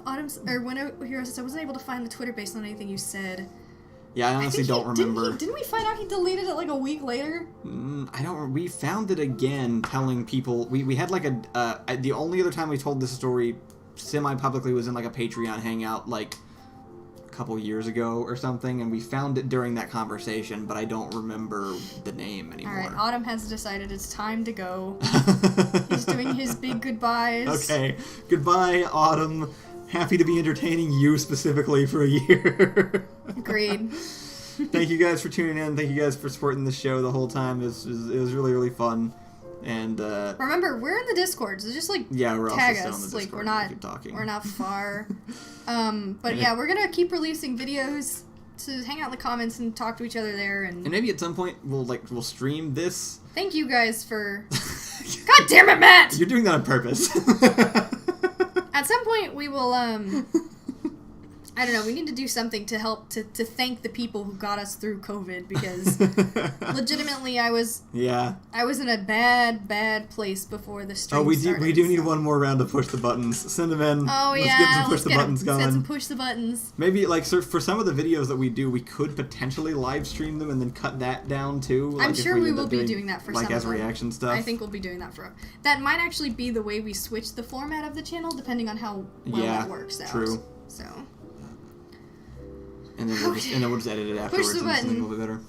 Speaker 1: Hero says, "I wasn't able to find the Twitter based on anything you said."
Speaker 2: Yeah, I honestly don't remember.
Speaker 1: Didn't we find out he deleted it like a week later?
Speaker 2: We found it again telling people, we had like the only other time we told this story semi-publicly was in like a Patreon hangout like a couple years ago or something, and we found it during that conversation, but I don't remember the name anymore.
Speaker 1: Alright, Autumn has decided it's time to go. He's doing his big goodbyes.
Speaker 2: Okay, goodbye, Autumn. Happy to be entertaining you specifically for a year.
Speaker 1: Agreed.
Speaker 2: Thank you guys for tuning in. Thank you guys for supporting the show the whole time. It was really, really fun. And
Speaker 1: remember, we're in the Discord, so just like
Speaker 2: we're
Speaker 1: tag
Speaker 2: also
Speaker 1: us.
Speaker 2: still in the
Speaker 1: Like
Speaker 2: Discord.
Speaker 1: we're not far. But yeah, we're gonna keep releasing videos to hang out in the comments and talk to each other there. And
Speaker 2: maybe at some point we'll stream this.
Speaker 1: Thank you guys for. God damn it, Matt!
Speaker 2: You're doing that on purpose.
Speaker 1: At some point, we will I don't know, we need to do something to help to thank the people who got us through COVID, because legitimately I was in a bad place before the stream started.
Speaker 2: We do need one more round to push the buttons. Send them in.
Speaker 1: Oh,
Speaker 2: Let's get some push the buttons going.
Speaker 1: Let's push the buttons.
Speaker 2: Maybe, like, so for some of the videos that we do, we could potentially live stream them and then cut that down, too. Like,
Speaker 1: I'm sure we will be doing that for some of them.
Speaker 2: Like, as reaction stuff.
Speaker 1: I think we'll be doing that for... That might actually be the way we switch the format of the channel, depending on how well that works out.
Speaker 2: True.
Speaker 1: So...
Speaker 2: And then we'll just edit it afterwards and something a little bit better.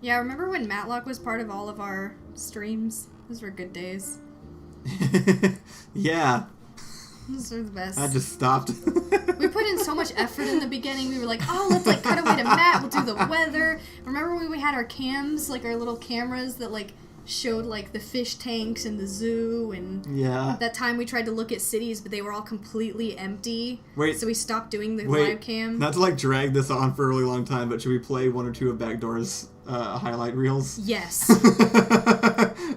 Speaker 1: Yeah, remember when Matlock was part of all of our streams? Those were good days.
Speaker 2: Yeah.
Speaker 1: Those were the best.
Speaker 2: I just stopped.
Speaker 1: We put in so much effort in the beginning. We were like, oh, let's like cut away to Matt. We'll do the weather. Remember when we had our cams, like our little cameras that like showed like the fish tanks and the zoo, and that time we tried to look at cities but they were all completely empty. So we stopped doing the live cam.
Speaker 2: Not to like drag this on for a really long time, but should we play one or two of Backdoor's highlight reels?
Speaker 1: Yes.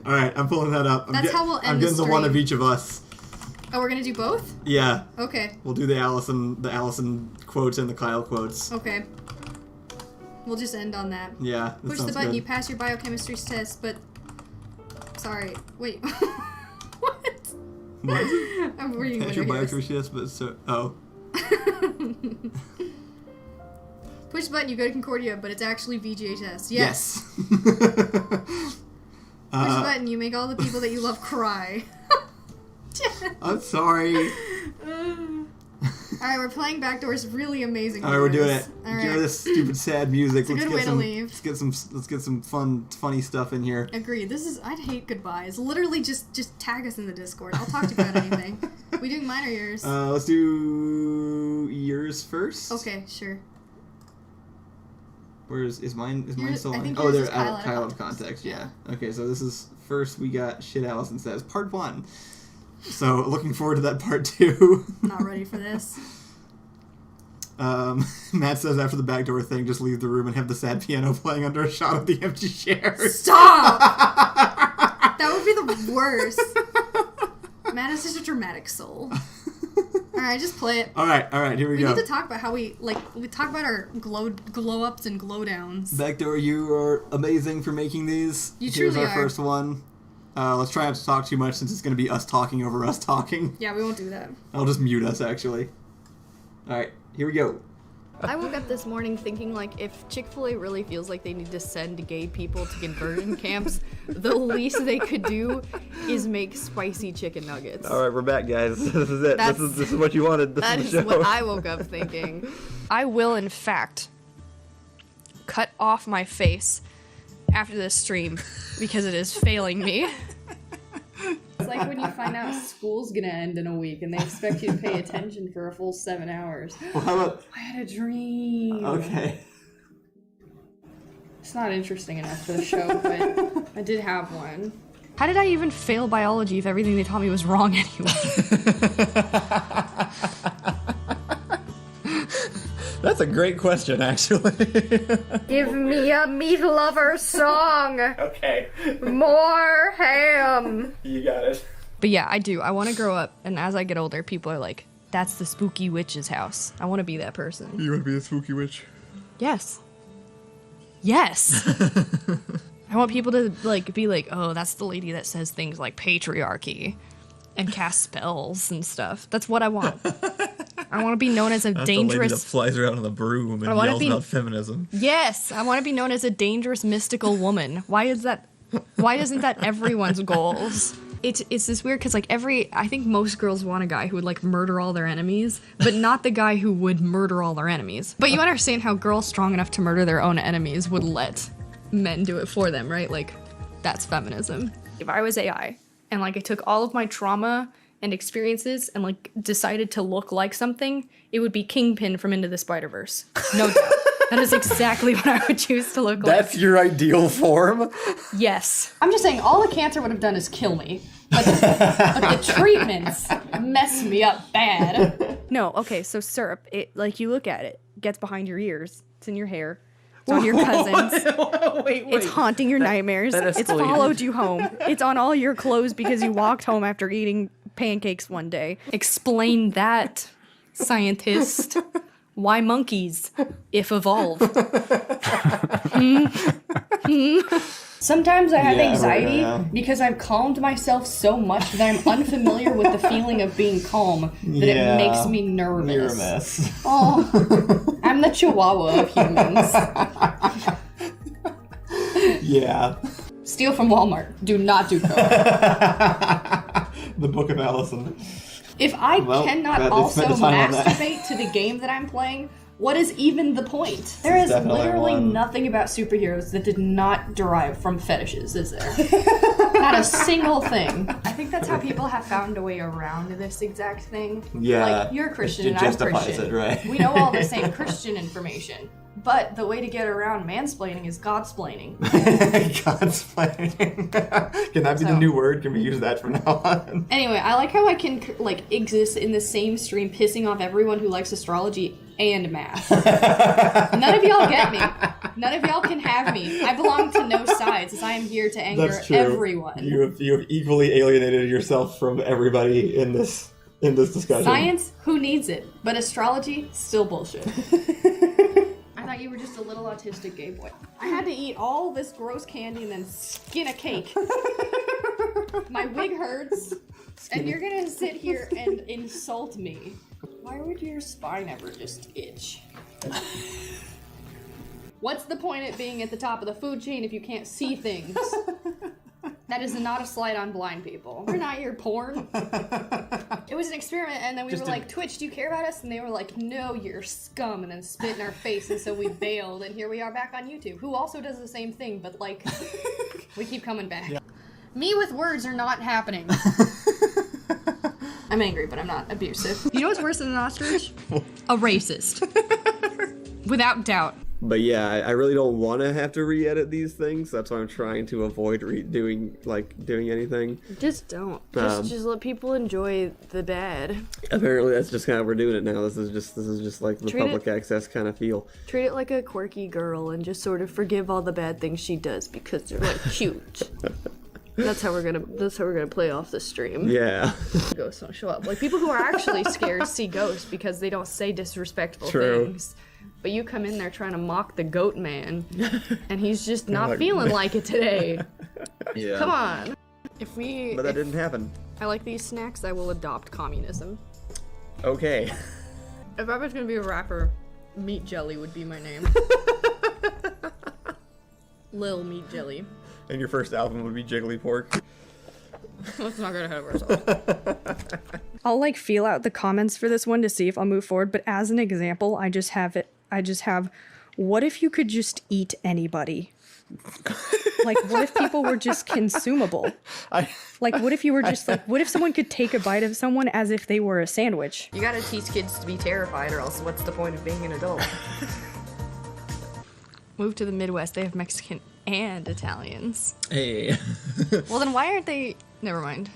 Speaker 2: Alright, I'm pulling that up.
Speaker 1: That's how we'll end
Speaker 2: I'm getting the one of each of us.
Speaker 1: Oh, we're gonna do both?
Speaker 2: Yeah.
Speaker 1: Okay.
Speaker 2: We'll do the Allison quotes and the Kyle quotes.
Speaker 1: Okay. We'll just end on that.
Speaker 2: Yeah.
Speaker 1: Push the button, you pass your biochemistry test, but sorry. Wait. What? I'm reading what
Speaker 2: your biochemistry test, but so... Oh.
Speaker 1: Push the button, you go to Concordia, but it's actually VGHS. Yes. Push the button, you make all the people that you love cry.
Speaker 2: I'm sorry.
Speaker 1: Alright, we're playing Backdoor's really amazing.
Speaker 2: Alright, we're doing it.
Speaker 1: All right.
Speaker 2: Hear this stupid sad music.
Speaker 1: It's a good way to leave.
Speaker 2: Let's get some funny stuff in here.
Speaker 1: Agreed. I'd hate goodbyes. Literally just tag us in the Discord. I'll talk to you about anything. We doing mine or yours?
Speaker 2: Let's do yours first.
Speaker 1: Okay, sure.
Speaker 2: Is mine still on?
Speaker 1: Oh, they're
Speaker 2: Kyle out of context. Yeah. Okay, so this is first we got shit Allison says, part 1. So, looking forward to that part 2.
Speaker 1: Not ready for this.
Speaker 2: Matt says after the backdoor thing, just leave the room and have the sad piano playing under a shot of the empty chairs.
Speaker 1: Stop! That would be the worst. Matt is such a dramatic soul. Alright, just play it.
Speaker 2: Alright, here we go.
Speaker 1: We need to talk about how we talk about our glow ups and glow downs.
Speaker 2: Backdoor, you are amazing for making these.
Speaker 1: You truly
Speaker 2: Here's our
Speaker 1: are.
Speaker 2: first one. Let's try not to talk too much since it's going to be us talking over us talking.
Speaker 1: Yeah, we won't do that.
Speaker 2: I'll just mute us, actually. Alright, here we go.
Speaker 1: I woke up this morning thinking, like, if Chick-fil-A really feels like they need to send gay people to conversion camps, the least they could do is make spicy chicken nuggets.
Speaker 2: Alright, we're back, guys. This is it. This is what you wanted.
Speaker 1: That is what I woke up thinking. I will, in fact, cut off my face after this stream because it is failing me. It's like when you find out school's gonna end in a week and they expect you to pay attention for a full 7 hours.
Speaker 2: Well, how about...
Speaker 1: I had a dream.
Speaker 2: Okay.
Speaker 1: It's not interesting enough for the show, but I did have one. How did I even fail biology if everything they taught me was wrong anyway?
Speaker 2: That's a great question, actually.
Speaker 1: Give me a meat lover song.
Speaker 2: Okay.
Speaker 1: More ham.
Speaker 2: You got it.
Speaker 1: But yeah, I do. I want to grow up, and as I get older, people are like, that's the spooky witch's house. I want to be that person.
Speaker 2: You want to be the spooky witch?
Speaker 1: Yes. Yes. I want people to be like, oh, that's the lady that says things like patriarchy and cast spells and stuff. That's what I want. I want to be known as a dangerous...
Speaker 2: the lady that flies around on the broom and yells about feminism.
Speaker 1: Yes, I want to be known as a dangerous mystical woman. Why isn't that everyone's goals? It's this weird because I think most girls want a guy who would murder all their enemies, but not the guy who would murder all their enemies. But you understand how girls strong enough to murder their own enemies would let men do it for them, right? That's feminism. If I was AI and I took all of my trauma and experiences and decided to look like something, it would be Kingpin from Into the Spider-Verse. No doubt. That is exactly what I would choose to look like.
Speaker 2: That's your ideal form?
Speaker 1: Yes. I'm just saying, all the cancer would have done is kill me. But the treatments mess me up bad. No, okay, so syrup, you look at it, gets behind your ears, it's in your hair, it's on your cousins,
Speaker 2: wait.
Speaker 1: It's haunting your nightmares, it's followed you home, it's on all your clothes because you walked home after eating pancakes one day. Explain that, scientist. Why monkeys, if evolved? Sometimes I have anxiety because I've calmed myself so much that I'm unfamiliar with the feeling of being calm that it makes me nervous.
Speaker 2: You're a mess.
Speaker 1: Oh, I'm the chihuahua of humans.
Speaker 2: Yeah.
Speaker 1: Steal from Walmart. Do not do coke.
Speaker 2: The Book of Allison.
Speaker 1: If I cannot also masturbate to the game that I'm playing, what is even the point? There is literally nothing about superheroes that did not derive from fetishes, is there? Not a single thing. I think that's how people have found a way around this exact thing.
Speaker 2: Yeah.
Speaker 1: Like, you're a Christian and I'm a Christian.
Speaker 2: It, right?
Speaker 1: We know all the same Christian information. But the way to get around mansplaining is godsplaining.
Speaker 2: Godsplaining. Can that be the new word? Can we use that from now on?
Speaker 1: Anyway, I like how I can exist in the same stream pissing off everyone who likes astrology and math. None of y'all get me. None of y'all can have me. I belong to no sides, as I am here to anger everyone.
Speaker 2: You have equally alienated yourself from everybody in this discussion.
Speaker 1: Science, who needs it? But astrology, still bullshit. I thought you were just a little autistic gay boy. I had to eat all this gross candy and then skin a cake. My wig hurts, and you're gonna sit here and insult me. Why would your spine ever just itch? What's the point of being at the top of the food chain if you can't see things? That is not a slight on blind people. We're not your porn. It was an experiment, and then we were like, Twitch, do you care about us? And they were like, no, you're scum, and then spit in our face, and so we bailed, and here we are back on YouTube, who also does the same thing, but like, we keep coming back. Yeah. Me with words are not happening. I'm angry, but I'm not abusive. You know what's worse than an ostrich? A racist. Without doubt.
Speaker 9: But yeah, I really don't want to have to re-edit these things. That's why I'm trying to avoid doing anything.
Speaker 1: Just don't. Just let people enjoy the bad.
Speaker 9: Apparently, that's just how we're doing it now. This is just like the public access kind of feel.
Speaker 1: Treat it like a quirky girl and just sort of forgive all the bad things she does because they're like cute. That's how we're gonna play off the stream.
Speaker 9: Yeah.
Speaker 1: Ghosts don't show up. Like people who are actually scared see ghosts because they don't say disrespectful things. But you come in there trying to mock the goat man, and he's just not feeling like it today.
Speaker 9: Yeah.
Speaker 1: Come on.
Speaker 9: But that didn't happen.
Speaker 1: I like these snacks, I will adopt communism.
Speaker 9: Okay.
Speaker 1: If I was gonna be a rapper, Meat Jelly would be my name. Lil Meat Jelly.
Speaker 9: And your first album would be Jiggly Pork.
Speaker 1: Let's not get ahead of ourselves. I'll feel out the comments for this one to see if I'll move forward, but as an example, I just have, what if you could just eat anybody? What if people were just consumable? What if you were just what if someone could take a bite of someone as if they were a sandwich? You gotta teach kids to be terrified, or else what's the point of being an adult? Move to the Midwest, they have Mexican and Italians.
Speaker 2: Hey.
Speaker 1: Well, then why aren't they... Never mind.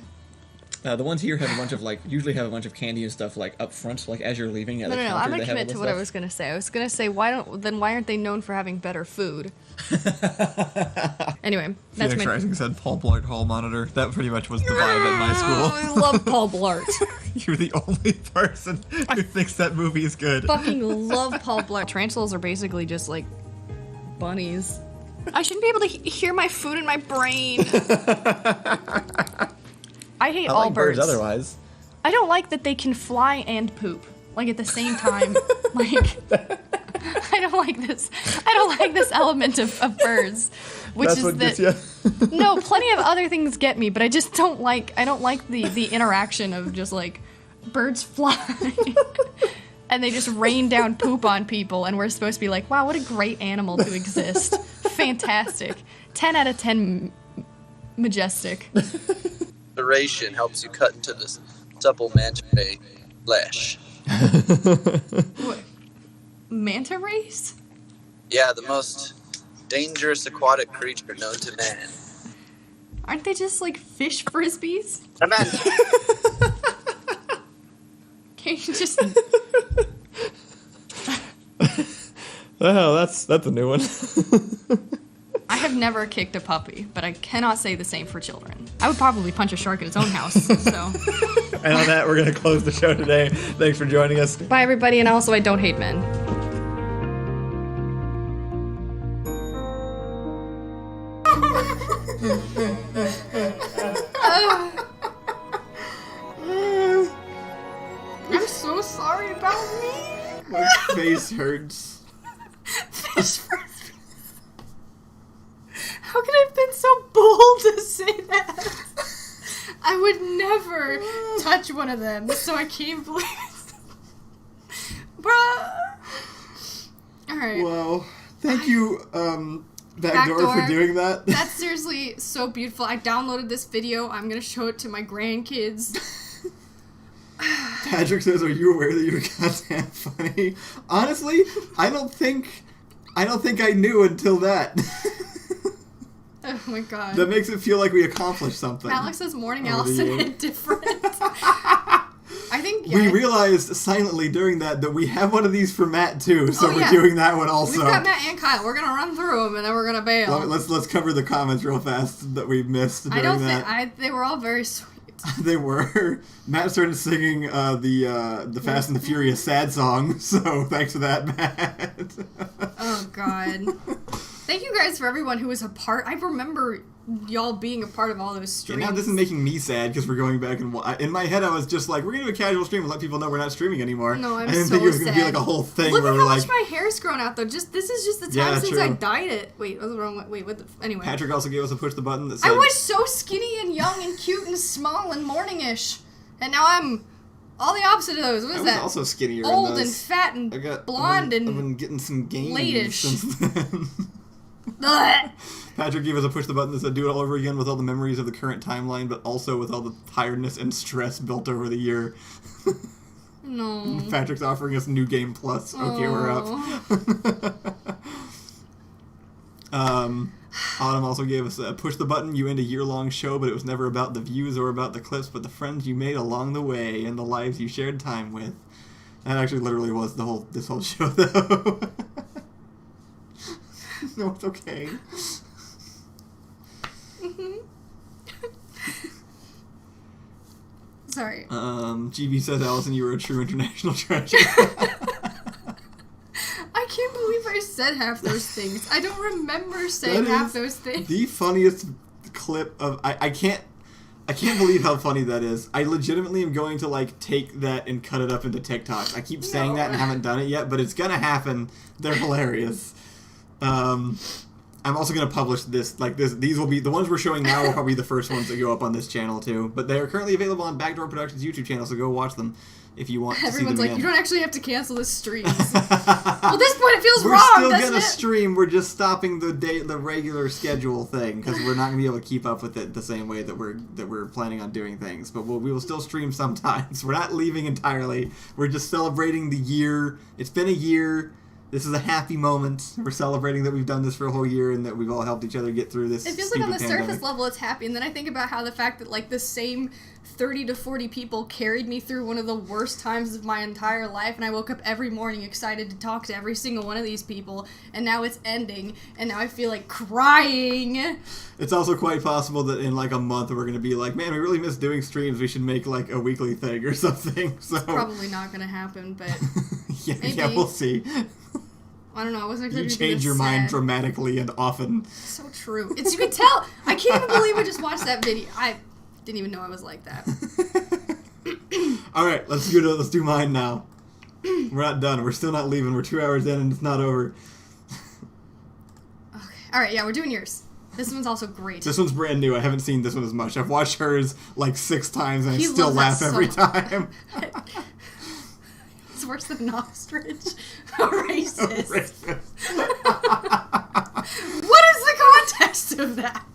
Speaker 2: The ones here have a bunch of, usually have a bunch of candy and stuff, up front, as you're leaving at the counter.
Speaker 1: No, I'm gonna commit to what I was gonna say. I was gonna say, why aren't they known for having better food? Anyway, that's
Speaker 2: Phoenix Rising said Paul Blart Hall Monitor. That pretty much was the vibe at my school.
Speaker 1: I love Paul Blart.
Speaker 2: You're the only person who thinks that movie is good.
Speaker 1: Fucking love Paul Blart. Tarantulas are basically just, bunnies. I shouldn't be able to hear my food in my brain. I hate all birds.
Speaker 2: Otherwise.
Speaker 1: I don't like that they can fly and poop, at the same time. I don't like this. I don't like this element of birds, which
Speaker 9: That's
Speaker 1: is
Speaker 9: what
Speaker 1: that.
Speaker 9: gets you?
Speaker 1: No, plenty of other things get me, but I just don't like. I don't like the interaction of just birds fly. And they just rain down poop on people, and we're supposed to be like, wow, what a great animal to exist. Fantastic. 10 out of 10 majestic.
Speaker 10: Duration helps you cut into the supple manta ray flesh.
Speaker 1: What? Manta rays?
Speaker 10: Yeah, the most dangerous aquatic creature known to man.
Speaker 1: Aren't they just fish frisbees?
Speaker 10: Imagine.
Speaker 1: Can't you just...
Speaker 9: Oh, that's a new one.
Speaker 1: I have never kicked a puppy, but I cannot say the same for children. I would probably punch a shark at its own house, so...
Speaker 2: And on that, we're going to close the show today. Thanks for joining us.
Speaker 1: Bye, everybody, and also I don't hate men. I'm so sorry about me.
Speaker 2: My face hurts.
Speaker 1: How could I have been so bold to say that? I would never touch one of them, so I can't believe it. Bruh. Alright.
Speaker 2: Wow. Thank you, Backdoor, for doing that.
Speaker 1: That's seriously so beautiful. I downloaded this video. I'm gonna show it to my grandkids.
Speaker 2: Patrick says, "Are you aware that you're goddamn funny?" Honestly, I don't think I knew until that.
Speaker 1: Oh my god.
Speaker 2: That makes it feel like we accomplished something.
Speaker 1: Alex says morning Allison and different. I think
Speaker 2: we realized silently during that we have one of these for Matt too, so we're
Speaker 1: yeah.
Speaker 2: doing that one also.
Speaker 1: We've got Matt and Kyle. We're gonna run through them and then we're gonna bail.
Speaker 2: Let's cover the comments real fast that we missed during that.
Speaker 1: They were all very sweet.
Speaker 2: They were. Matt started singing the Fast and the Furious sad song, so thanks for that, Matt.
Speaker 1: Oh god. Thank you guys for everyone who was a part. I remember y'all being a part of all those streams.
Speaker 2: Yeah, now this is making me sad because we're going back and in my head I was just like, we're gonna do a casual stream and let people know we're not streaming anymore.
Speaker 1: No, I'm
Speaker 2: I didn't
Speaker 1: so
Speaker 2: think it was
Speaker 1: sad.
Speaker 2: gonna be like a whole thing
Speaker 1: Look
Speaker 2: where
Speaker 1: at
Speaker 2: we're
Speaker 1: how
Speaker 2: like.
Speaker 1: much my hair's grown out though. This is just the time since I dyed it. Wait, what was the wrong one? Wait, what the anyway.
Speaker 2: Patrick also gave us a push the button that said
Speaker 1: I was so skinny and young and cute and small and morning-ish, and now I'm all the opposite of those. What is that?
Speaker 2: I was also skinnier.
Speaker 1: Old and fat and blonde and
Speaker 2: I've been getting some gains
Speaker 1: late-ish.
Speaker 2: since then. Patrick gave us a push the button that said do it all over again with all the memories of the current timeline, but also with all the tiredness and stress built over the year.
Speaker 1: No.
Speaker 2: Patrick's offering us New Game Plus. Okay, we're up. Autumn also gave us a push the button. You end a year-long show, but it was never about the views or about the clips, but the friends you made along the way and the lives you shared time with. That actually literally was this whole show, though. No, it's okay.
Speaker 1: Sorry.
Speaker 2: GB says, Allison, you were a true international treasure.
Speaker 1: I can't believe I said half those things. I don't remember saying half those things.
Speaker 2: The funniest clip of I can't believe how funny that is. I legitimately am going to like take that and cut it up into TikToks. I keep saying that and haven't done it yet, but it's gonna happen. They're hilarious. I'm also going to publish this, like this. These will be, the ones we're showing now will probably be the first ones that go up on this channel too. But they are currently available on Backdoor Productions' YouTube channel, so go watch them if you want to see them
Speaker 1: Everyone's like,
Speaker 2: again.
Speaker 1: you don't actually have to cancel this stream. Well, at this point it feels
Speaker 2: we're
Speaker 1: wrong,
Speaker 2: still
Speaker 1: doesn't
Speaker 2: gonna
Speaker 1: it?
Speaker 2: stream. We're just stopping the regular schedule thing because we're not going to be able to keep up with it the same way that we're planning on doing things. But we will still stream sometimes. We're not leaving entirely. We're just celebrating the year. It's been a year. This is a happy moment. We're celebrating that we've done this for a whole year and that we've all helped each other get through this.
Speaker 1: It feels like on the
Speaker 2: pandemic.
Speaker 1: surface level it's happy, and then I think about how the fact that like the same 30 to 40 people carried me through one of the worst times of my entire life, and I woke up every morning excited to talk to every single one of these people, and now it's ending, and now I feel like crying.
Speaker 2: It's also quite possible that in like a month we're going to be like, man, we really miss doing streams. We should make like a weekly thing or something. So
Speaker 1: It's probably not going to happen, but
Speaker 2: yeah, we'll see.
Speaker 1: I don't know. I wasn't expecting
Speaker 2: You
Speaker 1: to be
Speaker 2: change
Speaker 1: this
Speaker 2: your
Speaker 1: sad.
Speaker 2: mind dramatically and often.
Speaker 1: So true. It's, you can tell. I can't even believe I just watched that video. I didn't even know I was like that.
Speaker 2: All right, let's do mine now. We're not done. We're still not leaving. We're 2 hours in and it's not over.
Speaker 1: Okay. All right. Yeah, we're doing yours. This one's also great.
Speaker 2: This one's brand new. I haven't seen this one as much. I've watched hers like 6 times and I
Speaker 1: He
Speaker 2: still
Speaker 1: loves
Speaker 2: laugh
Speaker 1: that
Speaker 2: every
Speaker 1: so
Speaker 2: time.
Speaker 1: It's worse than an ostrich. Racist. What is the context of that?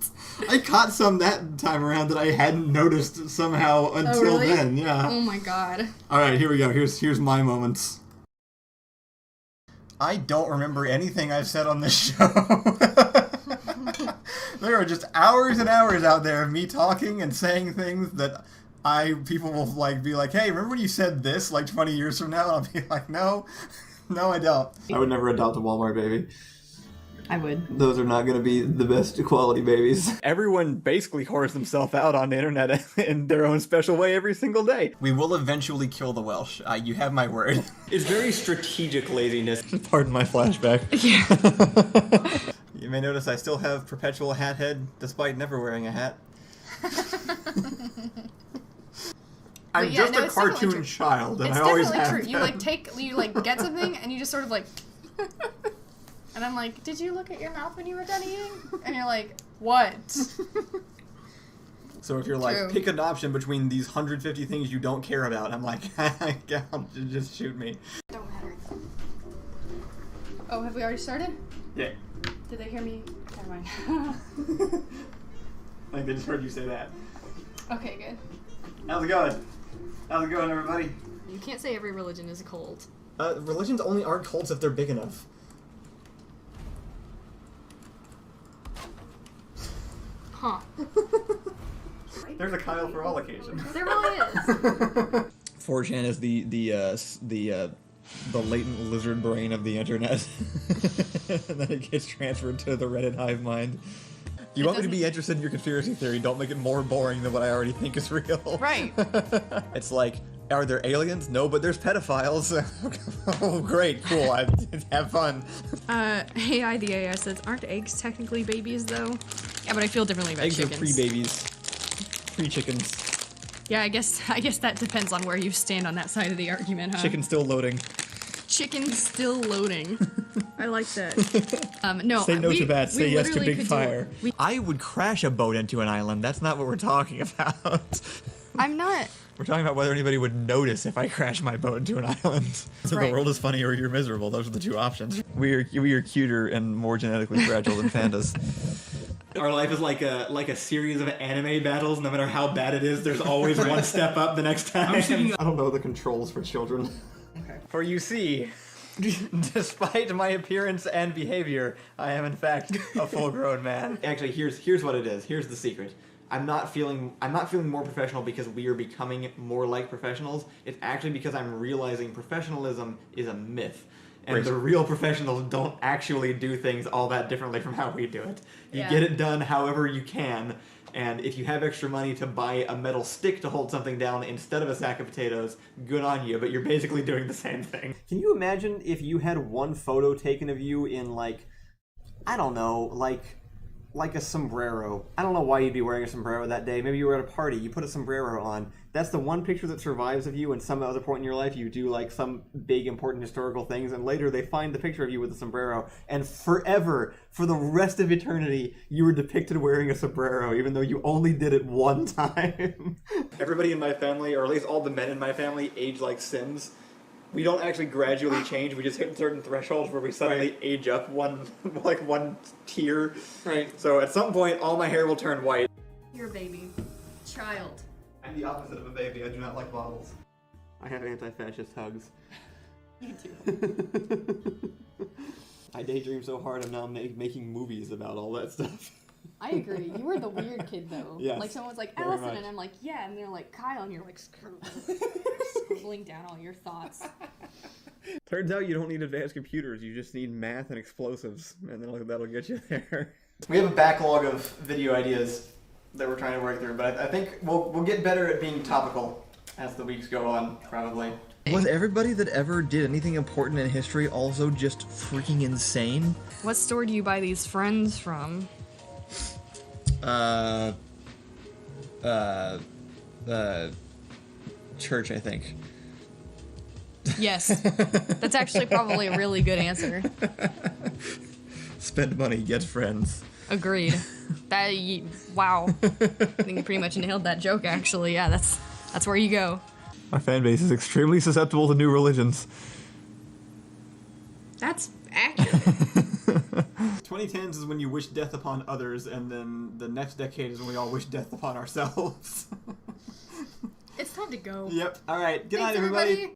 Speaker 2: I caught some that time around that I hadn't noticed somehow until
Speaker 1: really?
Speaker 2: then. Yeah.
Speaker 1: Oh my god.
Speaker 2: All right, here we go. Here's my moments. I don't remember anything I've said on this show. There are just hours and hours out there of me talking and saying things that people will like be like, hey, remember when you said this like 20 years from now? And I'll be like, no, I don't. I would never adopt a Walmart baby.
Speaker 1: I would.
Speaker 9: Those are not going to be the best quality babies.
Speaker 2: Everyone basically whores themselves out on the internet in their own special way every single day. We will eventually kill the Welsh. You have my word.
Speaker 9: It's very strategic laziness.
Speaker 2: Pardon my flashback.
Speaker 1: Yeah.
Speaker 2: You may notice I still have perpetual hat head, despite never wearing a hat. I'm
Speaker 1: yeah,
Speaker 2: just
Speaker 1: no,
Speaker 2: a
Speaker 1: it's definitely
Speaker 2: cartoon
Speaker 1: true.
Speaker 2: child, and
Speaker 1: It's
Speaker 2: I always
Speaker 1: definitely
Speaker 2: have
Speaker 1: true. You get something, and you just sort of like... And I'm like, did you look at your mouth when you were done eating? And you're like, what?
Speaker 2: So if you're like,
Speaker 1: True.
Speaker 2: pick an option between these 150 things you don't care about, I'm like, just shoot me.
Speaker 1: Don't matter. Oh, have we already started?
Speaker 2: Yeah.
Speaker 1: Did they hear me? Never mind.
Speaker 2: I think they just heard you say that.
Speaker 1: Okay, good.
Speaker 2: How's it going? How's it going, everybody?
Speaker 1: You can't say every religion is a cult.
Speaker 2: Religions only aren't cults if they're big enough.
Speaker 1: Huh.
Speaker 2: There's a Kyle for all occasions.
Speaker 1: There really is.
Speaker 2: 4chan is the latent lizard brain of the internet. And then it gets transferred to the Reddit hive mind. You want me to be interested in your conspiracy theory, don't make it more boring than what I already think is real.
Speaker 1: Right.
Speaker 2: It's like, are there aliens? No, but there's pedophiles. Oh, great, cool, have fun.
Speaker 1: Hey, IDAI says, aren't eggs technically babies, though? Yeah, but I feel differently about
Speaker 2: Eggs
Speaker 1: chickens.
Speaker 2: are pre-babies. Pre-chickens.
Speaker 1: Yeah, I guess that depends on where you stand on that side of the argument, huh?
Speaker 2: Chicken still loading.
Speaker 1: Chicken still loading. I like that. No.
Speaker 2: Say no to that, say yes to
Speaker 1: literally
Speaker 2: big
Speaker 1: could
Speaker 2: fire. I would crash a boat into an island, that's not what we're talking about.
Speaker 1: I'm not.
Speaker 2: We're talking about whether anybody would notice if I crash my boat into an island. So
Speaker 1: Right.
Speaker 2: the world is funny or you're miserable, those are the two options. We are cuter and more genetically fragile than pandas. Our life is like a series of anime battles. No matter how bad it is, there's always one step up the next time.
Speaker 9: I don't know the controls for children.
Speaker 1: Okay.
Speaker 2: For you see, despite my appearance and behavior, I am in fact a full-grown man. Actually, here's what it is. Here's the secret. I'm not feeling more professional because we are becoming more like professionals. It's actually because I'm realizing professionalism is a myth. And the real professionals don't actually do things all that differently from how we do it. You get it done however you can, and if you have extra money to buy a metal stick to hold something down instead of a sack of potatoes, good on you, but you're basically doing the same thing.
Speaker 9: Can you imagine if you had one photo taken of you in, like, I don't know, like a sombrero. I don't know why you'd be wearing a sombrero that day. Maybe you were at a party, you put a sombrero on. That's the one picture that survives of you, and some other point in your life you do like some big important historical things, and later they find the picture of you with a sombrero, and forever, for the rest of eternity, you were depicted wearing a sombrero, even though you only did it one time. Everybody in my family, or at least all the men in my family, age like Sims. We don't actually gradually change, we just hit certain thresholds where we suddenly age up one tier. Right. So at some point, all my hair will turn white.
Speaker 1: You're a baby. Child.
Speaker 2: I'm the opposite of a baby, I do not like bottles.
Speaker 9: I have anti-fascist hugs.
Speaker 1: You too.
Speaker 9: I daydream so hard I'm now making movies about all that stuff.
Speaker 1: I agree. You were the weird kid, though.
Speaker 9: Yes,
Speaker 1: like, someone's like,
Speaker 9: very
Speaker 1: Allison,
Speaker 9: much.
Speaker 1: and I'm like, yeah, and they're like, Kyle, and you're like, scribbling down all your thoughts.
Speaker 9: Turns out you don't need advanced computers, you just need math and explosives, and then that'll get you there.
Speaker 2: We have a backlog of video ideas that we're trying to work through, but I think we'll get better at being topical as the weeks go on, probably. Was everybody that ever did anything important in history also just freaking insane?
Speaker 1: What store do you buy these friends from?
Speaker 2: Church, I think.
Speaker 1: Yes. That's actually probably a really good answer.
Speaker 2: Spend money, get friends.
Speaker 1: Agreed. Wow. I think you pretty much nailed that joke, actually. Yeah, that's where you go.
Speaker 2: Our fan base is extremely susceptible to new religions.
Speaker 1: That's accurate.
Speaker 2: 2010s is when you wish death upon others, and then the next decade is when we all wish death upon ourselves.
Speaker 1: It's time to go.
Speaker 2: Yep. All right. Good night,
Speaker 1: Thanks,
Speaker 2: everybody.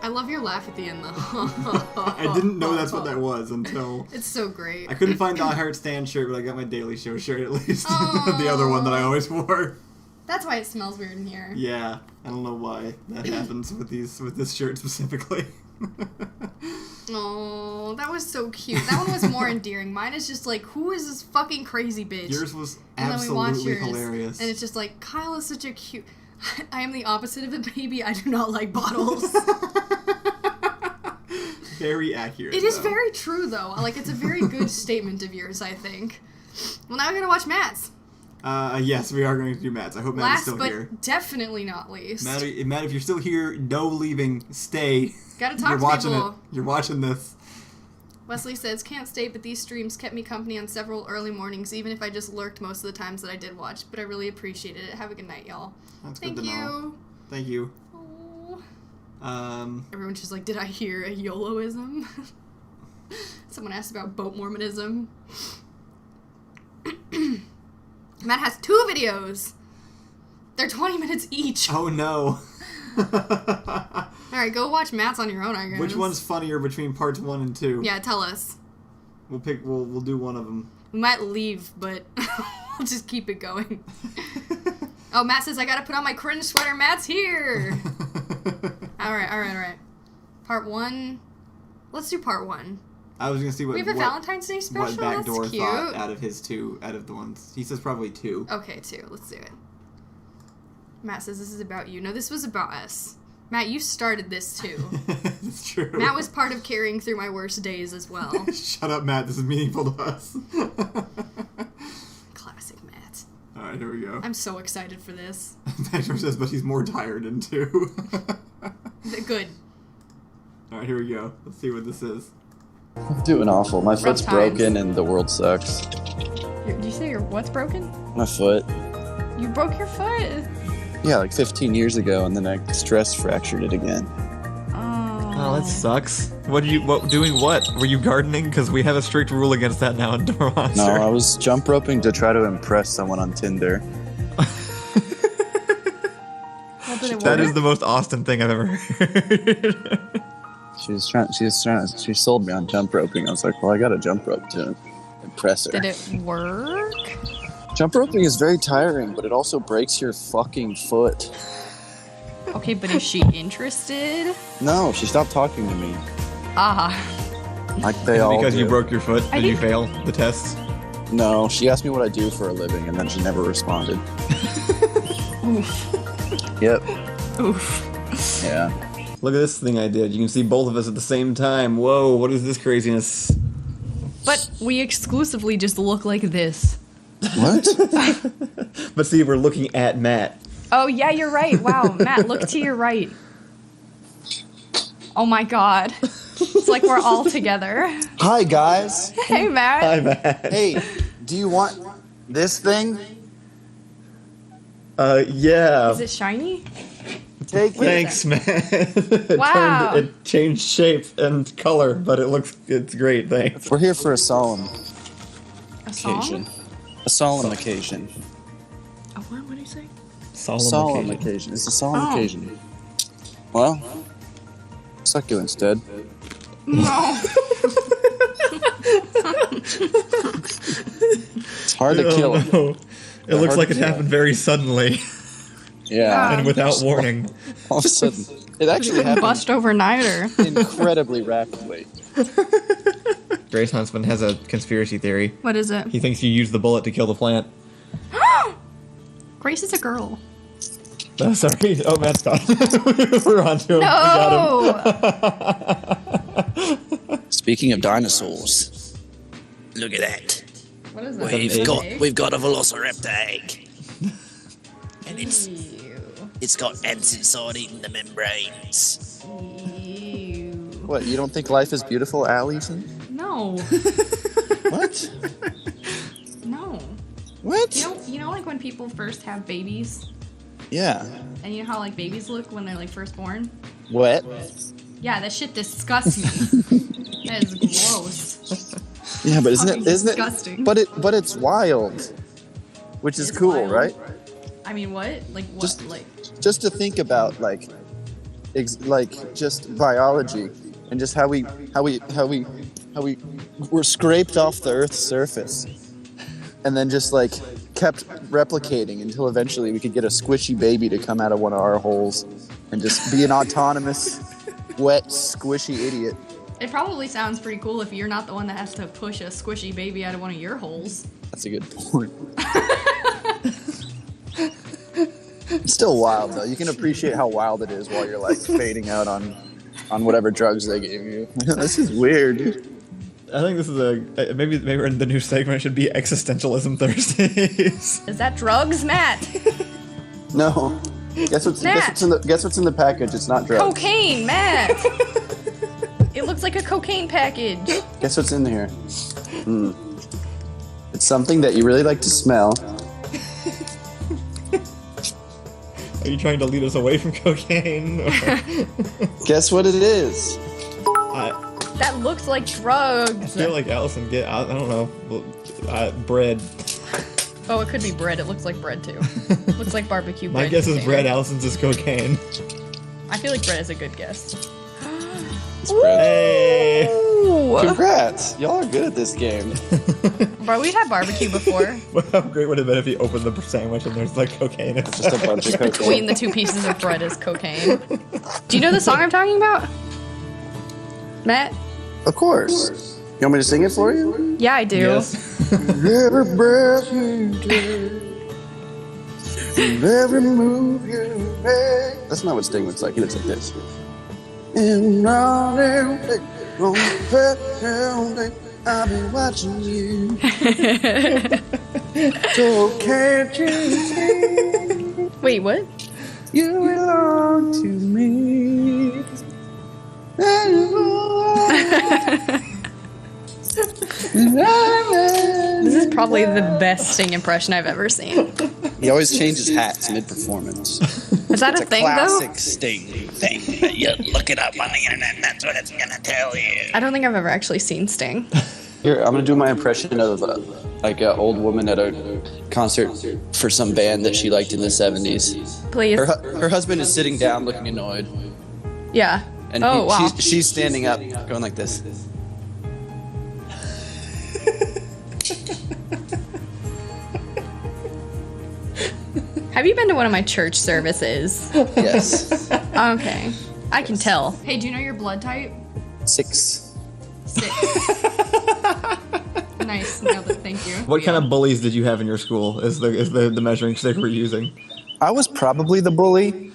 Speaker 1: I love your laugh at the end, though.
Speaker 2: I didn't know that's what that was until...
Speaker 1: It's so great.
Speaker 2: I couldn't find the I Heart Stan shirt, but I got my Daily Show shirt at least. The other one that I always wore.
Speaker 1: That's why it smells weird in here.
Speaker 2: Yeah. I don't know why that happens with this shirt specifically.
Speaker 1: Oh, that was so cute. That one was more endearing. Mine is just like, who is this fucking crazy bitch?
Speaker 2: Yours was
Speaker 1: And then we watch
Speaker 2: absolutely
Speaker 1: yours,
Speaker 2: hilarious.
Speaker 1: And it's just like, Kyle is such a cute... I am the opposite of a baby. I do not like bottles.
Speaker 2: Very accurate.
Speaker 1: It is very true, though. Like, it's a very good statement of yours, I think. Well, now we're going to watch Matt's.
Speaker 2: Yes, we are going to do Matt's. I hope Matt is still here.
Speaker 1: Last but definitely not least.
Speaker 2: Matt, if you're still here, no leaving. Stay.
Speaker 1: Gotta talk
Speaker 2: You're
Speaker 1: to
Speaker 2: watching
Speaker 1: people.
Speaker 2: it. You're watching this.
Speaker 1: Wesley says, can't stay, but these streams kept me company on several early mornings, even if I just lurked most of the times that I did watch. But I really appreciated it. Have a good night, y'all.
Speaker 2: That's
Speaker 1: Thank
Speaker 2: good to
Speaker 1: you.
Speaker 2: know. Thank you.
Speaker 1: Aww. Everyone's just like, did I hear a YOLOism? Someone asked about boat Mormonism. Matt has 2 videos. They're 20 minutes each.
Speaker 2: Oh no.
Speaker 1: Alright, go watch Matt's on your own, I guess.
Speaker 2: Which one's funnier between parts 1 and 2?
Speaker 1: Yeah, tell us.
Speaker 2: We'll do one of them.
Speaker 1: We might leave, but we'll just keep it going. Oh, Matt says I gotta put on my cringe sweater. Matt's here. Alright. Part 1. Let's do part 1.
Speaker 2: I was gonna see what
Speaker 1: we have a Valentine's Day special.
Speaker 2: What Backdoor
Speaker 1: That's cute.
Speaker 2: thought out of the ones. He says probably 2.
Speaker 1: Okay, 2. Let's do it. Matt says this is about you. No, this was about us. Matt, you started this too.
Speaker 2: It's true.
Speaker 1: Matt was part of carrying through my worst days as well.
Speaker 2: Shut up, Matt. This is meaningful to us.
Speaker 1: Classic Matt.
Speaker 2: Alright, here we go.
Speaker 1: I'm so excited for this.
Speaker 2: Backdoor says, but he's more tired in 2.
Speaker 1: Good.
Speaker 2: Alright, here we go. Let's see what this is.
Speaker 10: I'm doing awful. My foot's broken and the world sucks.
Speaker 1: Did you say your what's broken?
Speaker 10: My foot.
Speaker 1: You broke your foot?
Speaker 10: Yeah, like 15 years ago, and then I stress fractured it again.
Speaker 2: Oh, that sucks. Doing what? Were you gardening? Because we have a strict rule against that now in Door Monster.
Speaker 10: No, I was jump roping to try to impress someone on Tinder.
Speaker 2: That is the most Austin thing I've ever heard.
Speaker 10: She sold me on jump roping. I was like, well, I got a jump rope to impress her.
Speaker 1: Did it work?
Speaker 10: Jump roping is very tiring, but it also breaks your fucking foot.
Speaker 1: Okay, but is she interested?
Speaker 10: No, she stopped talking to me. Like they all
Speaker 2: Because
Speaker 10: do.
Speaker 2: you broke your foot, did you fail the test?
Speaker 10: No, she asked me what I do for a living, and then she never responded.
Speaker 1: Oof.
Speaker 10: Yep.
Speaker 1: Oof.
Speaker 10: Yeah.
Speaker 2: Look at this thing I did. You can see both of us at the same time. Whoa, what is this craziness?
Speaker 1: But we exclusively just look like this.
Speaker 10: What?
Speaker 2: But see, we're looking at Matt.
Speaker 1: Oh, yeah, you're right. Wow, Matt, look to your right. Oh my god. It's like we're all together.
Speaker 10: Hi, guys.
Speaker 1: Hey, Matt.
Speaker 2: Hi, Matt.
Speaker 10: Hey, do you want this thing?
Speaker 2: Yeah.
Speaker 1: Is it shiny?
Speaker 10: Take it.
Speaker 2: Thanks, Matt.
Speaker 1: Wow.
Speaker 2: It changed shape and color, but it's great, thanks.
Speaker 10: We're here for a solemn
Speaker 1: A song?
Speaker 10: occasion. A solemn occasion.
Speaker 1: Oh, what did he say?
Speaker 10: Solemn occasion. It's a solemn occasion. Well, succulent's dead.
Speaker 1: No.
Speaker 10: It's hard to kill him.
Speaker 2: No. It looks like it happened very suddenly.
Speaker 10: Yeah.
Speaker 2: And without warning.
Speaker 10: All of a sudden. It actually happened
Speaker 1: Bust overnight or?
Speaker 10: incredibly rapidly.
Speaker 2: Grace Huntsman has a conspiracy theory.
Speaker 1: What is it?
Speaker 2: He thinks you used the bullet to kill the plant.
Speaker 1: Grace is a girl.
Speaker 2: Oh, sorry. Oh, Matt's gone. We're on to him.
Speaker 1: No!
Speaker 2: We got him.
Speaker 10: Speaking of dinosaurs, look at that.
Speaker 1: What is that?
Speaker 10: We've got a velociraptor egg. And
Speaker 1: Ew.
Speaker 10: it's got ants inside eating the membranes.
Speaker 1: Ew.
Speaker 10: What, you don't think life is beautiful, Allison?
Speaker 1: No.
Speaker 10: What?
Speaker 1: No.
Speaker 10: What?
Speaker 1: You know like when people first have babies?
Speaker 10: Yeah.
Speaker 1: And you know how like babies look when they're like first born?
Speaker 10: What?
Speaker 1: Yeah, that shit disgusts me. That is gross.
Speaker 10: Yeah, but isn't
Speaker 1: Fucking
Speaker 10: it?
Speaker 1: disgusting.
Speaker 10: But it's wild, which is
Speaker 1: It's
Speaker 10: cool,
Speaker 1: wild.
Speaker 10: right?
Speaker 1: I mean, what? Like what?
Speaker 10: Just to think about like just biology and just how we were scraped off the Earth's surface, and then just like kept replicating until eventually we could get a squishy baby to come out of one of our holes and just be an autonomous wet, squishy idiot.
Speaker 1: It probably sounds pretty cool if you're not the one that has to push a squishy baby out of one of your holes.
Speaker 10: That's a good point. It's still wild though. You can appreciate how wild it is while you're like fading out on whatever drugs they gave you. This is weird.
Speaker 2: I think this is maybe the new segment should be Existentialism Thursdays.
Speaker 1: Is that drugs, Matt?
Speaker 10: No. Guess what's in the package? It's not drugs.
Speaker 1: Cocaine, Matt. It looks like a cocaine package.
Speaker 10: Guess what's in here? It's something that you really like to smell.
Speaker 2: Are you trying to lead us away from cocaine?
Speaker 10: Guess what it is?
Speaker 1: That looks like drugs.
Speaker 2: I feel like Allison I don't know, bread.
Speaker 1: Oh, it could be bread. It looks like bread too. Looks like barbecue bread.
Speaker 2: My guess is bread. Allison's is cocaine.
Speaker 1: I feel like bread is a good guess.
Speaker 10: It's bread.
Speaker 2: Hey!
Speaker 10: Congrats! Y'all are good at this game.
Speaker 1: Bro, we've had barbecue before.
Speaker 2: How great would it have been if you opened the sandwich and there's like cocaine?
Speaker 10: It's just a bunch of cocaine.
Speaker 1: Between the two pieces of bread is cocaine. Do you know the song I'm talking about? Matt?
Speaker 10: Of course. You want me to sing it for you?
Speaker 1: Yeah, I do.
Speaker 2: Yes.
Speaker 10: Every breath you take, every move you make. That's not what Sting looks like. He looks like this. And all day, on the I'll be watching you. So can't you see?
Speaker 1: Wait, what?
Speaker 10: You belong to me.
Speaker 1: This is probably the best Sting impression I've ever seen.
Speaker 10: He always changes hats mid-performance.
Speaker 1: Is that a thing, though?
Speaker 10: Classic Sting thing. You look it up on the internet and that's what it's gonna tell you.
Speaker 1: I don't think I've ever actually seen Sting.
Speaker 10: Here, I'm gonna do my impression of like an old woman at a concert for some band that she liked in the 70s.
Speaker 1: Please.
Speaker 10: Her husband is sitting down looking annoyed.
Speaker 1: Yeah.
Speaker 10: And
Speaker 1: wow.
Speaker 10: she's standing up going like this.
Speaker 1: Have you been to one of my church services?
Speaker 10: Yes.
Speaker 1: Okay. I can tell. Hey, do you know your blood type?
Speaker 10: 6.
Speaker 1: 6. Nice. Nailed it. Thank you.
Speaker 2: What kind of bullies did you have in your school? Is the measuring stick we're using?
Speaker 10: I was probably the bully.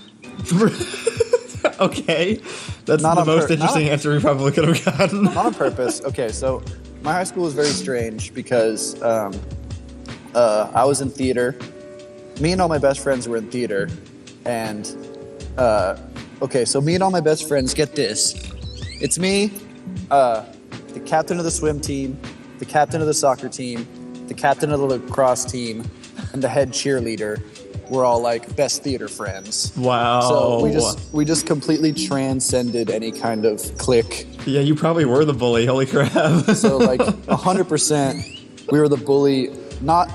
Speaker 2: Okay. That's not the most interesting answer we probably could have gotten.
Speaker 10: Not on purpose. Okay, so my high school was very strange because I was in theater. Me and all my best friends were in theater. And, okay, so me and all my best friends, get this. It's me, the captain of the swim team, the captain of the soccer team, the captain of the lacrosse team, and the head cheerleader. We're all like best theater friends.
Speaker 2: Wow.
Speaker 10: So we just completely transcended any kind of clique.
Speaker 2: Yeah, you probably were the bully. Holy crap.
Speaker 10: So like 100%, we were the bully. Not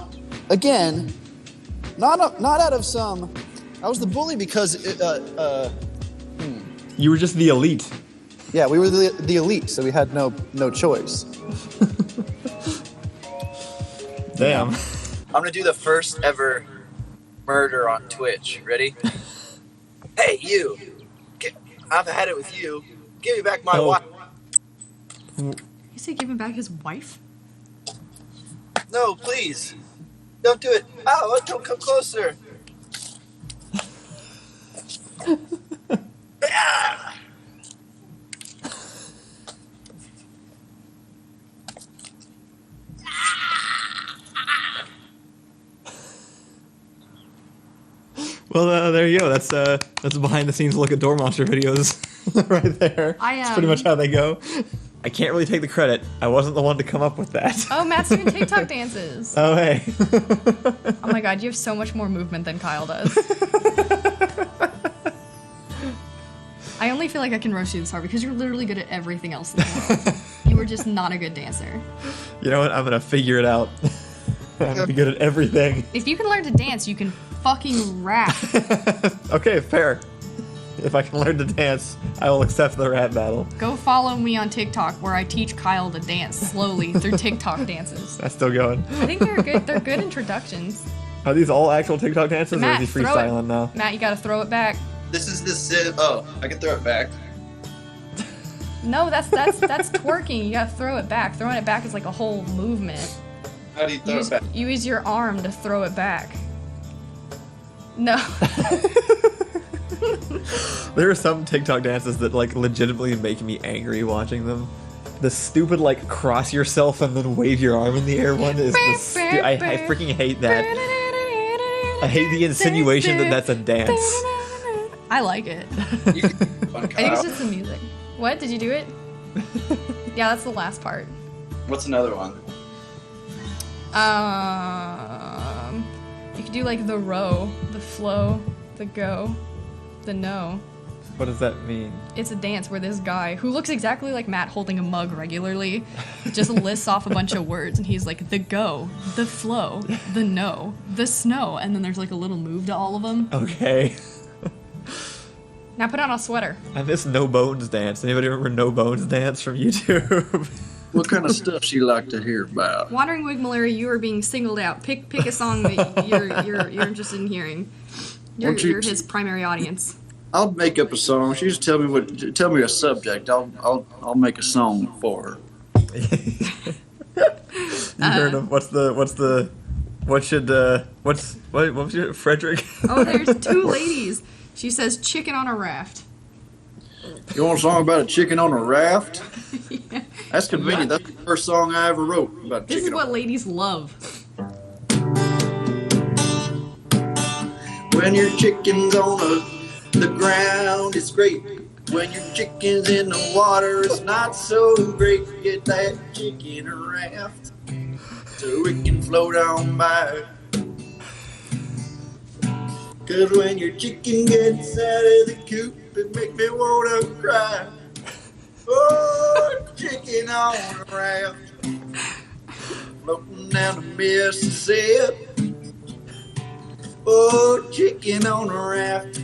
Speaker 10: out of some. I was the bully because
Speaker 2: you were just the elite.
Speaker 10: Yeah, we were the elite, so we had no choice.
Speaker 2: Damn.
Speaker 10: I'm gonna do the first ever murder on Twitch. Ready? Hey, you! I've had it with you. Give me back my wife.
Speaker 1: You say give him back his wife?
Speaker 10: No, please. Don't do it. Oh, don't come closer.
Speaker 2: Well, there you go. That's a behind the scenes look at Door Monster videos right there. That's pretty much how they go. I can't really take the credit. I wasn't the one to come up with that.
Speaker 1: Oh, Matt's doing TikTok dances.
Speaker 2: Oh, hey.
Speaker 1: Oh my god, you have so much more movement than Kyle does. I only feel like I can roast you this hard because you're literally good at everything else in the world. You were just not a good dancer.
Speaker 2: You know what? I'm gonna figure it out. I'm gonna be good at everything.
Speaker 1: If you can learn to dance, you can fucking rap.
Speaker 2: Okay, fair. If I can learn to dance, I will accept the rap battle.
Speaker 1: Go follow me on TikTok where I teach Kyle to dance slowly through TikTok dances.
Speaker 2: That's still going.
Speaker 1: I think they're good. They're good introductions.
Speaker 2: Are these all actual TikTok dances,
Speaker 1: Matt,
Speaker 2: or is he freestyling now?
Speaker 1: Matt, you gotta throw it back.
Speaker 10: This is the oh, I can throw it back.
Speaker 1: No, that's twerking. You gotta throw it back. Throwing it back is like a whole movement.
Speaker 10: How do you throw it back?
Speaker 1: You use your arm to throw it back. No.
Speaker 2: There are some TikTok dances that like legitimately make me angry watching them. The stupid like cross yourself and then wave your arm in the air one is I freaking hate that. I hate the insinuation that that's a dance.
Speaker 1: I like it. I think it's just the music. What? Did you do it? Yeah, that's the last part.
Speaker 10: What's another one?
Speaker 1: You could do like the row, the flow, the go, the no.
Speaker 2: What does that mean?
Speaker 1: It's a dance where this guy, who looks exactly like Matt holding a mug regularly, just lists off a bunch of words, and he's like, the go, the flow, the no, the snow, and then there's like a little move to all of them.
Speaker 2: Okay.
Speaker 1: Now put on a sweater.
Speaker 2: I miss No Bones Dance. Anybody remember No Bones Dance from YouTube?
Speaker 10: What kind of stuff she like to hear about?
Speaker 1: Wandering Wig Malaria, you are being singled out. Pick a song that you're interested in hearing. You're his primary audience.
Speaker 10: I'll make up a song. She just tell me a subject. I'll make a song for her.
Speaker 2: You heard of what was your Frederick?
Speaker 1: Oh, there's two ladies. She says chicken on a raft.
Speaker 10: You want a song about a chicken on a raft?
Speaker 1: Yeah.
Speaker 10: That's convenient. That's the first song I ever wrote about
Speaker 1: This
Speaker 10: chicken.
Speaker 1: is what ladies love.
Speaker 10: When your chicken's on the ground, it's great. When your chicken's in the water, it's not so great. Get that chicken a raft so it can float on by. 'Cause when your chicken gets out of the coop, it make me wanna cry. Oh, chicken on a raft, floating down the Mississippi. Oh, chicken on a raft.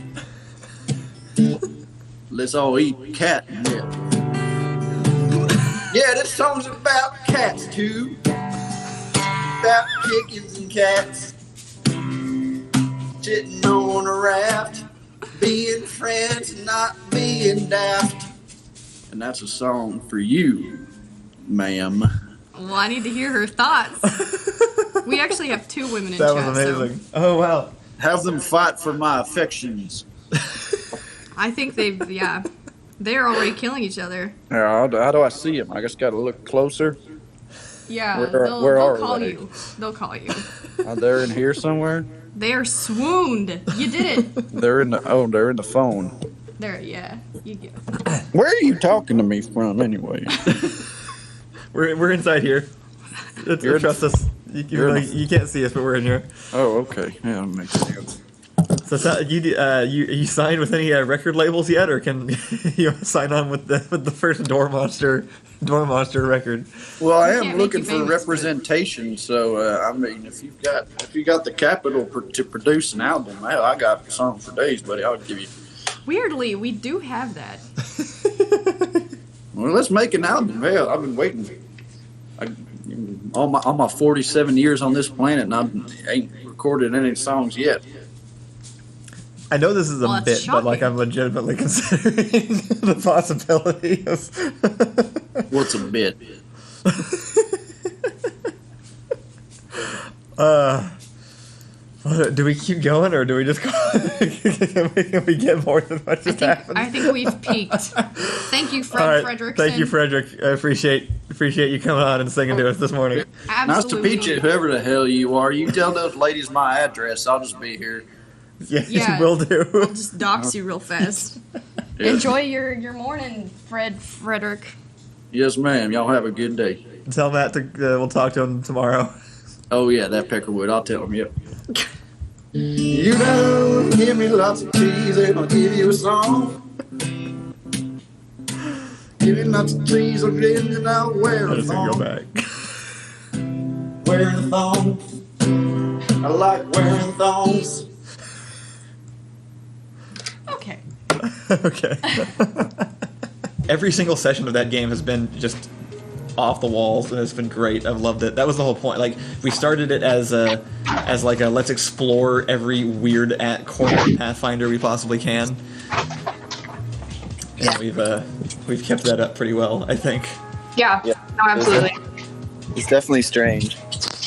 Speaker 10: Let's all eat catnip. Yeah, this song's about cats too. About chickens and cats. Sitting on a raft. Being friends, not being daft. And that's a song for you, ma'am.
Speaker 1: Well, I need to hear her thoughts. We actually have two women in
Speaker 2: That
Speaker 1: chat.
Speaker 2: was amazing. So. Oh, wow.
Speaker 10: Have them fight for my affections.
Speaker 1: I think they're already killing each other.
Speaker 10: How do I see them? I just got to look closer.
Speaker 1: Yeah,
Speaker 10: Where
Speaker 1: they'll
Speaker 10: are
Speaker 1: call
Speaker 10: they?
Speaker 1: you. They'll call you.
Speaker 10: Are they in here somewhere?
Speaker 1: They are swooned. You did it.
Speaker 10: They're in the phone.
Speaker 1: There, yeah. You go.
Speaker 10: Where are you talking to me from anyway?
Speaker 2: We're inside here. Trust us. You can't see us, but we're in here.
Speaker 10: Oh, okay. Yeah, that makes sense.
Speaker 2: So you signed with any record labels yet, or can you sign on with the first Door Monster record?
Speaker 10: Well, I am looking for representation. So I mean, if you got the capital to produce an album, hell, I got a song for days, buddy. I'll give you.
Speaker 1: Weirdly, we do have that.
Speaker 10: Well, let's make an album. Hell, I've been waiting. All my 47 years on this planet, and I ain't recorded any songs yet.
Speaker 2: I know this is a bit,
Speaker 1: shocking.
Speaker 2: but like I'm legitimately considering the possibility of.
Speaker 10: What's a bit?
Speaker 2: Do we keep going, or do we just? Can we get more than what just happened?
Speaker 1: I think we've peaked. Thank you, Frederickson.
Speaker 2: Thank you, Frederick. I appreciate you coming on and singing to us this morning.
Speaker 1: Absolutely.
Speaker 10: Nice to meet you, whoever the hell you are. You tell those ladies my address. I'll just be here.
Speaker 2: Yeah, will do.
Speaker 1: I'll just dox you real fast.
Speaker 10: Yeah.
Speaker 1: Enjoy your morning, Frederick.
Speaker 10: Yes, ma'am. Y'all have a good day.
Speaker 2: Tell Matt we'll talk to him tomorrow.
Speaker 10: Oh yeah, that Peckerwood. I'll tell him. Yep. You know, give me lots of cheese and I'll give you a song. Give me lots of cheese and I'll wear a thong.
Speaker 2: Go back.
Speaker 10: Wearing a thong. I like wearing thongs.
Speaker 1: Okay.
Speaker 2: Okay. Every single session of that game has been just off the walls, and it's been great. I've loved it. That was the whole point. Like, we started it as like a let's explore every weird corner of Pathfinder we possibly can. and we've kept that up pretty well, I think.
Speaker 11: Yeah. No, absolutely.
Speaker 10: It's definitely strange.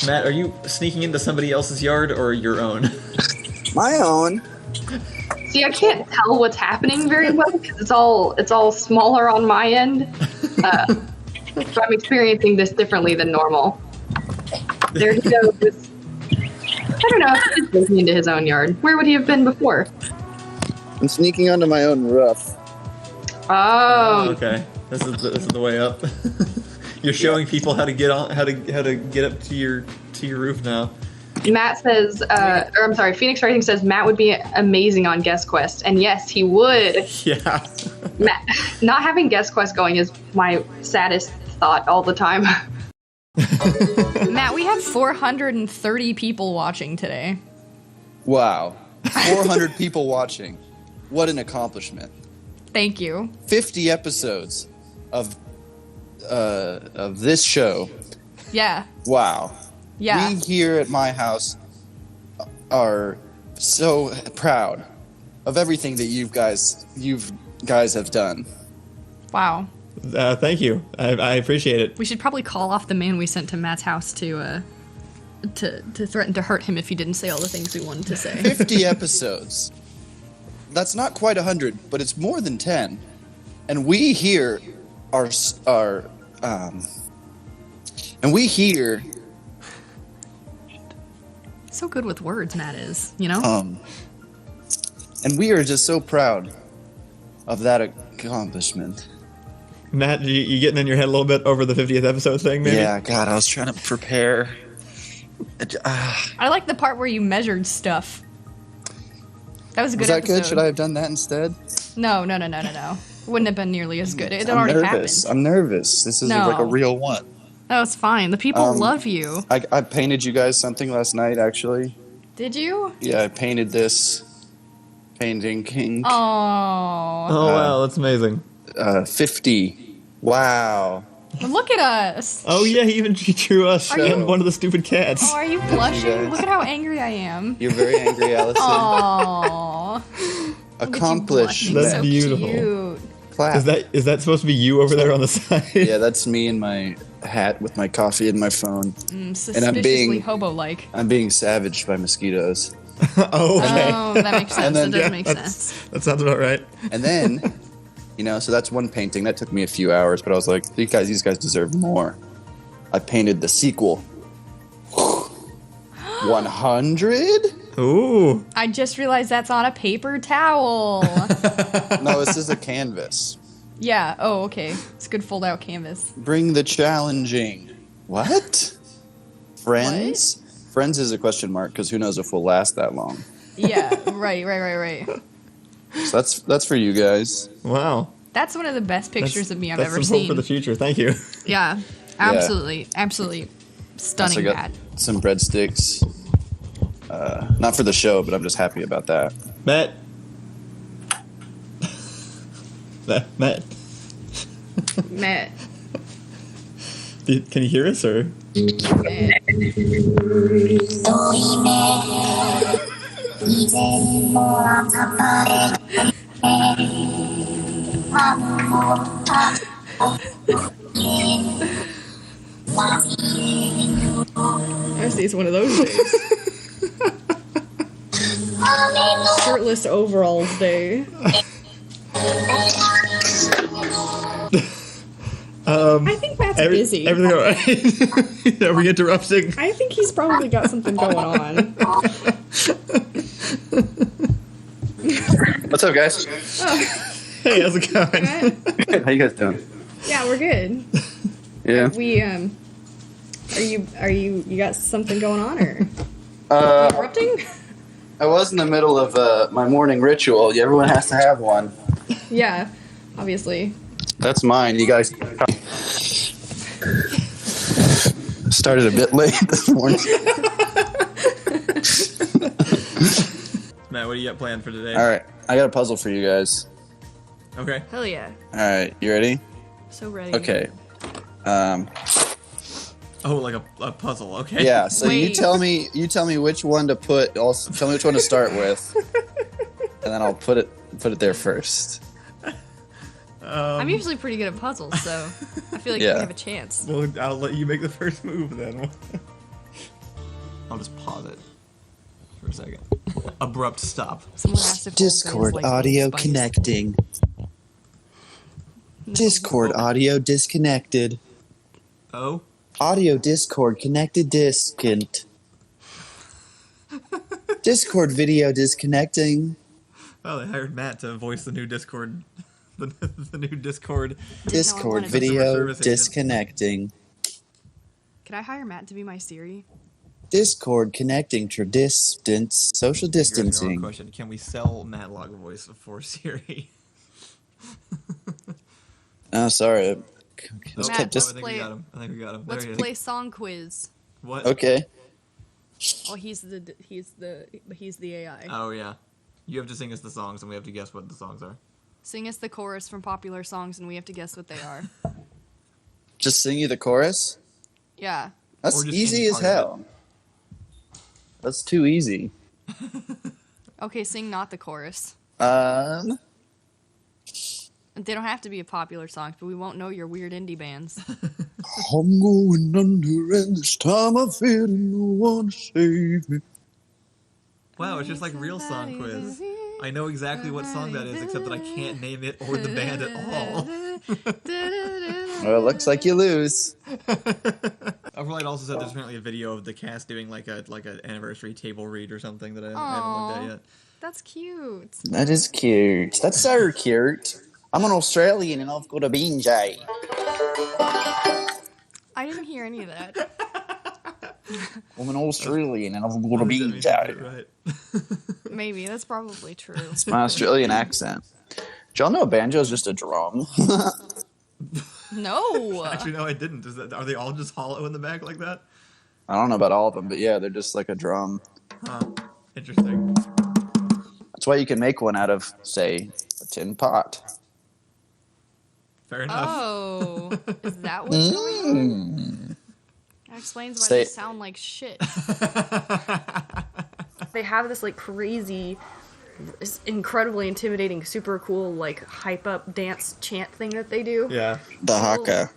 Speaker 2: Matt, are you sneaking into somebody else's yard or your own?
Speaker 10: My own.
Speaker 11: See, I can't tell what's happening very well because it's all smaller on my end. So I'm experiencing this differently than normal. There he goes. I don't know if he's breaking into his own yard. Where would he have been before?
Speaker 10: I'm sneaking onto my own roof.
Speaker 11: Oh.
Speaker 2: Okay. This is the way up. You're showing people how to get on, how to get up to your roof now.
Speaker 11: Matt says, or I'm sorry, Phoenix Rising says Matt would be amazing on Guest Quest, and yes, he would.
Speaker 2: Yeah.
Speaker 11: Matt, not having Guest Quest going is my saddest thought all the time.
Speaker 1: Matt, we have 430 people watching today.
Speaker 10: Wow. 400 people watching. What an accomplishment.
Speaker 1: Thank you.
Speaker 10: 50 episodes of this show.
Speaker 1: Yeah.
Speaker 10: Wow.
Speaker 1: Yeah.
Speaker 10: We here at my house are so proud of everything that you guys have done.
Speaker 1: Wow.
Speaker 2: Thank you. I appreciate it.
Speaker 1: We should probably call off the man we sent to Matt's house to threaten to hurt him if he didn't say all the things we wanted to say.
Speaker 10: 50 episodes. That's not quite 100, but it's more than 10. And we here are
Speaker 1: So good with words, Matt is, you know?
Speaker 10: And we are just so proud of that accomplishment.
Speaker 2: Matt, you getting in your head a little bit over the 50th episode thing, maybe?
Speaker 10: Yeah, God, I was trying to prepare.
Speaker 1: I like the part where you measured stuff. That was a good
Speaker 10: Was that
Speaker 1: episode.
Speaker 10: good? Should I have done that instead?
Speaker 1: No. Wouldn't have been nearly as good. It had already happened.
Speaker 10: I'm nervous. This is
Speaker 1: No.
Speaker 10: like a real one.
Speaker 1: No, it's fine. The people love you.
Speaker 10: I painted you guys something last night, actually.
Speaker 1: Did you?
Speaker 10: Yeah, I painted this painting king.
Speaker 1: Oh.
Speaker 2: Oh, wow, that's amazing.
Speaker 10: 50. Wow.
Speaker 1: Look at us.
Speaker 2: Oh, yeah, he even drew us
Speaker 1: Are you-
Speaker 2: and one of the stupid cats.
Speaker 1: Oh, are you
Speaker 10: guys.
Speaker 1: blushing? Look at how angry I am.
Speaker 10: You're very angry, Allison.
Speaker 1: Aww.
Speaker 10: Accomplish.
Speaker 2: That's
Speaker 1: So
Speaker 2: beautiful.
Speaker 1: cute.
Speaker 10: Clap.
Speaker 2: Is that supposed to be you over there on the side?
Speaker 10: Yeah, that's me in my hat with my coffee and my phone.
Speaker 1: Suspiciously hobo-like.
Speaker 10: I'm being savaged by mosquitoes.
Speaker 2: Oh, okay.
Speaker 1: Oh, that makes sense.
Speaker 10: And then-
Speaker 1: That does
Speaker 2: Yeah,
Speaker 1: make sense.
Speaker 2: that sounds about right.
Speaker 10: And then, so that's one painting. That took me a few hours, but I was like, these guys deserve more. I painted the sequel. 100?
Speaker 2: Ooh.
Speaker 1: I just realized that's on a paper towel.
Speaker 10: No, this is a canvas.
Speaker 1: Yeah. Oh, okay. It's a good fold-out canvas.
Speaker 10: Bring the challenging. What? Friends? Friends is a question mark, because who knows if we'll last that long.
Speaker 1: Yeah. Right.
Speaker 10: So that's for you guys.
Speaker 2: Wow.
Speaker 1: That's one of the best pictures of me I've
Speaker 2: That's
Speaker 1: ever
Speaker 2: some hope
Speaker 1: seen.
Speaker 2: for the future. Thank you.
Speaker 1: Yeah. Absolutely. Stunning,
Speaker 10: Also got
Speaker 1: Matt.
Speaker 10: some breadsticks. Not for the show, but I'm just happy about that.
Speaker 2: Matt. Matt.
Speaker 1: Matt.
Speaker 2: Can you hear us, or?
Speaker 1: Actually, it's one of those days. Shirtless overalls day. I think Matt's busy.
Speaker 2: Everything all right? Are we interrupting?
Speaker 1: I think he's probably got something going on.
Speaker 10: What's up, guys?
Speaker 2: Hey, how's it going?
Speaker 10: Good. How you guys doing?
Speaker 1: Yeah, we're good.
Speaker 10: Yeah.
Speaker 1: We are you got something going on or interrupting?
Speaker 10: I was in the middle of my morning ritual. Everyone has to have one.
Speaker 1: Yeah, obviously.
Speaker 10: That's mine. You guys started a bit late this morning.
Speaker 2: Matt, what do you got planned for today?
Speaker 10: All right, I got a puzzle for you guys.
Speaker 2: Okay.
Speaker 1: Hell yeah.
Speaker 10: All right, you ready?
Speaker 1: So ready.
Speaker 10: Okay.
Speaker 2: Oh, like a puzzle. Okay.
Speaker 10: Yeah. So you
Speaker 1: Wait.
Speaker 10: tell me which one to put. Also, tell me which one to start with, and then I'll put it there first.
Speaker 1: I'm usually pretty good at puzzles, so I feel like we have a chance.
Speaker 2: Well, I'll let you make the first move then. I'll just pause it for a second. Abrupt stop.
Speaker 1: Someone has to
Speaker 10: Discord
Speaker 1: like,
Speaker 10: audio connecting.
Speaker 1: No.
Speaker 10: Discord audio disconnected.
Speaker 2: Oh?
Speaker 10: Audio Discord connected discant. Discord video disconnecting.
Speaker 2: Oh, they hired Matt to voice the new Discord. The new Discord.
Speaker 10: Discord video disconnecting.
Speaker 1: Can I hire Matt to be my Siri?
Speaker 10: Discord connecting to distance, social distancing.
Speaker 2: Question. Can we sell Matlog voice for Siri?
Speaker 10: Oh, sorry.
Speaker 1: Matt,
Speaker 2: I think we got him.
Speaker 1: Let's play song quiz.
Speaker 2: What?
Speaker 10: Okay.
Speaker 1: Oh, he's the AI.
Speaker 2: Oh yeah. You have to sing us the songs, and we have to guess what the songs are.
Speaker 1: Sing us the chorus from popular songs, and we have to guess what they are.
Speaker 10: Just sing you the chorus?
Speaker 1: Yeah.
Speaker 10: That's easy as hell. That's too easy.
Speaker 1: Okay, sing not the chorus.
Speaker 10: Um.
Speaker 1: They don't have to be a popular song, but we won't know your weird indie bands.
Speaker 10: I'm going under, and this time I feel no one to save me.
Speaker 2: Wow, it's just like real song quiz. I know exactly what song that is, except that I can't name it or the band at all.
Speaker 10: Well, it looks like you lose.
Speaker 2: Overlight also said there's apparently a video of the cast doing like an anniversary table read or something that I haven't looked at yet.
Speaker 1: That's cute.
Speaker 10: That is cute. That's so cute. I'm an Australian and I've got a bean jay.
Speaker 1: I didn't hear any of that.
Speaker 10: I'm an Australian and I've got a bean jay.
Speaker 2: Right.
Speaker 1: Maybe, that's probably true.
Speaker 10: It's my Australian accent. Do y'all know a banjo is just a drum?
Speaker 1: No.
Speaker 2: Actually, no, I didn't. Are they all just hollow in the back like that?
Speaker 10: I don't know about all of them, but yeah, they're just like a drum.
Speaker 2: Huh. Interesting.
Speaker 10: That's why you can make one out of, say, a tin pot.
Speaker 2: Fair enough.
Speaker 1: Oh, is that what's going on? That explains why they sound like shit. They have this like crazy, incredibly intimidating, super cool like hype up dance chant thing that they do.
Speaker 2: Yeah.
Speaker 10: The haka.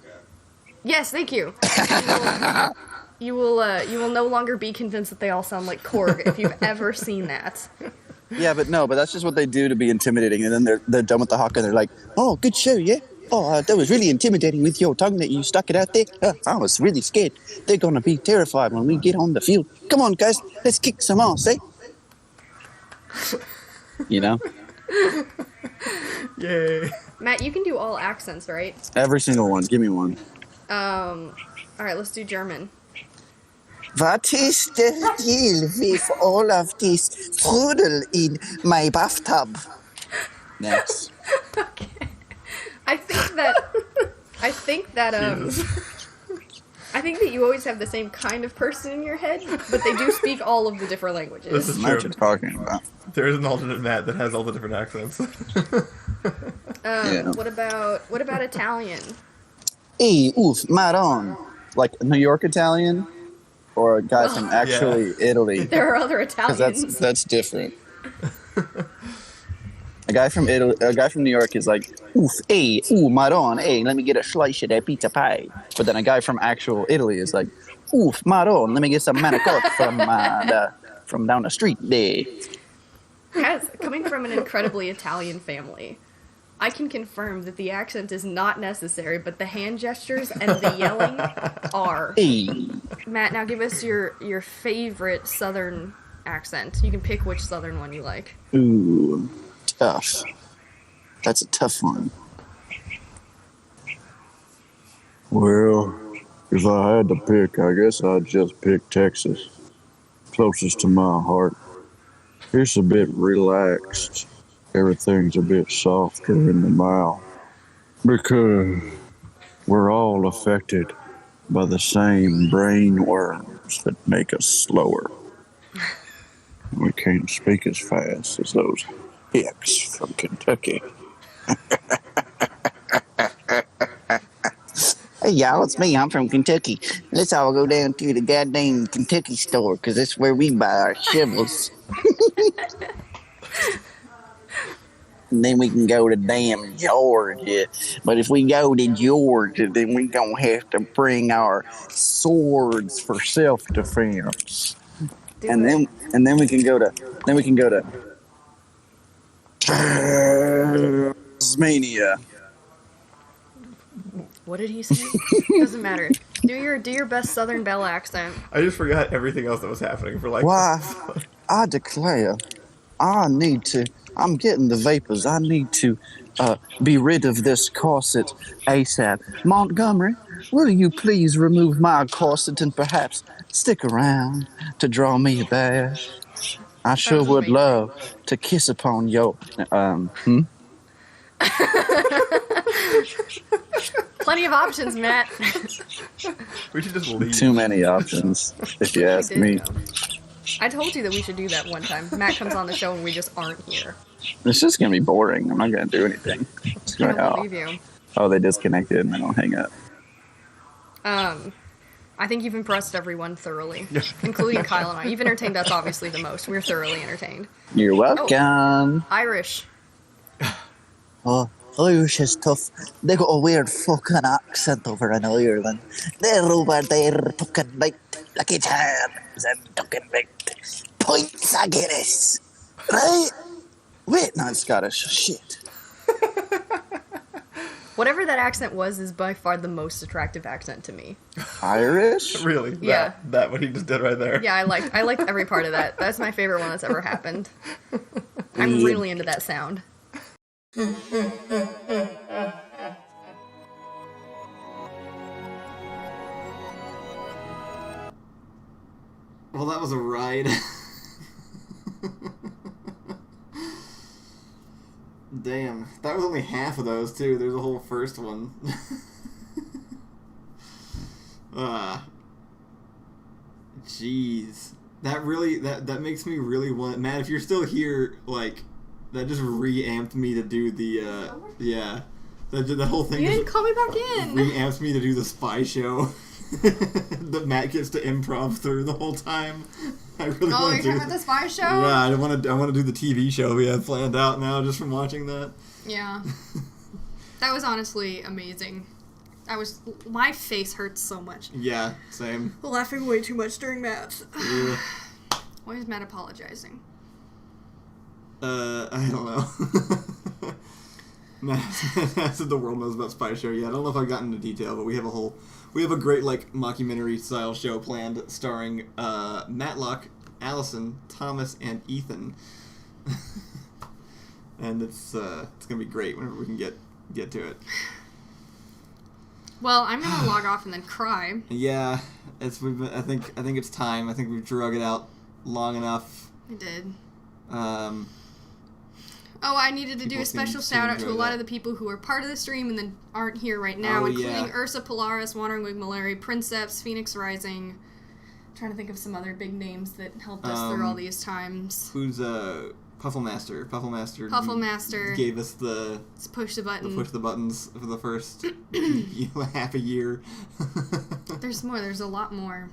Speaker 1: Yes, thank you. You will no longer be convinced that they all sound like Korg if you've ever seen that.
Speaker 10: Yeah, but that's just what they do to be intimidating, and then they're done with the haka and they're like, oh, good show, yeah? Oh, that was really intimidating with your tongue that you stuck it out there. I was really scared. They're going to be terrified when we get on the field. Come on, guys. Let's kick some ass, eh? You know?
Speaker 2: Yay.
Speaker 1: Matt, you can do all accents, right?
Speaker 10: Every single one. Give me one.
Speaker 1: All right, let's do German.
Speaker 10: What is the deal with all of this strudel in my bathtub? Next.
Speaker 1: Okay. I think that you always have the same kind of person in your head, but they do speak all of the different languages.
Speaker 2: This is
Speaker 10: true. What you're talking about.
Speaker 2: There is an alternate Matt that has all the different accents.
Speaker 10: Yeah.
Speaker 1: What about Italian?
Speaker 10: Hey, oof, Maron. Like New York Italian? Or a guy from actually Italy?
Speaker 1: There are other Italians.
Speaker 10: That's different. A guy from New York is like, oof, hey, ooh, Maron, hey, let me get a slice of that pizza pie. But then a guy from actual Italy is like, oof, Maron, let me get some manicotti from down the street there.
Speaker 1: Coming from an incredibly Italian family, I can confirm that the accent is not necessary, but the hand gestures and the yelling are.
Speaker 10: Hey.
Speaker 1: Matt, now give us your favorite Southern accent. You can pick which Southern one you like.
Speaker 10: Ooh, tough. That's a tough one.
Speaker 12: Well, if I had to pick, I guess I'd just pick Texas. Closest to my heart. It's a bit relaxed. Everything's a bit softer in the mouth. Because we're all affected by the same brain worms that make us slower. We can't speak as fast as those hicks from Kentucky.
Speaker 10: Hey, y'all, it's me. I'm from Kentucky. Let's all go down to the goddamn Kentucky store, because that's where we buy our shovels. and then we can go to damn Georgia. But if we go to Georgia, then we gonna have to bring our swords for self-defense. And then we can go to Tasmania.
Speaker 1: What did he say? Doesn't matter. Do your best Southern Belle accent.
Speaker 2: I just forgot everything else that was happening for like.
Speaker 10: Why, I declare, I'm getting the vapors. I need to be rid of this corset ASAP. Montgomery, will you please remove my corset and perhaps stick around to draw me a bath? I sure would love to kiss upon your,
Speaker 1: Plenty of options, Matt.
Speaker 2: We should just leave.
Speaker 10: Too many options, if you ask me.
Speaker 1: I told you that we should do that one time. Matt comes on the show and we just aren't here.
Speaker 10: It's just going to be boring. I'm not going to do anything. It's
Speaker 1: I
Speaker 10: gonna,
Speaker 1: don't believe you.
Speaker 10: Oh, they disconnected and they don't hang up.
Speaker 1: I think you've impressed everyone thoroughly, including Kyle and I. You've entertained us obviously the most. We're thoroughly entertained.
Speaker 10: You're welcome.
Speaker 1: Irish.
Speaker 10: Oh, Irish is tough. They got a weird fucking accent over in Ireland. They're over there talking like it's hands and talking like pints of Guinness. Right? Wait, not Scottish. Shit.
Speaker 1: Whatever that accent was is by far the most attractive accent to me.
Speaker 10: Irish?
Speaker 2: Really?
Speaker 1: Yeah.
Speaker 2: That what he just did right there.
Speaker 1: Yeah, I liked every part of that. That's my favorite one that's ever happened. I'm really into that sound.
Speaker 2: Well, that was a ride. Damn. That was only half of those, too. There's a whole first one. Jeez. That really, that makes me really want... Matt, if you're still here, like, that just re-amped me to do the, yeah. That whole thing...
Speaker 1: You didn't call me back in!
Speaker 2: Re-amped me to do the spy show that Matt gets to improv through the whole time. I really want to do...
Speaker 1: you're talking about the spy show?
Speaker 2: Yeah, I want to do the TV show we have planned out now just from watching that.
Speaker 1: Yeah. That was honestly amazing. My face hurts so much.
Speaker 2: Yeah, same.
Speaker 1: Laughing way too much during math.
Speaker 2: Yeah.
Speaker 1: Why is Matt apologizing?
Speaker 2: I don't know. Matt said the world knows about Spy Show. Yeah, I don't know if I've gotten into detail, but we have a great, like, mockumentary style show planned starring Matlock, Allison, Thomas, and Ethan. And it's gonna be great whenever we can get to it.
Speaker 1: Well, I'm gonna log off and then cry.
Speaker 2: Yeah, I think it's time. I think we've drug it out long enough.
Speaker 1: I did. I needed to do a special shout out to a lot of the people who are part of the stream and then aren't here right now, including Ursa Polaris, Wandering Wig Malari, Princeps, Phoenix Rising. I'm trying to think of some other big names that helped us through all these times.
Speaker 2: Who's Pufflemaster?
Speaker 1: Pufflemaster
Speaker 2: gave us the
Speaker 1: let's push the button.
Speaker 2: Push the buttons for the first half a year.
Speaker 1: There's more. There's a lot more.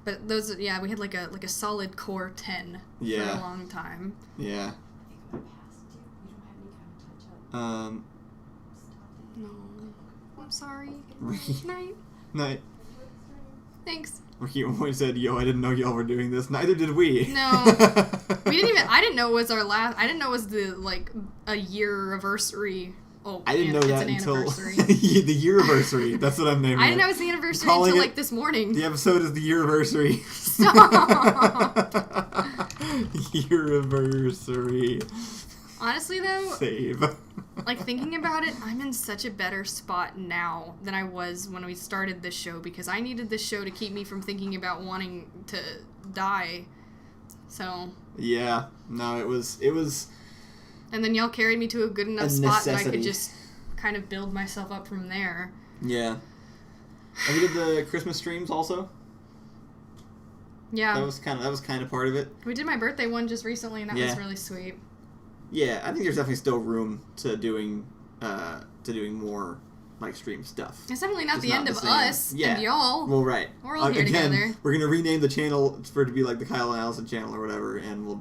Speaker 1: But those, yeah, we had like a solid core 10 for a long time.
Speaker 2: Yeah.
Speaker 1: No, I'm sorry. Night.
Speaker 2: Night.
Speaker 1: Thanks.
Speaker 2: Ricky at one point said, "Yo, I didn't know y'all were doing this." Neither did we.
Speaker 1: No, we didn't even. I didn't know it was our last. I didn't know it was the a year-versary. Oh,
Speaker 2: I didn't know that until
Speaker 1: the
Speaker 2: Yeariversary. That's what I'm naming it.
Speaker 1: I didn't know it was the anniversary until like this morning.
Speaker 2: The episode is the Yeariversary.
Speaker 1: Stop.
Speaker 2: Yeariversary.
Speaker 1: Honestly, though,
Speaker 2: save.
Speaker 1: Like, thinking about it, I'm in such a better spot now than I was when we started this show, because I needed this show to keep me from thinking about wanting to die. So. Yeah. No, it was. And then y'all carried me to a good enough spot that I could just kind of build myself up from there. Yeah. And we did the Christmas streams also. Yeah. That was kind of part of it. We did my birthday one just recently, and that was really sweet. Yeah, I think there's definitely still room to doing more
Speaker 2: like stream stuff.
Speaker 1: It's definitely not
Speaker 2: It's
Speaker 1: the end of us and y'all.
Speaker 2: Well, right.
Speaker 1: We're all here
Speaker 2: again,
Speaker 1: together.
Speaker 2: We're gonna rename the channel for it to be like the Kyle and Allison channel or whatever, and we'll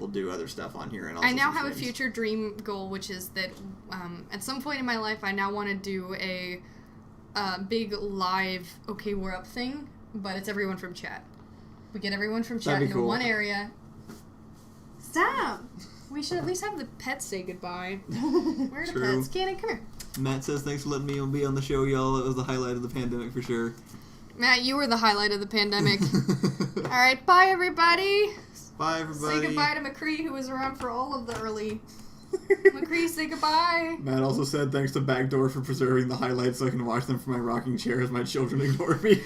Speaker 2: do other stuff on here. And also
Speaker 1: I now have
Speaker 2: streams.
Speaker 1: a future dream goal, which is that at some point in my life, I now want to do a big live "Okay, we're up" thing, but it's everyone from chat. We get everyone from chat into one area. Stop! We should at least have the pets say goodbye. Where are the pets? Cannon, come here.
Speaker 2: Matt says, thanks for letting me be on the show, y'all. It was the highlight of the pandemic for sure.
Speaker 1: Matt, you were the highlight of the pandemic. Alright, bye everybody.
Speaker 2: Bye everybody.
Speaker 1: Say goodbye to McCree, who was around for all of the early... McCree, say goodbye.
Speaker 2: Matt also said, thanks to Backdoor for preserving the highlights so I can watch them from my rocking chair as my children ignore me.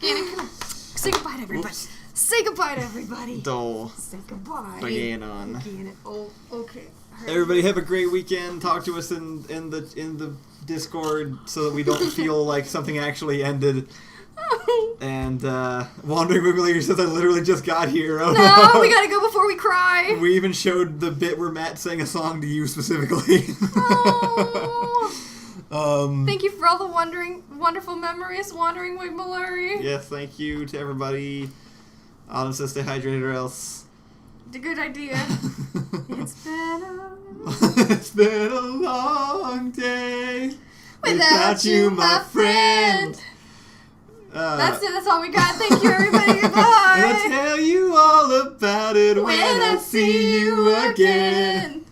Speaker 1: Cannon, come here. Say goodbye to everybody.
Speaker 2: Oops.
Speaker 1: Say goodbye to everybody.
Speaker 2: Dole.
Speaker 1: Say goodbye.
Speaker 2: Ganon.
Speaker 1: Oh, okay.
Speaker 2: Everybody have a great weekend. Talk to us in the Discord so that we don't feel like something actually ended. And Wandering Bootlegger says I literally just got here. Oh,
Speaker 1: no, we gotta go before we cry.
Speaker 2: We even showed the bit where Matt sang a song to you specifically.
Speaker 1: Thank you for all the wonderful memories, Wandering Wigmalurry.
Speaker 2: Yes, thank you to everybody. Autumn says stay hydrated or else.
Speaker 1: It's a good idea.
Speaker 2: It's been a long day
Speaker 1: without you, my friend. That's it. That's all we got. Thank you, everybody. Goodbye.
Speaker 2: And I'll tell you all about it when I see you again.